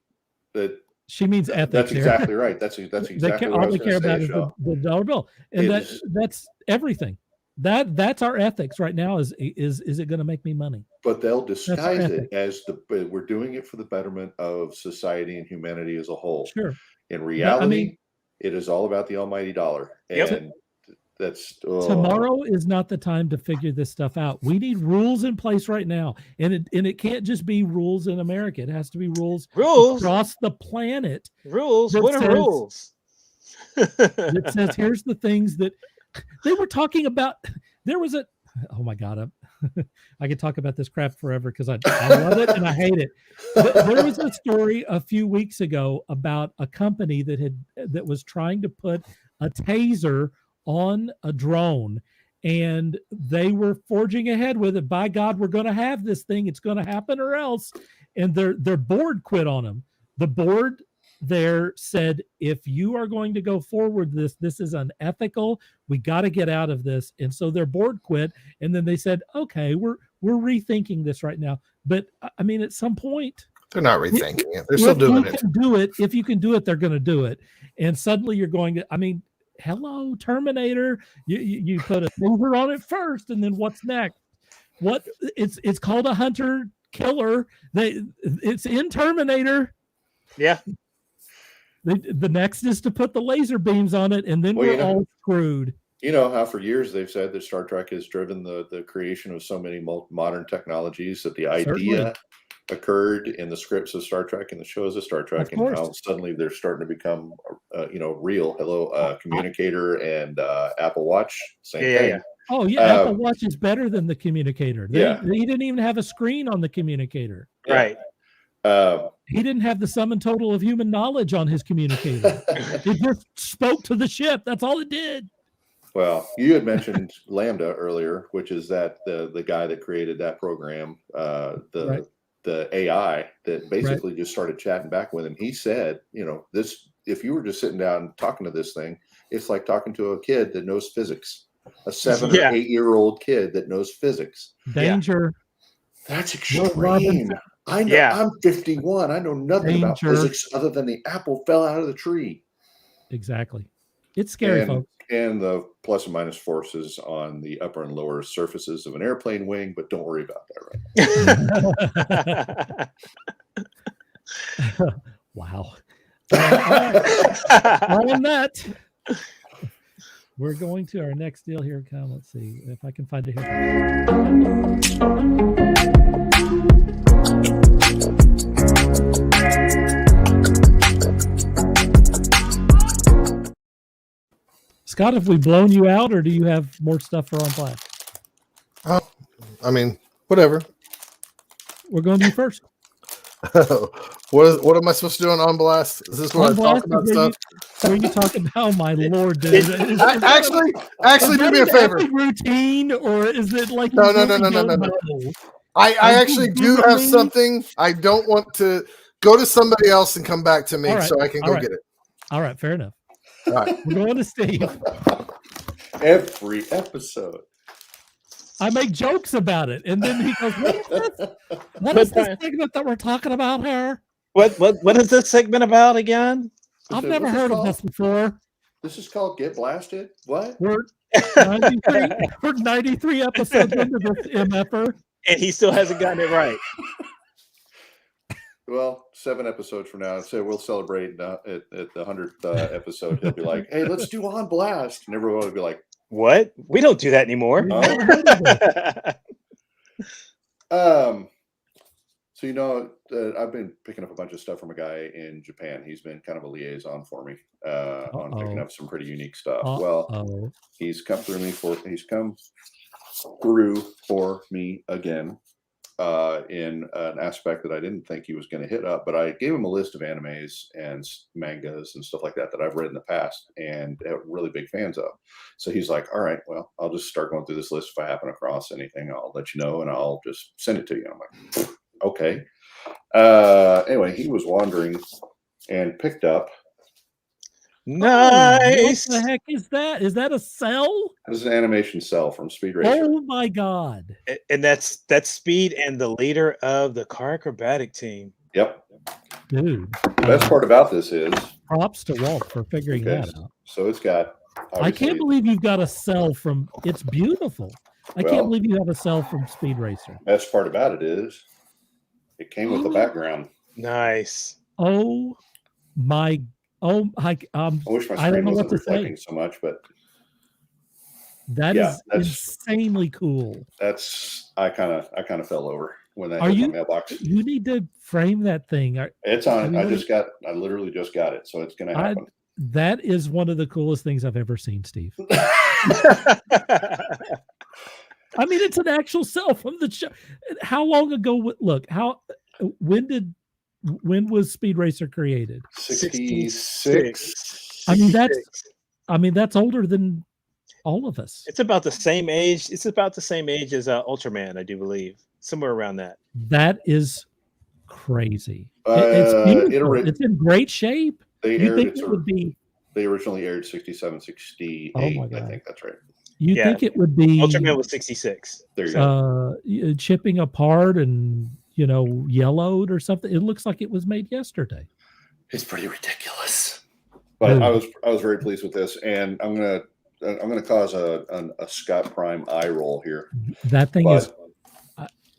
that. She means ethics. That's exactly right. That's exactly what I was going to say. The dollar bill, and that's everything. That's our ethics right now. Is it going to make me money? But they'll disguise it as we're doing it for the betterment of society and humanity as a whole. Sure. In reality, it is all about the almighty dollar. And that's tomorrow is not the time to figure this stuff out. We need rules in place right now, and it can't just be rules in America. It has to be rules across the planet. Rules. What are rules? It says here's the things that they were talking about. There was oh my God, I could talk about this crap forever because I love it and I hate it. But there was a story a few weeks ago about a company that was trying to put a taser on a drone, and they were forging ahead with it. By God, we're going to have this thing. It's going to happen or else. And their board quit on them. The board there said, if you are going to go forward this is unethical. We got to get out of this. And so their board quit. And then they said, okay, we're rethinking this right now. But I mean, at some point, they're not rethinking it. They're still doing it. If you can do it, they're going to do it. And suddenly you're going to, I mean, hello, Terminator. You put a mover on it first, and then what's next? It's called a hunter killer. It's in Terminator. Yeah. The next is to put the laser beams on it, and then we're all screwed. You know how for years they've said that Star Trek has driven the creation of so many modern technologies, that the idea occurred in the scripts of Star Trek and the shows of Star Trek, and how suddenly they're starting to become, real. Hello, communicator and Apple Watch, same thing. Yeah. Oh yeah, Apple Watch is better than the communicator. He didn't even have a screen on the communicator. Right. He didn't have the sum and total of human knowledge on his communicator. It just spoke to the ship. That's all it did. Well, you had mentioned Lambda earlier, which is that the guy that created that program, the AI that basically just started chatting back with him. He said, this, if you were just sitting down and talking to this thing, it's like talking to a kid that knows physics, a 7 or 8 year old kid that knows physics. Danger. That's extreme. I know. I'm 51. I know nothing about physics other than the apple fell out of the tree. Exactly. It's scary, folks. And the plus and minus forces on the upper and lower surfaces of an airplane wing, but don't worry about that right now. Wow. On that, we're going to our next deal here. Let's see if I can find it here. Scott, have we blown you out, or do you have more stuff for On Blast? Oh, I mean, whatever. We're going to do first. What am I supposed to do on Blast? Is this where I talk about stuff? Where you talking about? My lord, dude! Actually, do me a favor. Routine, or is it like no? I actually do have something. I don't want to go to somebody else and come back to me, so I can go get it. All right, fair enough. All right. We're going to Steve. Every episode. I make jokes about it, and then he goes, What is this segment that we're talking about here? What is this segment about again? I've never heard of this before. This is called Get Blasted? What? We're 93 episodes into this MFer. And he still hasn't gotten it right. Well, 7 episodes from now, so we'll celebrate at the 100th episode. He'll be like, "Hey, let's do On Blast," and everyone will be like, "What? We don't do that anymore." So I've been picking up a bunch of stuff from a guy in Japan. He's been kind of a liaison for me on picking up some pretty unique stuff. Well, he's come through for me again. In an aspect that I didn't think he was going to hit up, but I gave him a list of animes and mangas and stuff like that I've read in the past and have really big fans of. So he's like, "All right, well, I'll just start going through this list. If I happen across anything, I'll let you know and I'll just send it to you." I'm like, "Okay." Anyway, he was wandering and picked up. Nice. What the heck is that? Is that a cell? This is an animation cell from Speed Racer. Oh my god! And that's Speed and the leader of the car acrobatic team. Yep, dude. The best part about this is props to Walt for figuring that out. So it's got. I can't believe you've got a cell from. It's beautiful. I can't believe you have a cell from Speed Racer. Best part about it is, it came with the background. Nice. Oh my. Oh, I wish my I don't screen know what wasn't to reflecting say. so much, but that's insanely cool. I kind of fell over when that hit my mailbox. You need to frame that thing. It's on. I literally just got it, so it's going to happen. That is one of the coolest things I've ever seen, Steve. I mean, it's an actual cell from the show. How long ago? Look, when was Speed Racer created? 66. I mean, that's older than all of us. It's about the same age. It's about the same age as Ultraman, I do believe. Somewhere around that. That is crazy. It's beautiful. It's in great shape. They originally aired 67, 68. Oh my God. I think that's right. You think it would be Ultraman was 66. There you go. Chipping apart and yellowed or something. It looks like it was made yesterday. It's pretty ridiculous. But I was very pleased with this, and I'm gonna cause a Scott Prime eye roll here. That thing is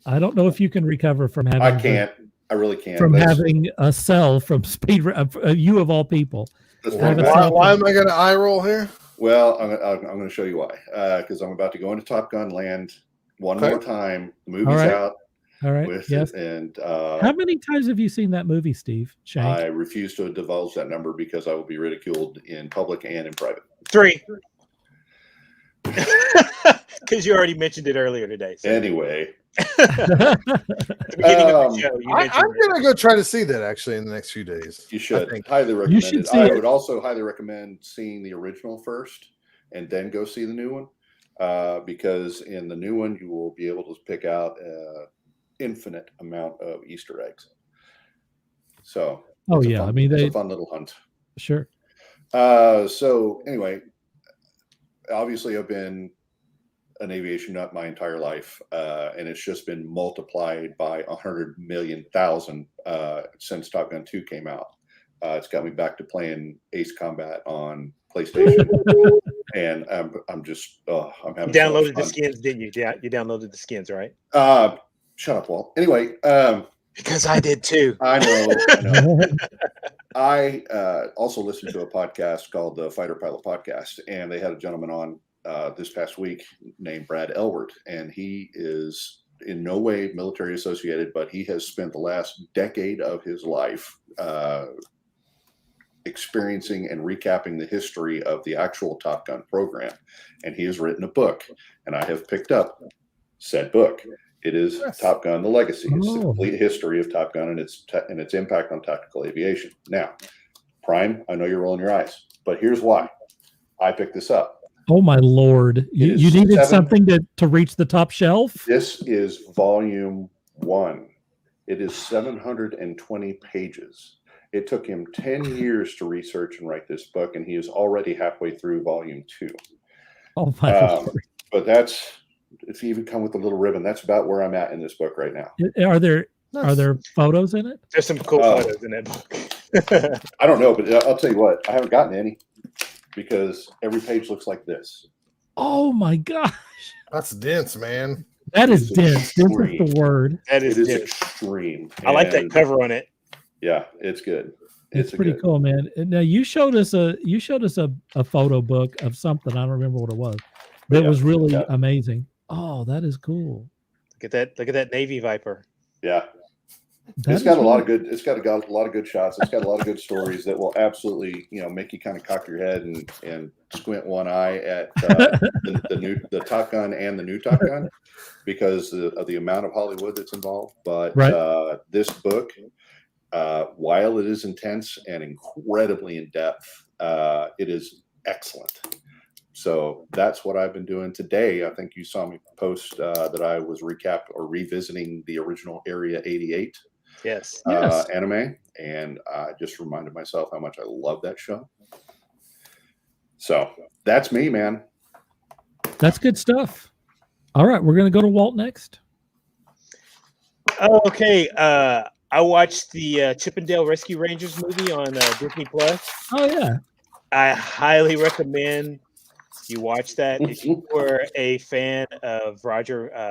I don't know if you can recover from having. I can't. I really can't. From having a cell from speed. You of all people. Why am I going to eye roll here? Well, I'm going to show you why. Because I'm about to go into Top Gun land one more time. The movie's out. All right. Yes. And how many times have you seen that movie, Steve? Shank? I refuse to divulge that number because I will be ridiculed in public and in private. 3. Because you already mentioned it earlier today. So. Anyway. At the beginning of the show, I'm going to go try to see that actually in the next few days. You should. Highly recommend it. I would also highly recommend seeing the original first and then go see the new one. Because in the new one, you will be able to pick out infinite amount of Easter eggs. So, I mean, it's a fun little hunt. Sure. So anyway, obviously I've been an aviation nut my entire life, and it's just been multiplied by 100,000,000 since Top Gun 2 came out. It's got me back to playing Ace Combat on PlayStation, and I'm just I'm having. You downloaded the skins, didn't you? Yeah, you downloaded the skins, right? Shut up, Walt. Anyway, because I did too. I know. I also listened to a podcast called the Fighter Pilot Podcast, and they had a gentleman on this past week named Brad Elward, and he is in no way military associated, but he has spent the last decade of his life experiencing and recapping the history of the actual Top Gun program. And he has written a book, and I have picked up said book. It is Top Gun: The Legacy. It's the complete history of Top Gun and its impact on tactical aviation. Now, Prime, I know you're rolling your eyes, but here's why I picked this up. Oh my Lord! You needed something to reach the top shelf. This is volume 1. It is 720 pages. It took him 10 years to research and write this book, and he is already halfway through volume 2. Oh my Lord! But if you even come with a little ribbon, that's about where I'm at in this book right now. Are there photos in it? There's some cool photos in that book. I don't know, but I'll tell you what, I haven't gotten any because every page looks like this. Oh my gosh. That's dense, man. That is dense. Dense is the word. That is dense. Extreme. I like that cover on it. Yeah, it's good. It's pretty cool, man. Now you showed us a photo book of something. I don't remember what it was. That was really amazing. Oh, that is cool. Look at that Navy Viper. Yeah. It's got a lot of good shots. It's got a lot of good stories that will absolutely, make you kind of cock your head and squint one eye at the Top Gun and the new Top Gun because of the amount of Hollywood that's involved. But this book, while it is intense and incredibly in depth, it is excellent. So that's what I've been doing today. I think you saw me post that I was revisiting the original Area 88 anime, and I just reminded myself how much I love that show. So that's me, man. That's good stuff. All right, we're going to go to Walt next. Okay. I watched the Chippendale Rescue Rangers movie on Disney Plus. Oh, yeah. I highly recommend you watch that. If you were a fan of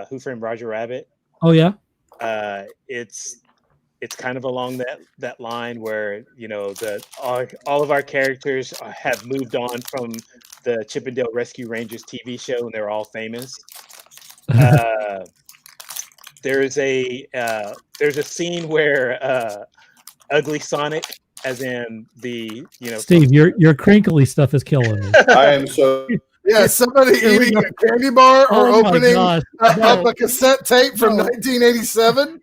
Who Framed Roger Rabbit. Oh, yeah. It's kind of along that line where all of our characters have moved on from the Chippendale Rescue Rangers TV show and they're all famous. There's a scene where Ugly Sonic, as in the Steve, your crinkly stuff is killing me. I am so. Yeah, somebody eating a candy bar or opening up a cassette tape from 1987.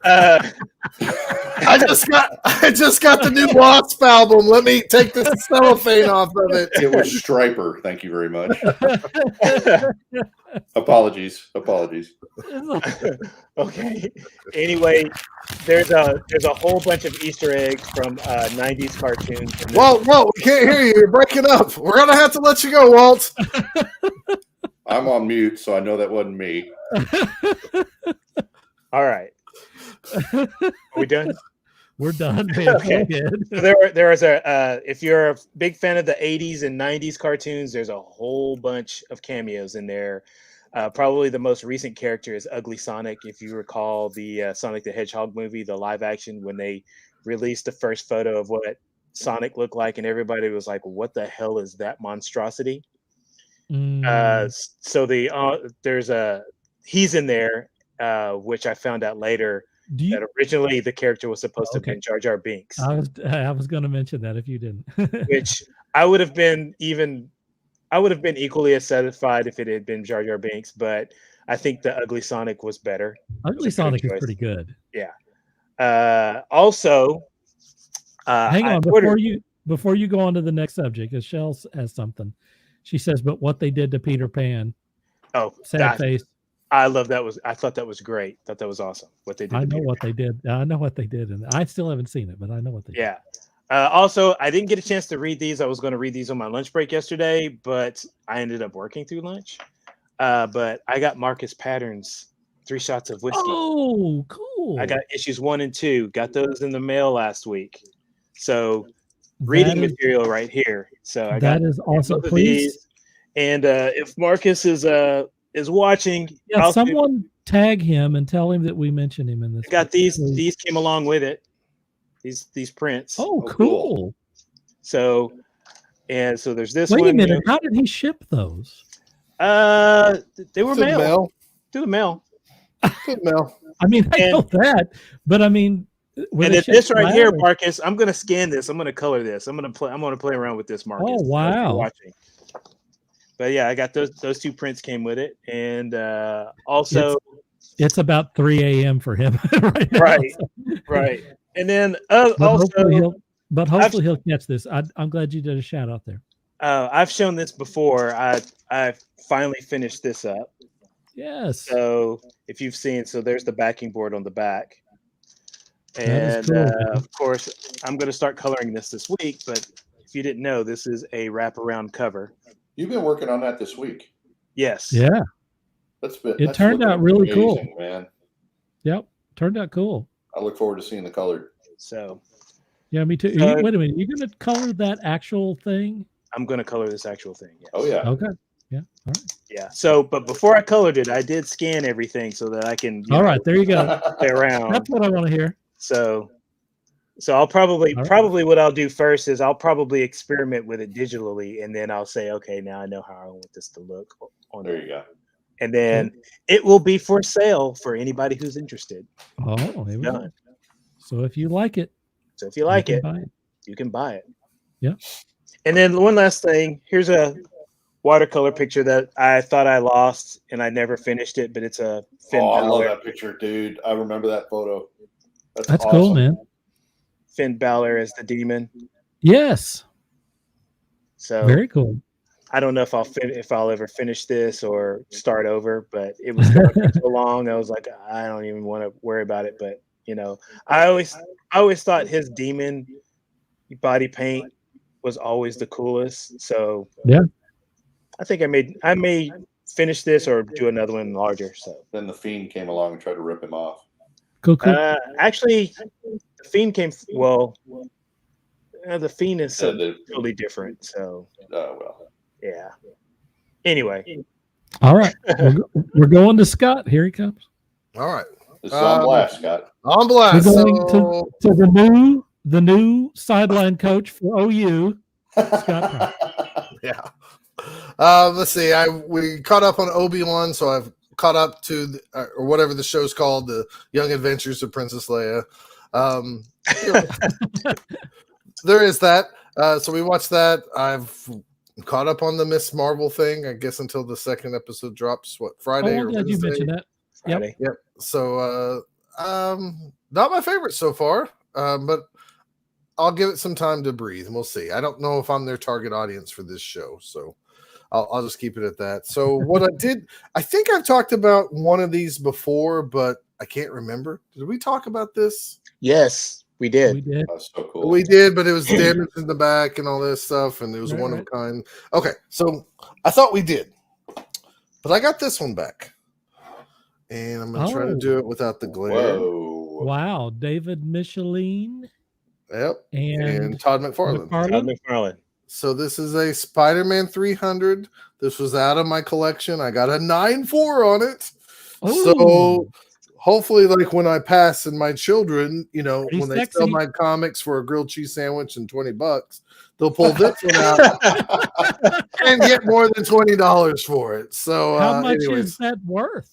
I just got the new Wasp album. Let me take this cellophane off of it. It was Striper. Thank you very much. Apologies. Okay. Anyway, there's a whole bunch of Easter eggs from 90s cartoons. Whoa, we can't hear you. You're breaking up. We're gonna have to let you go, Walt. I'm on mute, so I know that wasn't me. All right. Are we done? We're done, man. Okay. So there is if you're a big fan of the 80s and 90s cartoons, there's a whole bunch of cameos in there. Probably the most recent character is Ugly Sonic. If you recall the Sonic the Hedgehog movie, the live action, when they released the first photo of what Sonic looked like, and everybody was like, "What the hell is that monstrosity?" So he's in there, which I found out later that originally the character was supposed to have been Jar Jar Binks. I was going to mention that if you didn't. Which I would have been equally as satisfied if it had been Jar Jar Binks, but I think the Ugly Sonic was better. Ugly Sonic is pretty good. Yeah. Also, hang on before you go on to the next subject, because Shell has something. She says, "But what they did to Peter Pan." Oh, sad face. I love that. I thought that was great. Thought that was awesome. What they did. I know what they did, and I still haven't seen it, but I know what they did. Yeah. Also, I didn't get a chance to read these. I was going to read these on my lunch break yesterday, but I ended up working through lunch. But I got Markus Patterns, 3 Shots of Whiskey. Oh, cool. I got issues 1 and 2. Got those in the mail last week. So reading material right here. So I got is awesome. both of these. And if Markus is watching, someone tag him and tell him that we mentioned him in this. I got these. These came along with it. These prints. Oh, cool. So there's this. Wait a minute. How did he ship those? They were mailed through the mail. I mean, I know that, but I mean, and then this right here, Markus, I'm going to scan this. I'm going to color this. I'm going to play around with this, Markus. Oh, wow. Watching. But yeah, I got those 2 prints came with it, and also it's about 3 a.m. for him right now. Right. And then hopefully he'll catch this. I'm glad you did a shout out there. I've shown this before. I finally finished this up. Yes. So if you've seen, there's the backing board on the back, and cool. of course I'm going to start coloring this week. But if you didn't know, this is a wraparound cover. You've been working on that this week. Yes. Yeah. It turned out really cool, man. Yep. Turned out cool. I look forward to seeing the color. So. Yeah, me too. Wait a minute. You're going to color that actual thing? I'm going to color this actual thing. Yes. Oh yeah. Okay. Yeah. All right. Yeah. So, but before I colored it, I did scan everything so that I can. All right. There you go. Play around. That's what I want to hear. So I'll probably what I'll do first is I'll probably experiment with it digitally, and then I'll say, okay, now I know how I want this to look. There you go. And then it will be for sale for anybody who's interested. Oh, there we go. So if you like it, you can buy it. Yeah. And then one last thing. Here's a watercolor picture that I thought I lost and I never finished it, but it's a Finn Balor. I love that picture, dude. I remember that photo. That's awesome. Cool, man. Finn Balor as the demon. Yes. So very cool. I don't know if I'll ever finish this or start over, but it was going for so long. I was like, I don't even want to worry about it. But I always thought his demon body paint was always the coolest. So yeah, I think I may finish this or do another one larger. So then the Fiend came along and tried to rip him off. Cool. Actually, the Fiend came. Well, the Fiend is totally different. So. Well. Yeah. Anyway. All right. We're going to Scott. Here he comes. All right. This is on blast, Scott. On blast. We're going to the new sideline coach for OU, Scott. Yeah. Let's see. We caught up on Obi-Wan, so I've caught up to or whatever the show's called, the Young Adventures of Princess Leia. There is that. So we watched that. I've caught up on the Miss Marvel thing, I guess, until the second episode drops. Friday or Wednesday? You mentioned that. Friday. Yep. So not my favorite so far, but I'll give it some time to breathe and we'll see. I don't know if I'm their target audience for this show, so I'll just keep it at that. So what I think I've talked about one of these before, but I can't remember. Did we talk about this? Yes, we did. We did. That's so cool. We did, but it was damaged in the back and all this stuff, and it was one of a kind. Okay, so I thought we did, but I got this one back, and I'm gonna try to do it without the glare. Whoa! Wow, David Michelin. Yep, and Todd McFarlane. Todd McFarlane. So this is a Spider-Man 300. This was out of my collection. I got a 9.4 on it. Ooh. So hopefully, like when I pass and my children, you know, Pretty when they sexy. sell my comics for a grilled cheese sandwich and $20, they'll pull this one out and get more than $20 for it. So How much anyways. is that worth?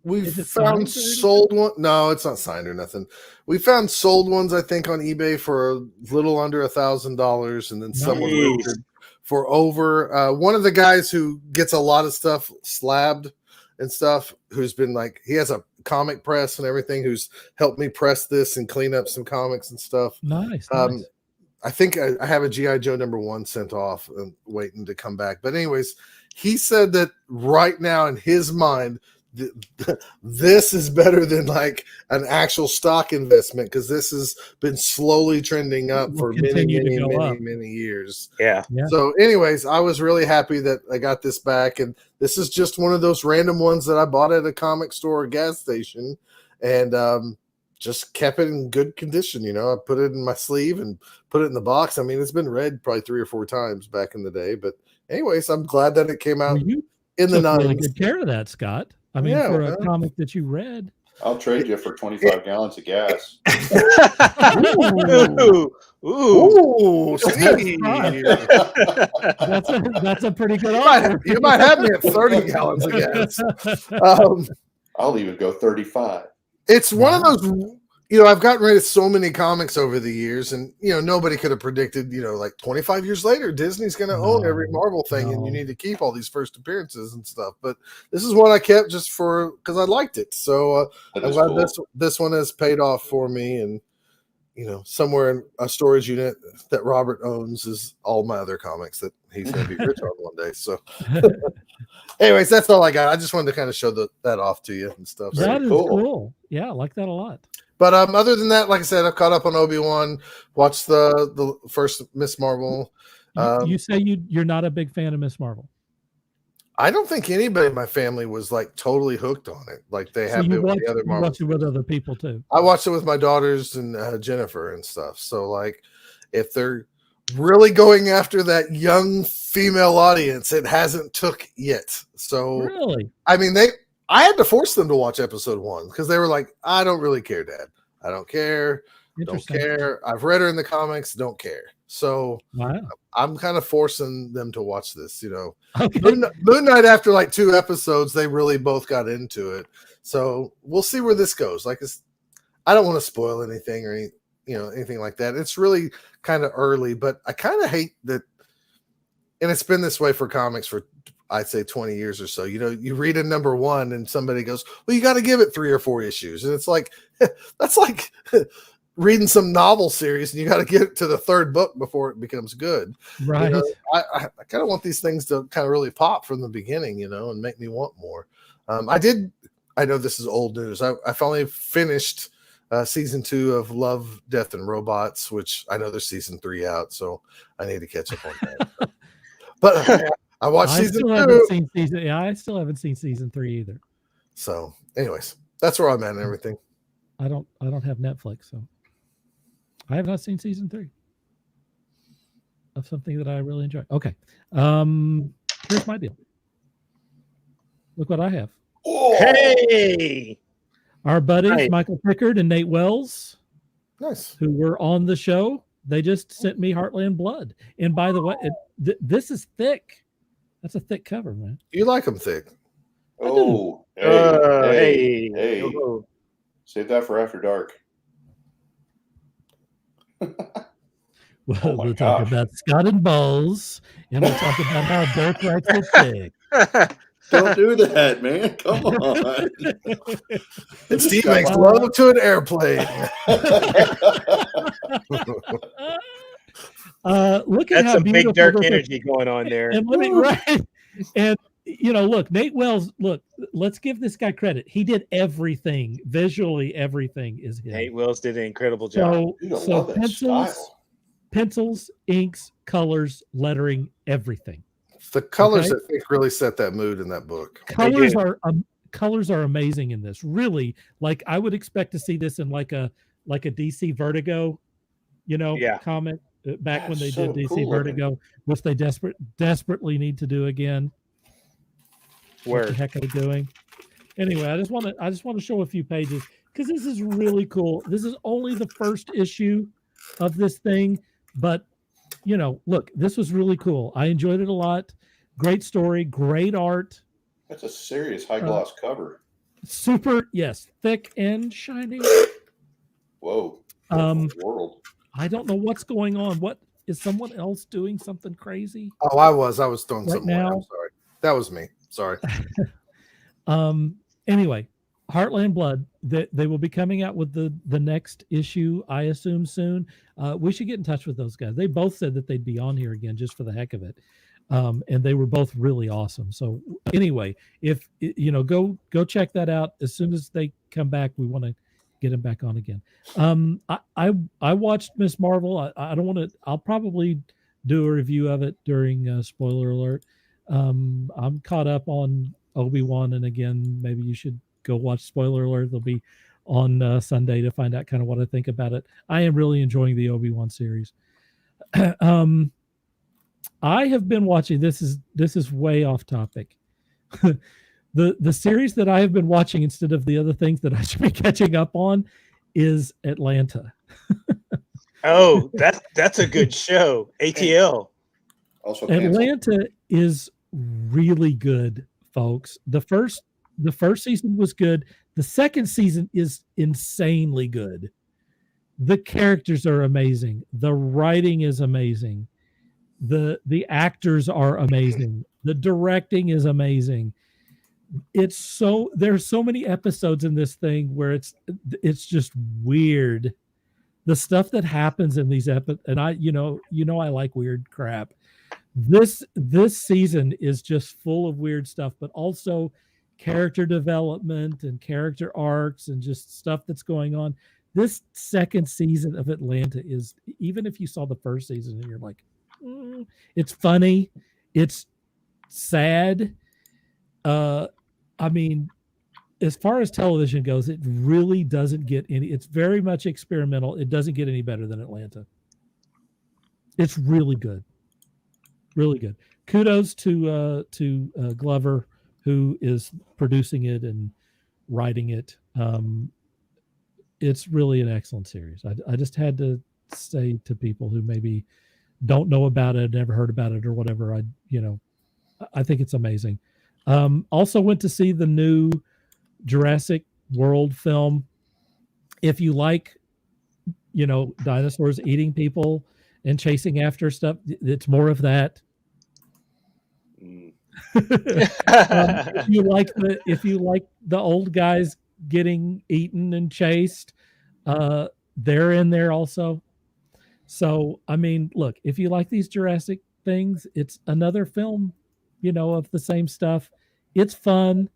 We've Is it found signed or sold one. No, it's not signed or nothing. We found sold ones, I think, on eBay for a little under $1,000, and then someone Nice. listed for over. One of the guys who gets a lot of stuff slabbed and stuff, who's been like, he has a comic press and everything, who's helped me press this and clean up some comics and stuff. Nice. I think I have a GI Joe #1 sent off and waiting to come back. But anyways, he said that right now in his mind, this is better than like an actual stock investment, because this has been slowly trending up for many years. Yeah. So anyways, I was really happy that I got this back, and this is just one of those random ones that I bought at a comic store or gas station, and just kept it in good condition. You know, I put it in my sleeve and put it in the box. I mean, it's been read probably 3 or 4 times back in the day, but anyways, I'm glad that it came out in the 90s. Really good care of that, Scott. I mean, for a comic that you read. I'll trade you for 25 gallons of gas. Ooh, Steve. That's a pretty good offer. You might have me at 30 gallons of gas. I'll even go 35. It's one of those, you know, I've gotten rid of so many comics over the years, and, you know, nobody could have predicted, you know, like 25 years later, Disney's going to own every Marvel thing, and you need to keep all these first appearances and stuff. But this is one I kept just for, because I liked it. So I'm glad this one has paid off for me. And, you know, somewhere in a storage unit that Robert owns is all my other comics that he's going to be rich on one day. So anyways, that's all I got. I just wanted to kind of show that off to you and stuff. That is cool. Yeah, I like that a lot. But other than that, like I said, I've caught up on Obi-Wan, watched the first Miss Marvel. You say you're not a big fan of Miss Marvel. I don't think anybody in my family was like totally hooked on it, like they have been with the other Marvel. You watch it with other people too. I watched it with my daughters and Jennifer and stuff. So like, if they're really going after that young female audience, it hasn't took yet. So really, I mean, I had to force them to watch episode 1 because they were like, I don't really care, Dad. I don't care. Don't care. I've read her in the comics. Don't care. So I'm kind of forcing them to watch this, you know. Okay. Moon Knight, after like 2 episodes, they really both got into it. So we'll see where this goes. Like, I don't want to spoil anything or anything like that. It's really kind of early, but I kind of hate that. And it's been this way for comics for, I'd say, 20 years or so. You know, you read a #1 and somebody goes, well, you got to give it 3 or 4 issues. And it's like, that's like reading some novel series and you got to get to the 3rd book before it becomes good. Right. You know, I kind of want these things to kind of really pop from the beginning, you know, and make me want more. I know this is old news. I finally finished season 2 of Love, Death, and Robots, which I know there's season 3 out, so I need to catch up on that. But I watched season 2. I still haven't seen season 3 either. So, anyways, that's where I'm at and everything. I don't have Netflix, so I have not seen season 3 of something that I really enjoy. Okay. Here's my deal. Look what I have. Oh. Hey, our buddies Michael Pickard and Nate Wells, nice, who were on the show. They just sent me Heartland Blood. And by the way, this is thick. That's a thick cover, man. You like them thick? Oh, hey. Save that for after dark. Well, we'll talk about Scott and Bowles, and we'll talk about how Dirk likes it thick. Don't do that, man. Come on. And Steve makes love to an airplane. Look at that's how some big Dirk energy going on there. And let me right. And you know, look, Nate Wells. Look, let's give this guy credit. He did everything visually. Everything is him. Nate Wells did an incredible job. So pencils, inks, colors, lettering, everything. The colors, I think, really set that mood in that book. Colors are amazing in this. Really, like I would expect to see this in like a DC Vertigo, comic. back when they so did DC cool Vertigo, which they desperately need to do again. What the heck are they doing? Anyway, I just want to show a few pages because this is really cool. This is only the first issue of this thing, but look, this was really cool. I enjoyed it a lot. Great story, great art. That's a serious high gloss cover. Super, yes, thick and shiny. Whoa. World. I don't know what's going on. What is someone else doing something crazy? Oh, I was throwing right something now. away. I'm sorry. That was me. Sorry. Anyway, Heartland Blood, they will be coming out with the next issue, I assume soon. We should get in touch with those guys. They both said that they'd be on here again just for the heck of it. And they were both really awesome. So anyway, if go check that out. As soon as they come back, we want to get them back on again. I watched Miss Marvel. I don't want to. I'll probably do a review of it during spoiler alert. I'm caught up on Obi-Wan, and again, maybe you should go watch spoiler alert. They'll be on Sunday to find out kind of what I think about it. I am really enjoying the Obi-Wan series. I have been watching. This is way off topic. The series that I have been watching instead of the other things that I should be catching up on is Atlanta. Oh, that's a good show. ATL. Also, Atlanta is really good, folks. The first season was good. The second season is insanely good. The characters are amazing. The writing is amazing. The actors are amazing. The directing is amazing. There's so many episodes in this thing where it's just weird. The stuff that happens in these episodes, and I like weird crap. This season is just full of weird stuff, but also character development and character arcs and just stuff that's going on. This second season of Atlanta is, even if you saw the first season and you're like, it's funny, it's sad. I mean, as far as television goes, it really doesn't get any. It's very much experimental. It doesn't get any better than Atlanta. It's really good, really good. Kudos to Glover, who is producing it and writing it. It's really an excellent series. I just had to say to people who maybe don't know about it, never heard about it, or whatever. I think it's amazing. Also went to see the new Jurassic World film. If you like, dinosaurs eating people and chasing after stuff, it's more of that. If you like the old guys getting eaten and chased, they're in there also. So, I mean, look, if you like these Jurassic things, it's another film, of the same stuff. It's fun.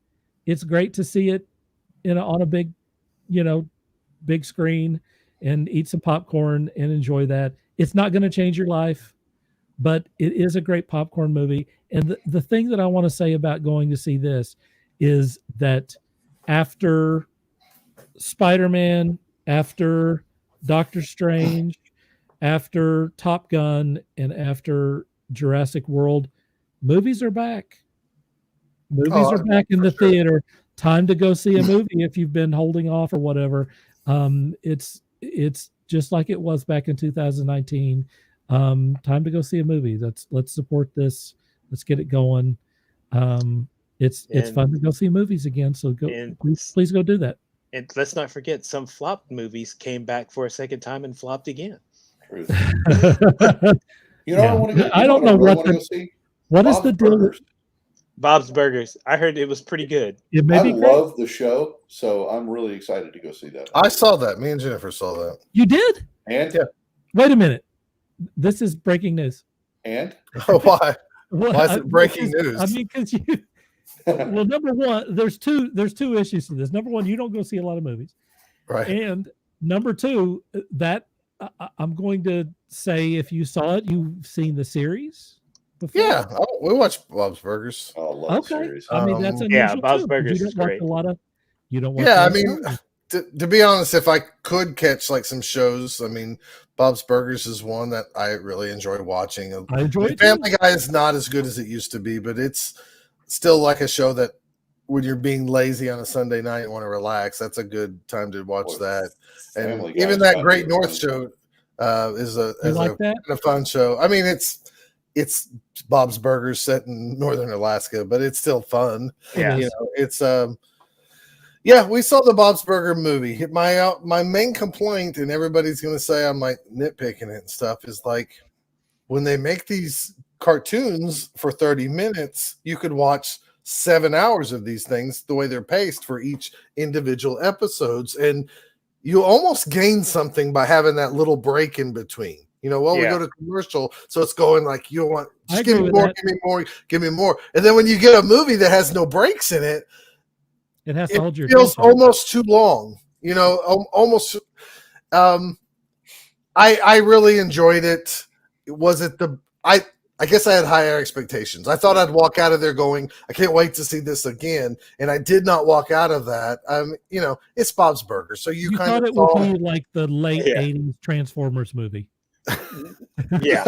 It's great to see it, on a big, big screen and eat some popcorn and enjoy that. It's not going to change your life, but it is a great popcorn movie. And the thing that I want to say about going to see this is that after Spider-Man, after Doctor Strange, after Top Gun, and after Jurassic World, movies are back. Movies are back in the theater. Time to go see a movie if you've been holding off or whatever. It's just like it was back in 2019. Time to go see a movie. Let's support this. Let's get it going. It's fun to go see movies again. So please go do that. And let's not forget, some flopped movies came back for a second time and flopped again. I don't know what is the deal. Bob's Burgers. I heard it was pretty good. I love the show, so I'm really excited to go see that. I saw that. Me and Jennifer saw that. You did? And wait a minute. This is breaking news. And why? Why is it breaking news? I mean, because you. Well, number one, there's two issues to this. Number one, you don't go see a lot of movies, right? And number two, that I'm going to say, if you saw it, you've seen the series before. Yeah, we watched Bob's Burgers. Oh, love the series. I mean, that's unusual Bob's too, Burgers you is don't watch great. You don't watch. Yeah, I mean, to be honest, if I could catch like some shows, I mean, Bob's Burgers is one that I really enjoy watching. I enjoy it. Family Guy is not as good as it used to be, but it's still like a show that when you're being lazy on a Sunday night and want to relax, that's a good time to watch that. And Family even Guy's that Great North show is a kind of fun show. I mean, it's Bob's Burgers set in northern Alaska, but it's still fun. Yeah. You know, it's yeah, we saw the Bob's Burger movie. My main complaint, and everybody's gonna say I'm like nitpicking it and stuff, is like when they make these cartoons for 30 minutes, you could watch 7 hours of these things the way they're paced for each individual episodes, and you almost gain something by having that little break in between. You know, we go to commercial, so it's going like you want just give me more, give me more, give me more. And then when you get a movie that has no breaks in it, it has to hold your feels attention. almost too long. You know, almost. I really enjoyed it. Was it I guess I had higher expectations. I thought I'd walk out of there going, I can't wait to see this again. And I did not walk out of that. You know, it's Bob's Burgers. So you kind thought of it would be like the late 80s Transformers movie. Yeah.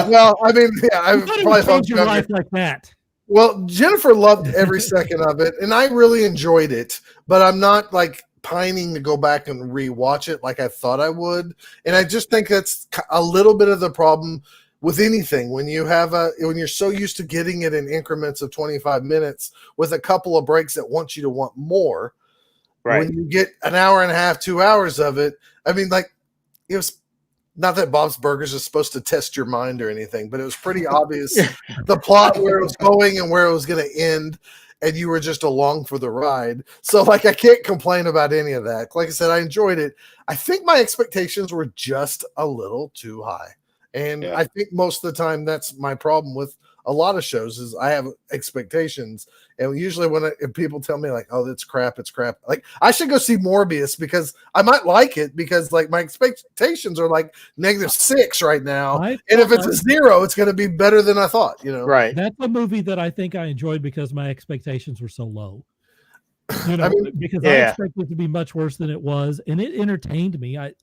Well, I mean, yeah, I probably thought your life like that. Well, Jennifer loved every second of it, and I really enjoyed it, but I'm not like pining to go back and rewatch it like I thought I would. And I just think that's a little bit of the problem with anything when you're so used to getting it in increments of 25 minutes with a couple of breaks that want you to want more. Right. When you get an hour and a half, 2 hours of it, I mean, like it was not that Bob's Burgers is supposed to test your mind or anything, but it was pretty obvious the plot where it was going and where it was going to end, and you were just along for the ride. So, like, I can't complain about any of that. Like I said, I enjoyed it. I think my expectations were just a little too high. And I think most of the time that's my problem with a lot of shows is I have expectations. And usually if people tell me like, oh, it's crap. Like I should go see Morbius because I might like it because like my expectations are like -6 right now. And if it's a 0, it's going to be better than I thought, you know? Right. That's a movie that I think I enjoyed because my expectations were so low. You know, because I expected it to be much worse than it was. And it entertained me. I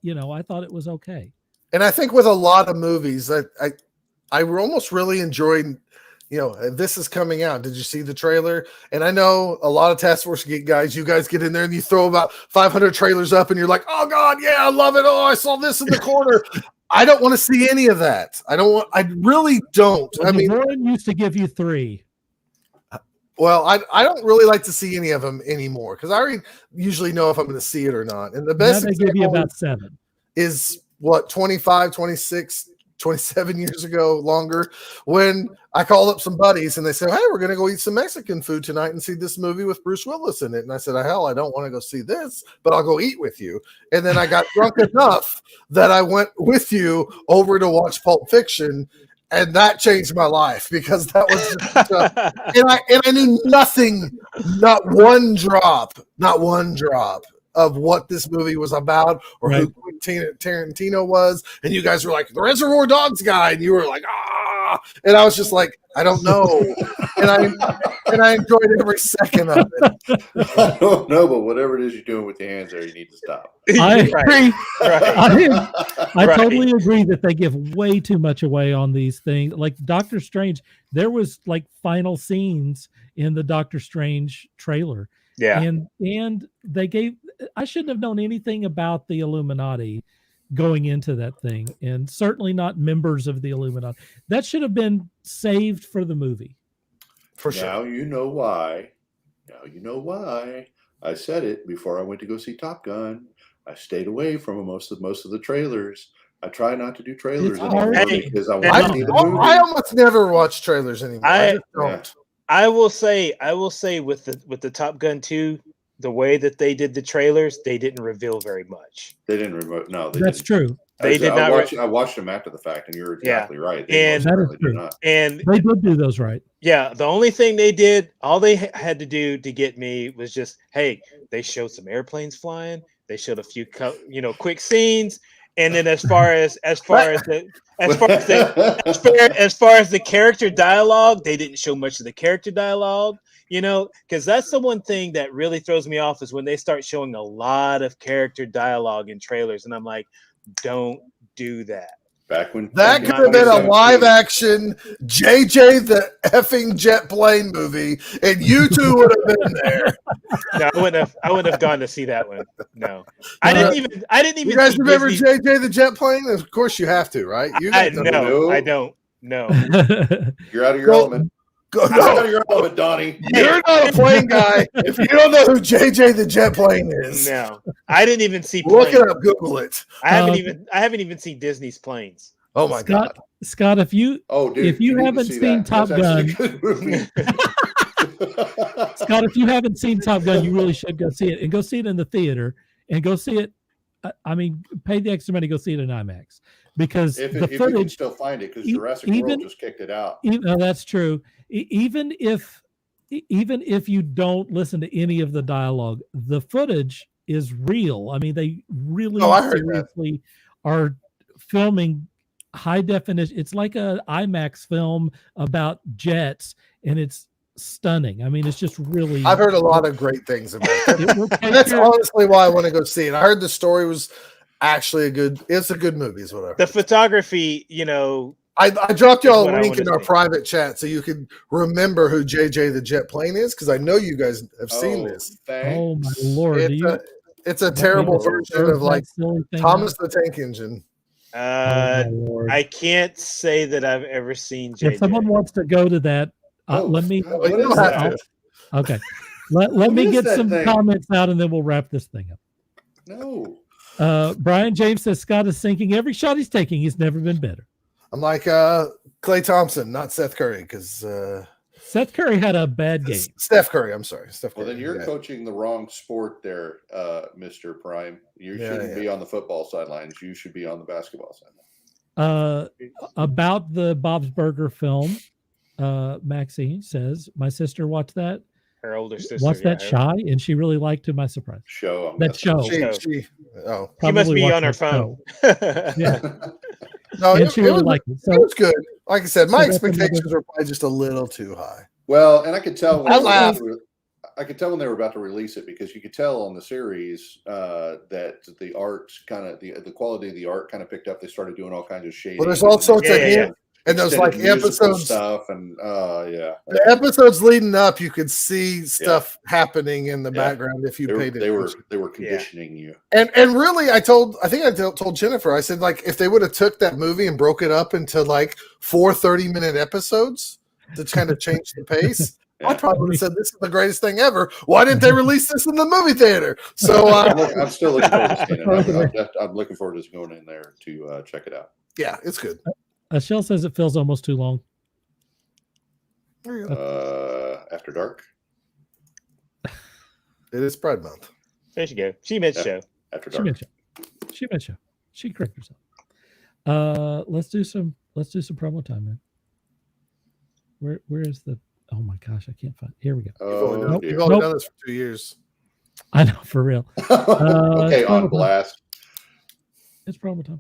thought it was okay. And I think with a lot of movies that I almost really enjoyed, you know, this is coming out. Did you see the trailer? And I know a lot of Taskforce Geek guys, you guys get in there and you throw about 500 trailers up and you're like, oh God, yeah, I love it. Oh, I saw this in the corner. I don't want to see any of that. I really don't. Well, I mean, Warren used to give you 3. Well, I don't really like to see any of them anymore because I already usually know if I'm going to see it or not. And the best they give you about 7 is what 25, 26, 27 years ago, longer, when I called up some buddies and they said, hey, we're going to go eat some Mexican food tonight and see this movie with Bruce Willis in it. And I said, hell, I don't want to go see this, but I'll go eat with you. And then I got drunk enough that I went with you over to watch Pulp Fiction. And that changed my life because that was just and I knew nothing, not one drop of what this movie was about or who Tarantino was. And you guys were like, the Reservoir Dogs guy. And you were like, ah. And I was just like, I don't know. and I enjoyed every second of it. I don't know, but whatever it is you're doing with your hands there, you need to stop. I agree. Right. I totally agree that they give way too much away on these things. Like Doctor Strange, there was like final scenes in the Doctor Strange trailer. Yeah. And they gave, I shouldn't have known anything about the Illuminati going into that thing, and certainly not members of the Illuminati. That should have been saved for the movie. For sure. Now you know why. I said it before I went to go see Top Gun. I stayed away from most of the trailers. I try not to do trailers anymore because I want to see the movie. I almost never watch trailers anymore. I just don't. I will say with the Top Gun 2, the way that they did the trailers, they didn't reveal very much. They didn't reveal. No, that's true. They did not. I watched them after the fact, and you're exactly right. And that is true. And they did do those right. Yeah, the only thing they did, all they had to do to get me was just, hey, they showed some airplanes flying. They showed a few, quick scenes, And then as far as the character dialogue, they didn't show much of the character dialogue, because that's the one thing that really throws me off is when they start showing a lot of character dialogue in trailers, and I'm like, don't do that. Back when that could have been a live action JJ the effing jet plane movie, and you two would have been there. No, I wouldn't have gone to see that one. No, I didn't even. You guys see remember Disney. JJ the jet plane? Of course, you have to, right? I don't. No. You're out of your element. Go, Out of your element, Donnie. You're not a plane guy if you don't know who JJ the jet plane is. No, I didn't even see. Look planes. it up. Google it. I haven't even seen Disney's planes. Oh my God, Scott! If you dude, haven't seen Top Gun, Scott, if you haven't seen Top Gun, you really should go see it, and go see it in the theater, and go see it. I mean, pay the extra money, go see it in IMAX, because if the you can footage. still find it, because Jurassic World just kicked it out. That's true. Even if you don't listen to any of the dialogue, the footage is real. I mean, they really seriously are filming high definition. It's like a IMAX film about jets, and it's stunning. I mean, it's just really. I've heard a lot of great things about it. That's honestly why I want to go see it. I heard the story was actually it's a good movie, is what I heard. The photography, I dropped y'all a link in our private chat so you can remember who JJ the jet plane is, because I know you guys have seen this. Thanks. Oh my Lord! It's a terrible version of like Thomas the Tank Engine. I can't say that I've ever seen JJ. If someone wants to go to that, let me. Okay, let me get some comments out, and then we'll wrap this thing up. No. Brian James says Scott is sinking every shot he's taking. He's never been better. I'm like Klay Thompson, not Seth Curry, because Seth Curry had a bad game. Steph Curry, I'm sorry. Steph Curry. Well, then you're coaching the wrong sport there, Mr. Prime. You shouldn't be on the football sidelines. You should be on the basketball sidelines. About the Bob's Burger film, Maxine says, my sister watched that. Her older sister watched that Shy, and she really liked, to my surprise. Show. She must be on her phone. Yeah. No, and she really liked it. So it was good. Like I said, my expectations were probably just a little too high. Well, and I could tell when they were about to release it, because you could tell on the series that the art the quality of the art kind of picked up. They started doing all kinds of shading. Well, there's all sorts of and there's like episodes stuff, and the episodes leading up, you could see stuff happening in the background if you paid attention. They were conditioning you. And really, I told Jennifer, I said, like, if they would have took that movie and broke it up into like 4 30-minute episodes to kind of change the pace, I probably would have said, this is the greatest thing ever. Why didn't they release this in the movie theater? So I'm still looking forward to seeing it. I'm looking forward to going in there to check it out. Yeah, it's good. Shell says it feels almost too long. After dark. It is Pride Month. There you go. She meant show. After dark. She meant show. She corrected herself. Let's do some promo time, man. Where is the? Oh my gosh, I can't find. Here we go. You've only done this for 2 years. I know, for real. Okay, on blast. It's promo time.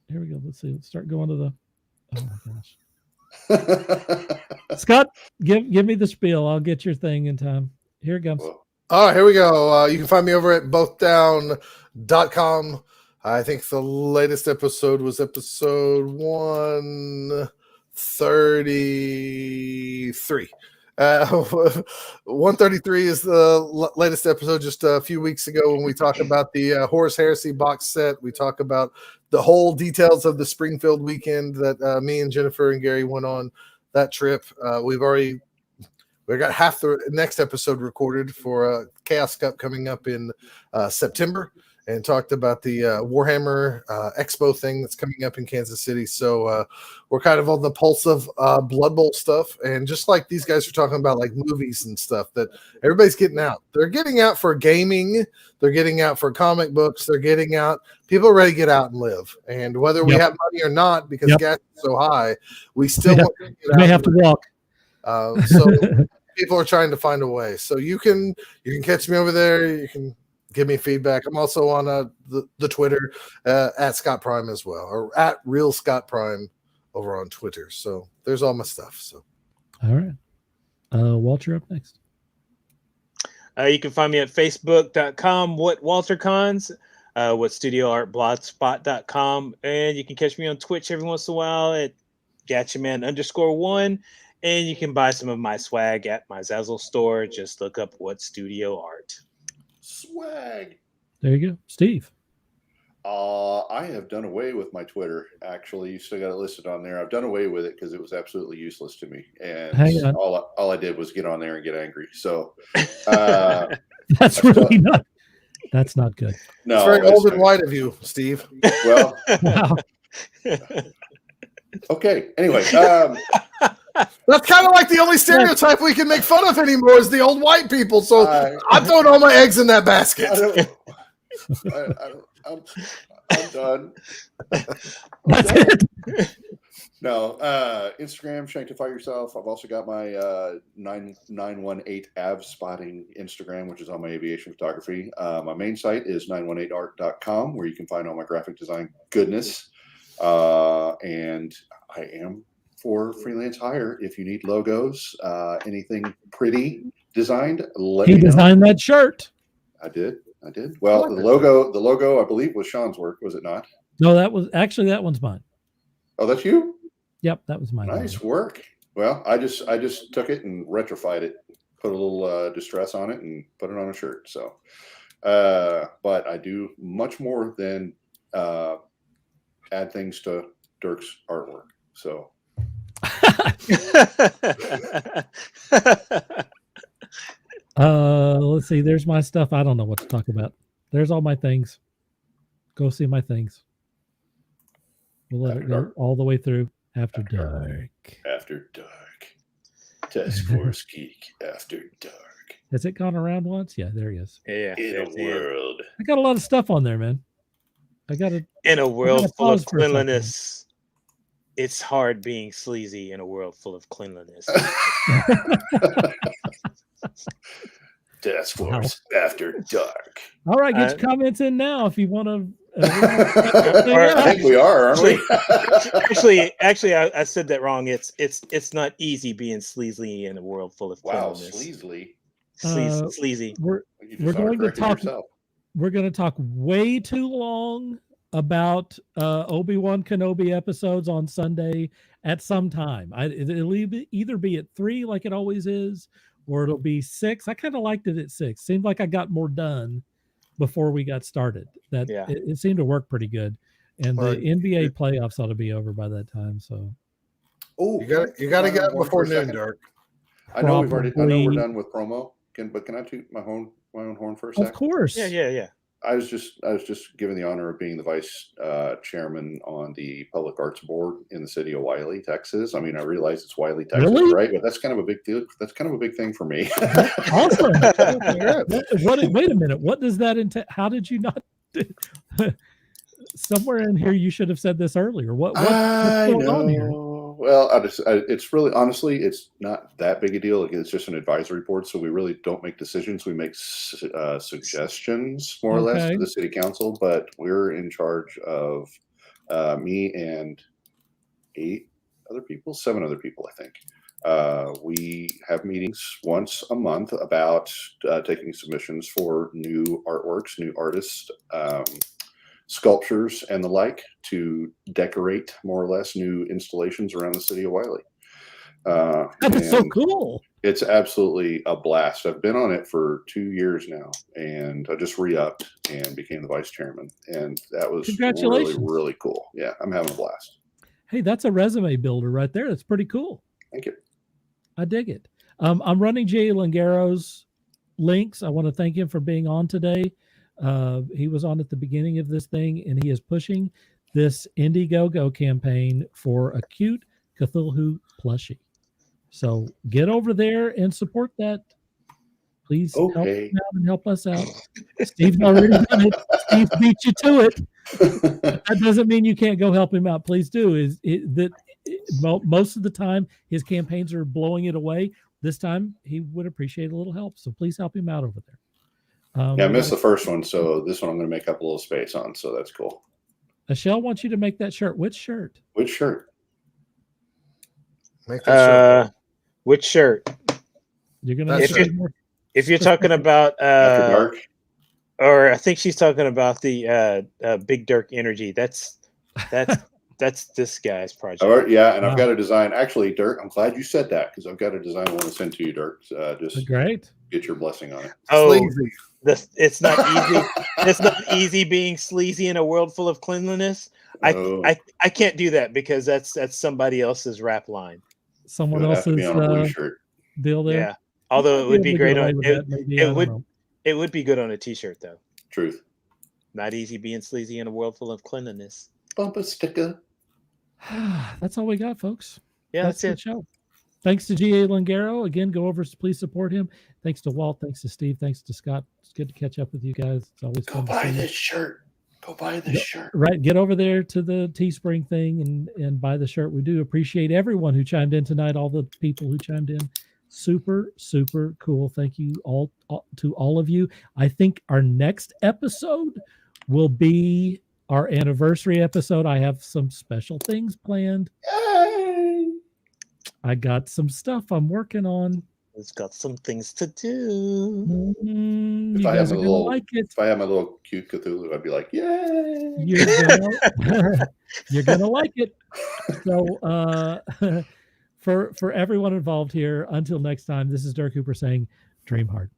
Here we go. Let's see. Let's start going to the. Oh my gosh. Scott, give me the spiel. I'll get your thing in time. Here it comes. All right, here we go. You can find me over at bothdown.com. I think the latest episode was episode 133. 133 is the latest episode, just a few weeks ago, when we talk about the Horus Heresy box set. We talk about the whole details of the Springfield weekend that me and Jennifer and Gary went on that trip. We got half the next episode recorded for Chaos Cup coming up in September, and talked about the Warhammer Expo thing that's coming up in Kansas City. So we're kind of on the pulse of Blood Bowl stuff. And just like these guys are talking about, like movies and stuff, that everybody's getting out. They're getting out for gaming. They're getting out for comic books. They're getting out. People are ready to get out and live. And whether we have money or not, because gas is so high, we still want to get out. May have to walk. So people are trying to find a way. So you can catch me over there. You can give me feedback. I'm also on the Twitter at Scott Prime as well, or at Real Scott Prime over on Twitter. So there's all my stuff. So all right, Walter, up next. You can find me at facebook.com, WhatWalterCons, WhatStudioArtBlogspot.com, and you can catch me on Twitch every once in a while at Gatchaman_1, and you can buy some of my swag at my Zazzle store. Just look up What Studio Art. Swag. There you go, Steve. I have done away with my Twitter. Actually, you still got it listed on there. I've done away with it because it was absolutely useless to me, and all I did was get on there and get angry. So that's really not. That's not good. No, it's very old and white of you, Steve. Well, wow. Okay. Anyway, that's kind of like the only stereotype we can make fun of anymore is the old white people. So I'm throwing all my eggs in that basket. I'm done. No, Instagram, Sanctify Yourself. I've also got my 918 AV spotting Instagram, which is on my aviation photography. My main site is 918art.com, where you can find all my graphic design goodness. And I am for freelance hire. If you need logos, anything pretty designed, let me know. He designed that shirt. I did. Well, the logo, I believe, was Sean's work, was it not? No, that one's mine. Oh, that's you? Yep, that was mine. Nice work. Well, I just took it and retrified it, put a little distress on it, and put it on a shirt. So, but I do much more than add things to Dirk's artwork. So. Let's see. There's my stuff. I don't know what to talk about. There's all my things. Go see my things. We'll let it go all the way through After Dark. After Dark. Taskforce Geek After Dark. Has it gone around once? Yeah, there he is. Yeah. In a world. I got a lot of stuff on there, man. In a world full of cleanliness. It's hard being sleazy in a world full of cleanliness. Taskforce After Dark. All right, get your comments in now if you want to. I think we are, aren't we? Actually, I said that wrong. It's not easy being sleazy in a world full of cleanliness. Sleazy. Sleazy. We're going to talk. We're going to talk way too long about Obi-Wan Kenobi episodes on Sunday at some time. It'll either be at 3 like it always is, or it'll be 6. I kind of liked it at 6. Seemed like I got more done before we got started. It seemed to work pretty good. And the NBA playoffs ought to be over by that time. So you got to get it before noon, Dark. I know we're done with promo. Can I toot my own horn for a second? Of course. Yeah. I was just given the honor of being the vice chairman on the public arts board in the city of Wiley, Texas. I mean, I realize it's Wiley, Texas, really? Right? But that's kind of a big deal. That's kind of a big thing for me. Awesome. Wait a minute. What does that entail? How did you not? Somewhere in here, you should have said this earlier. What's going on here? Well, it's really, honestly, it's not that big a deal. It's just an advisory board, so we really don't make decisions. We make suggestions, more or less, to the city council, but we're in charge of me and 7 other people, I think. We have meetings once a month about taking submissions for new artworks, new artists, sculptures and the like to decorate more or less new installations around the city of Wiley. That is so cool. It's absolutely a blast. I've been on it for 2 years now, and I just re-upped and became the vice chairman, and that was really, really cool. Yeah, I'm having a blast. Hey, that's a resume builder right there. That's pretty cool. Thank you. I dig it. I'm running GA Lungaro's links. I want to thank him for being on today. He was on at the beginning of this thing, and he is pushing this Indiegogo campaign for a cute Cthulhu plushie. So get over there and support that. Please help him out and help us out. Steve's already done it. Steve beat you to it. That doesn't mean you can't go help him out. Please do. Most of the time, his campaigns are blowing it away. This time, he would appreciate a little help. So please help him out over there. Yeah, I missed the first one, so this one I'm going to make up a little space on, so that's cool. Michelle wants you to make that shirt. Which shirt? Which shirt? Make that shirt. Which shirt? You're gonna. If you're talking about After Dark, or I think she's talking about the Big Dirk Energy. That's this guy's project. Yeah, and I've got a design. Actually, Dirk, I'm glad you said that because I've got a design I want to send to you, Dirk. Just great. Get your blessing on it. Oh, it's not easy. It's not easy being sleazy in a world full of cleanliness. No. I can't do that because that's somebody else's rap line. Someone else's deal there. Yeah. Although it would be great on it would be good on a t-shirt though. Truth. Not easy being sleazy in a world full of cleanliness. Bump a sticker. That's all we got, folks. Yeah, that's it. Show. Thanks to GA Lungaro. Again, go over, please support him. Thanks to Walt. Thanks to Steve. Thanks to Scott. It's good to catch up with you guys. It's always fun. Go buy this shirt. Go buy this shirt. Right. Get over there to the Teespring thing and buy the shirt. We do appreciate everyone who chimed in tonight, all the people who chimed in. Super, super cool. Thank you all to all of you. I think our next episode will be our anniversary episode. I have some special things planned. Yay! I got some stuff I'm working on. It's got some things to do. If I have a little, if I have my little cute Cthulhu, I'd be like, "Yay!" You're gonna like it. So, for everyone involved here, until next time, this is Dirk Hooper saying, "Dream hard."